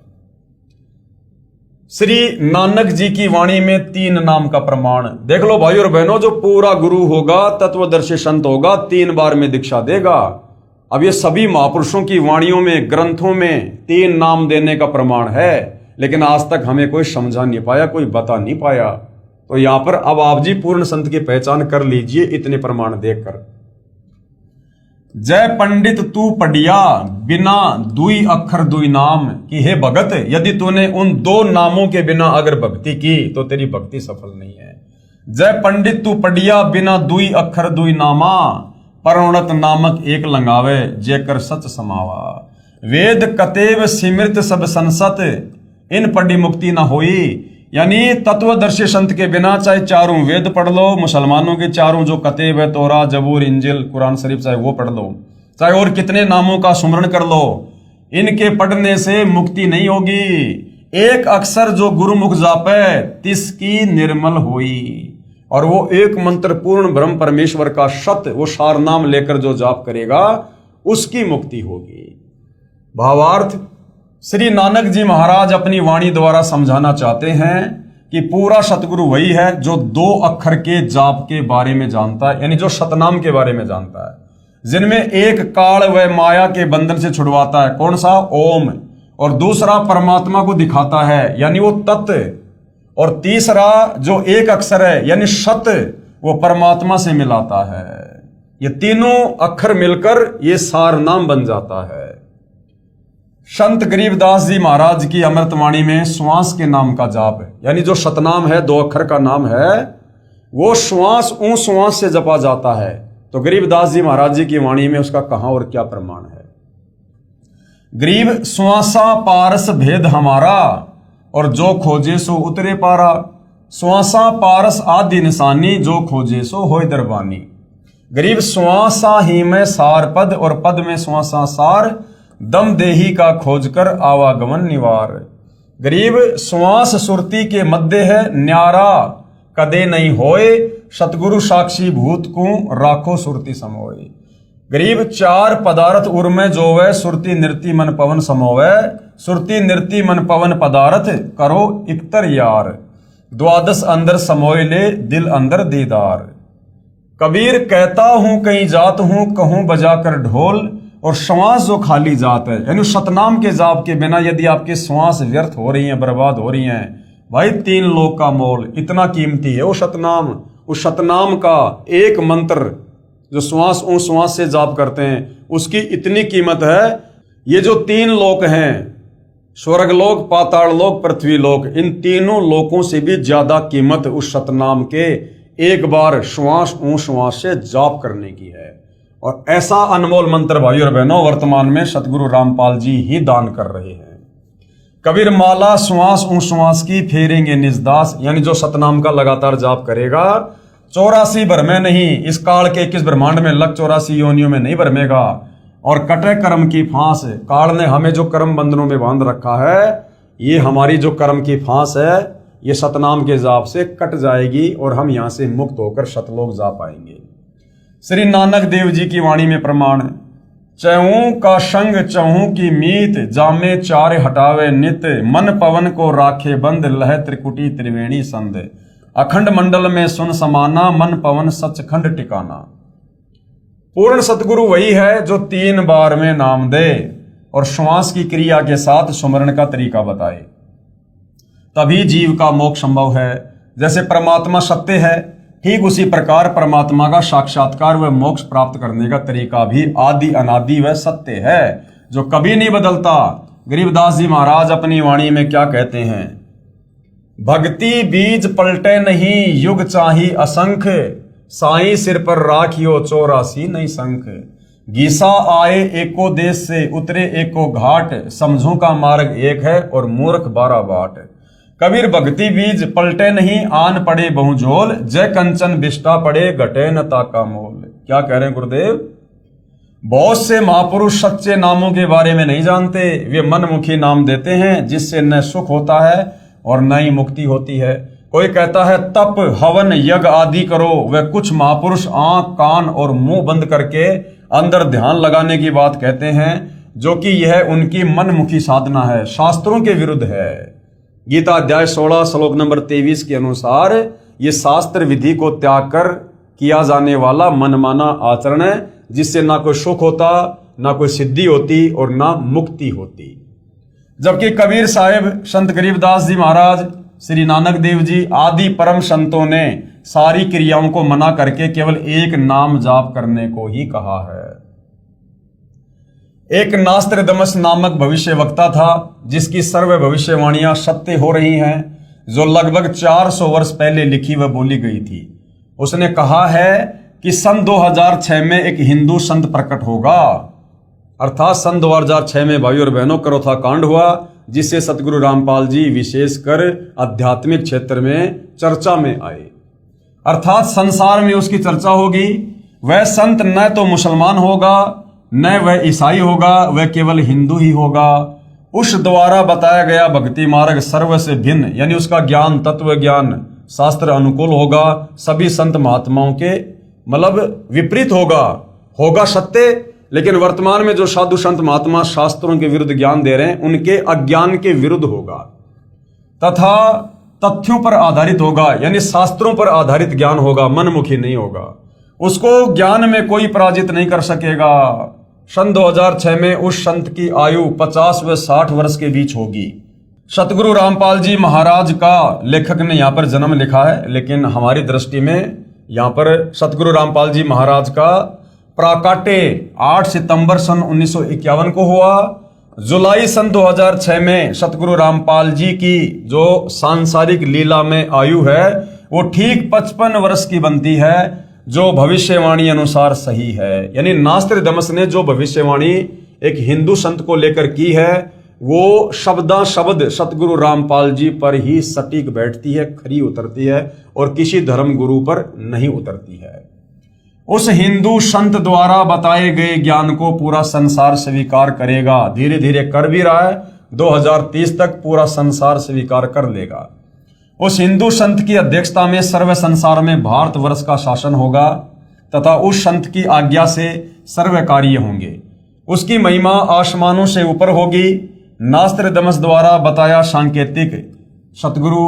श्री नानक जी की वाणी में 3 नाम का प्रमाण देख लो भाई और बहनों। जो पूरा गुरु होगा, तत्वदर्शी संत होगा, 3 बार में दीक्षा देगा। अब ये सभी महापुरुषों की वाणियों में, ग्रंथों में 3 नाम देने का प्रमाण है, लेकिन आज तक हमें कोई समझा नहीं पाया, कोई बता नहीं पाया। तो यहां पर अब आप जी पूर्ण संत की पहचान कर लीजिए इतने प्रमाण देखकर। जय पंडित तू पढ़िया, बिना 2 अक्षर 2 नाम की, हे भगत यदि तूने उन 2 नामों के बिना अगर भक्ति की तो तेरी भक्ति सफल नहीं है। जय पंडित तू पढ़िया, बिना 2 अक्षर 2 नामा, परोणत नामक एक लंगावे, जेकर सच समावा। वेद कतेव सिमृत सब संसत, इन पढ़ी मुक्ति न होई। यानी तत्वदर्शी संत के बिना चाहे 4 वेद पढ़ लो, मुसलमानों के 4 जो कतेब है, तोरा जबूर इंजिल कुरान शरीफ, चाहे वो पढ़ लो, चाहे और कितने नामों का सुमरण कर लो, इनके पढ़ने से मुक्ति नहीं होगी। एक अक्षर जो गुरुमुख जापे, तिसकी निर्मल होई। और वो एक मंत्र पूर्ण ब्रह्म परमेश्वर का सत्य, वो सार नाम लेकर जो जाप करेगा, उसकी मुक्ति होगी। भावार्थ, श्री नानक जी महाराज अपनी वाणी द्वारा समझाना चाहते हैं कि पूरा सतगुरु वही है जो 2 अक्षर के जाप के बारे में जानता है, यानी जो सतनाम के बारे में जानता है, जिनमें एक काल व माया के बंधन से छुड़वाता है, कौन सा? ओम, और दूसरा परमात्मा को दिखाता है, यानी वो तत्व, और तीसरा जो एक अक्षर है यानी सत्य, वो परमात्मा से मिलाता है। ये तीनों अक्षर मिलकर ये सार नाम बन जाता है। संत गरीबदास जी महाराज की अमृतवाणी में श्वास के नाम का जाप है, यानी जो सतनाम है, 2 अक्षर का नाम है, वो श्वास श्वास से जपा जाता है। तो गरीबदास जी महाराज जी की वाणी में उसका कहां और क्या प्रमाण है? गरीब श्वासा पारस भेद हमारा, और जो खोजे सो उतरे पारा। श्वासा पारस आदि निशानी, जो खोजे सो होय दरबानी। गरीब श्वासा ही में सार पद, और पद में श्वासा सार, दम देही का खोजकर आवागमन निवार। गरीब श्वास सुरती के मध्य है, न्यारा कदे नहीं होए, सतगुरु साक्षी भूत को राखो सुरती समोए। गरीब चार पदार्थ उर्मे जोवे, सुरती नृति मन पवन समोवे, सुरती नृति मन पवन पदार्थ करो इकतर यार, द्वादश अंदर समोय ले दिल अंदर दीदार। कबीर कहता हूं कहीं जात हूं, कहूं बजाकर ढोल, और श्वास जो खाली जात है, यानी सतनाम के जाप के बिना यदि आपकी श्वास व्यर्थ हो रही हैं, बर्बाद हो रही हैं, भाई 3 लोक का मोल इतना कीमती है वो सतनाम। उस सतनाम का एक मंत्र जो श्वास उन श्वास से जाप करते हैं उसकी इतनी कीमत है। ये जो 3 लोक हैं, स्वर्गलोक, पाताल लोक, पृथ्वी लोक, इन तीनों लोकों से भी ज्यादा कीमत उस सतनाम के एक बार श्वास ऊं श्वास से जाप करने की है। और ऐसा अनमोल मंत्र भाई और बहनों वर्तमान में सतगुरु रामपाल जी ही दान कर रहे हैं। कबीर माला श्वास ऊं श्वास की फेरेंगे निजदास, यानी जो सतनाम का लगातार जाप करेगा 84 भर में नहीं, इस काल के 21 ब्रह्मांड में लग 84 योनियों में नहीं भरमेगा। और कटे कर्म की फांस, काल ने हमें जो कर्म बंधनों में बांध रखा है, ये हमारी जो कर्म की फांस है ये सतनाम के जाप से कट जाएगी और हम यहां से मुक्त होकर सतलोक जा पाएंगे। श्री नानक देव जी की वाणी में प्रमाण, चहूं का संग चहूं की मीत, जामे चार हटावे नित, मन पवन को राखे बंद, लह त्रिकुटी त्रिवेणी संध, अखंड मंडल में सुन समाना, मन पवन सचखंड टिकाना। पूर्ण सतगुरु वही है जो 3 बार में नाम दे और श्वास की क्रिया के साथ सुमरण का तरीका बताए, तभी जीव का मोक्ष संभव है। जैसे परमात्मा सत्य है, ठीक उसी प्रकार परमात्मा का साक्षात्कार व मोक्ष प्राप्त करने का तरीका भी आदि अनादि व सत्य है, जो कभी नहीं बदलता। गरीबदास जी महाराज अपनी वाणी में क्या कहते हैं, भक्ति बीज पलटे नहीं, युग चाही असंख्य, साई सिर पर राखियो 84 नहीं संख, गीसा आए एको देश से, उतरे एको घाट, समझों का मार्ग एक है और मूर्ख 12 बाट। कबीर भक्ति बीज पलटे नहीं, आन पड़े बहुझोल, जय कंचन बिष्टा पड़े, घटे न ताका मोल। क्या कह रहे हैं गुरुदेव, बहुत से महापुरुष सच्चे नामों के बारे में नहीं जानते, वे मनमुखी नाम देते हैं जिससे न सुख होता है और न ही मुक्ति होती है। कोई कहता है तप हवन यज्ञ आदि करो, वे कुछ महापुरुष आंख कान और मुंह बंद करके अंदर ध्यान लगाने की बात कहते हैं, जो कि यह उनकी मनमुखी साधना है, शास्त्रों के विरुद्ध है। गीता अध्याय 16 श्लोक नंबर 23 के अनुसार ये शास्त्र विधि को त्याग कर किया जाने वाला मनमाना आचरण है, जिससे ना कोई सुख होता, ना कोई सिद्धि होती और ना मुक्ति होती। जबकि कबीर साहिब, संत गरीबदास जी महाराज, श्री नानक देव जी आदि परम संतों ने सारी क्रियाओं को मना करके केवल एक नाम जाप करने को ही कहा है। एक नास्त्रदमस नामक भविष्य वक्ता था, जिसकी सर्व भविष्यवाणियां सत्य हो रही हैं, जो लगभग 400 वर्ष पहले लिखी व बोली गई थी। उसने कहा है कि सन 2006 में एक हिंदू संत प्रकट होगा, अर्थात सन 2006 में भाई और बहनों करोथा कांड हुआ, जिससे सतगुरु रामपाल जी विशेषकर आध्यात्मिक क्षेत्र में चर्चा में आए, अर्थात संसार में उसकी चर्चा होगी। वह संत न तो मुसलमान होगा, न वह ईसाई होगा, वह केवल हिंदू ही होगा। उस द्वारा बताया गया भक्ति मार्ग सर्व से भिन्न, यानी उसका ज्ञान तत्व ज्ञान शास्त्र अनुकूल होगा, सभी संत महात्माओं के मतलब विपरीत होगा सत्य। लेकिन वर्तमान में जो साधु संत महात्मा शास्त्रों के विरुद्ध ज्ञान दे रहे हैं, उनके अज्ञान के विरुद्ध होगा, तथा तथ्यों पर आधारित होगा, यानी शास्त्रों पर आधारित ज्ञान होगा, मनमुखी नहीं होगा। उसको ज्ञान में कोई पराजित नहीं कर सकेगा। सन 2006 में उस संत की आयु 50 व 60 वर्ष के बीच होगी। सतगुरु रामपाल जी महाराज का लेखक ने यहाँ पर जन्म लिखा है, लेकिन हमारी दृष्टि में यहाँ पर सतगुरु रामपाल जी महाराज का प्राकाट्य 8 सितंबर सन 1951 को हुआ। जुलाई सन 2006 में सतगुरु रामपाल जी की जो सांसारिक लीला में आयु है वो ठीक 55 वर्ष की बनती है, जो भविष्यवाणी अनुसार सही है। यानी नास्त्रदमस ने जो भविष्यवाणी एक हिंदू संत को लेकर की है, वो शब्दा शब्द सतगुरु रामपाल जी पर ही सटीक बैठती है, खरी उतरती है और किसी धर्म गुरु पर नहीं उतरती है। उस हिंदू संत द्वारा बताए गए ज्ञान को पूरा संसार स्वीकार करेगा, धीरे धीरे कर भी रहा है, 2030 तक पूरा संसार स्वीकार कर लेगा। उस हिंदू संत की अध्यक्षता में सर्व संसार में भारतवर्ष का शासन होगा। तथा उस संत की आज्ञा से सर्व कार्य होंगे। उसकी महिमा आसमानों से ऊपर होगी। नास्त्रदमस द्वारा बताया सांकेतिक सतगुरु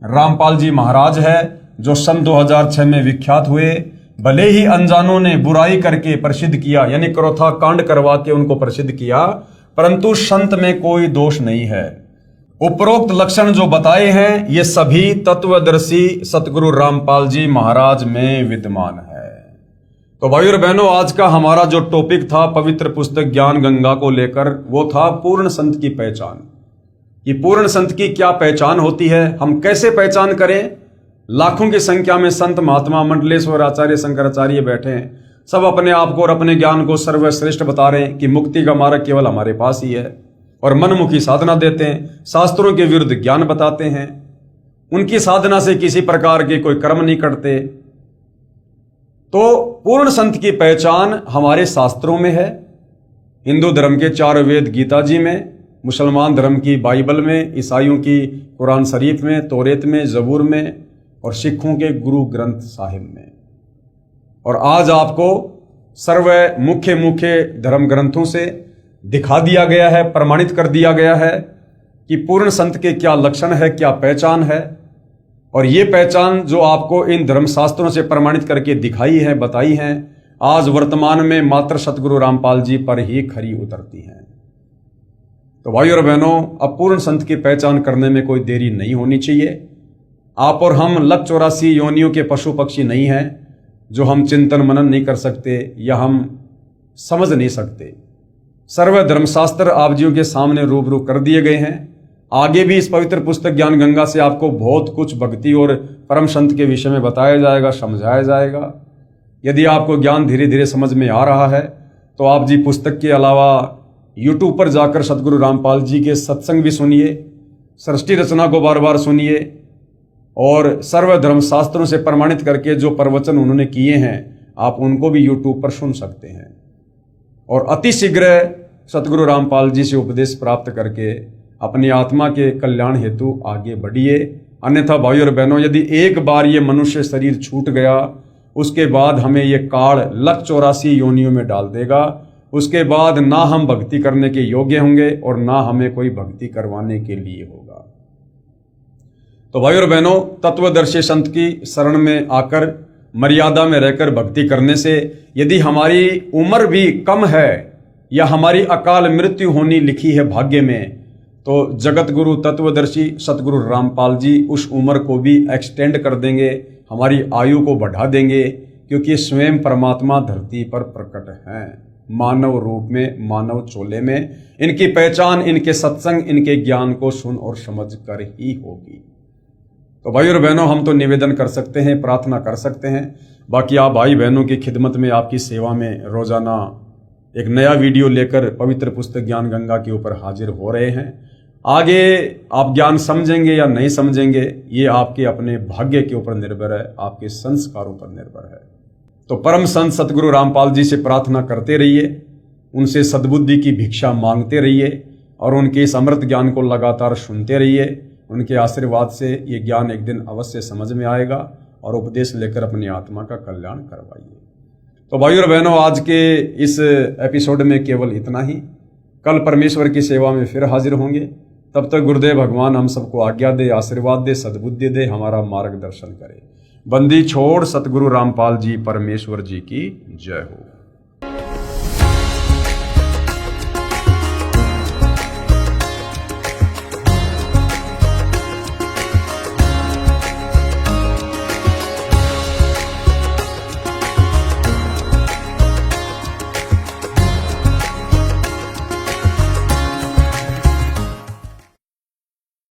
रामपाल जी महाराज है, जो सन 2006 में विख्यात हुए। भले ही अनजानों ने बुराई करके प्रसिद्ध किया, यानी क्रोथा कांड करवा के उनको प्रसिद्ध किया, परंतु संत में कोई दोष नहीं है। उपरोक्त लक्षण जो बताए हैं ये सभी तत्वदर्शी सतगुरु रामपाल जी महाराज में विद्यमान है। तो भाई और बहनों, आज का हमारा जो टॉपिक था पवित्र पुस्तक ज्ञान गंगा को लेकर, वो था पूर्ण संत की पहचान। कि पूर्ण संत की क्या पहचान होती है, हम कैसे पहचान करें। लाखों की संख्या में संत महात्मा मंडलेश्वर आचार्य शंकराचार्य बैठे हैं, सब अपने आप को और अपने ज्ञान को सर्वश्रेष्ठ बता रहे हैं कि मुक्ति का मार्ग केवल हमारे पास ही है, और मनमुखी साधना देते हैं, शास्त्रों के विरुद्ध ज्ञान बताते हैं, उनकी साधना से किसी प्रकार के कोई कर्म नहीं करते। तो पूर्ण संत की पहचान हमारे शास्त्रों में है। हिंदू धर्म के 4 वेद गीता जी में, मुसलमान धर्म की बाइबल में, ईसाइयों की कुरान शरीफ में, तौरेत में, जबूर में, और सिखों के गुरु ग्रंथ साहिब में। और आज आपको सर्व मुख्य धर्म ग्रंथों से दिखा दिया गया है, प्रमाणित कर दिया गया है कि पूर्ण संत के क्या लक्षण है, क्या पहचान है। और ये पहचान जो आपको इन धर्मशास्त्रों से प्रमाणित करके दिखाई है, बताई है, आज वर्तमान में मात्र सतगुरु रामपाल जी पर ही खरी उतरती हैं। तो भाई और बहनों, अब पूर्ण संत की पहचान करने में कोई देरी नहीं होनी चाहिए। आप और हम 184 योनियों के पशु पक्षी नहीं हैं जो हम चिंतन मनन नहीं कर सकते या हम समझ नहीं सकते। सर्व धर्मशास्त्र आप जियों के सामने रूबरू कर दिए गए हैं। आगे भी इस पवित्र पुस्तक ज्ञान गंगा से आपको बहुत कुछ भक्ति और परम संत के विषय में बताया जाएगा, समझाया जाएगा। यदि आपको ज्ञान धीरे धीरे समझ में आ रहा है तो आप जी पुस्तक के अलावा यूट्यूब पर जाकर सतगुरु रामपाल जी के सत्संग भी सुनिए, सृष्टि रचना को बार बार सुनिए, और सर्व धर्मशास्त्रों से प्रमाणित करके जो प्रवचन उन्होंने किए हैं आप उनको भी यूट्यूब पर सुन सकते हैं। और अति शीघ्र सतगुरु रामपाल जी से उपदेश प्राप्त करके अपनी आत्मा के कल्याण हेतु आगे बढ़िए। अन्यथा भाई और बहनों, यदि एक बार ये मनुष्य शरीर छूट गया, उसके बाद हमें ये काल 184 योनियों में डाल देगा। उसके बाद ना हम भक्ति करने के योग्य होंगे और ना हमें कोई भक्ति करवाने के लिए होगा। तो भाई और बहनों, तत्वदर्शी संत की शरण में आकर मर्यादा में रहकर भक्ति करने से यदि हमारी उम्र भी कम है या हमारी अकाल मृत्यु होनी लिखी है भाग्य में, तो जगत गुरु तत्वदर्शी सतगुरु रामपाल जी उस उम्र को भी एक्सटेंड कर देंगे, हमारी आयु को बढ़ा देंगे, क्योंकि स्वयं परमात्मा धरती पर प्रकट हैं, मानव रूप में, मानव चोले में। इनकी पहचान इनके सत्संग, इनके ज्ञान को सुन और समझ कर ही होगी। तो भाई और बहनों, हम तो निवेदन कर सकते हैं, प्रार्थना कर सकते हैं। बाकी आप भाई बहनों की खिदमत में, आपकी सेवा में रोजाना एक नया वीडियो लेकर पवित्र पुस्तक ज्ञान गंगा के ऊपर हाजिर हो रहे हैं। आगे आप ज्ञान समझेंगे या नहीं समझेंगे, ये आपके अपने भाग्य के ऊपर निर्भर है, आपके संस्कारों पर निर्भर है। तो परम संत सतगुरु रामपाल जी से प्रार्थना करते रहिए, उनसे सद्बुद्धि की भिक्षा मांगते रहिए और उनके इस अमृत ज्ञान को लगातार सुनते रहिए। उनके आशीर्वाद से ये ज्ञान एक दिन अवश्य समझ में आएगा और उपदेश लेकर अपनी आत्मा का कल्याण करवाइए। तो भाई और बहनों, आज के इस एपिसोड में केवल इतना ही। कल परमेश्वर की सेवा में फिर हाजिर होंगे। तब तक गुरुदेव भगवान हम सबको आज्ञा दे, आशीर्वाद दे, सद्बुद्धि दे, हमारा मार्गदर्शन करे। बंदी छोड़ सतगुरु रामपाल जी परमेश्वर जी की जय हो।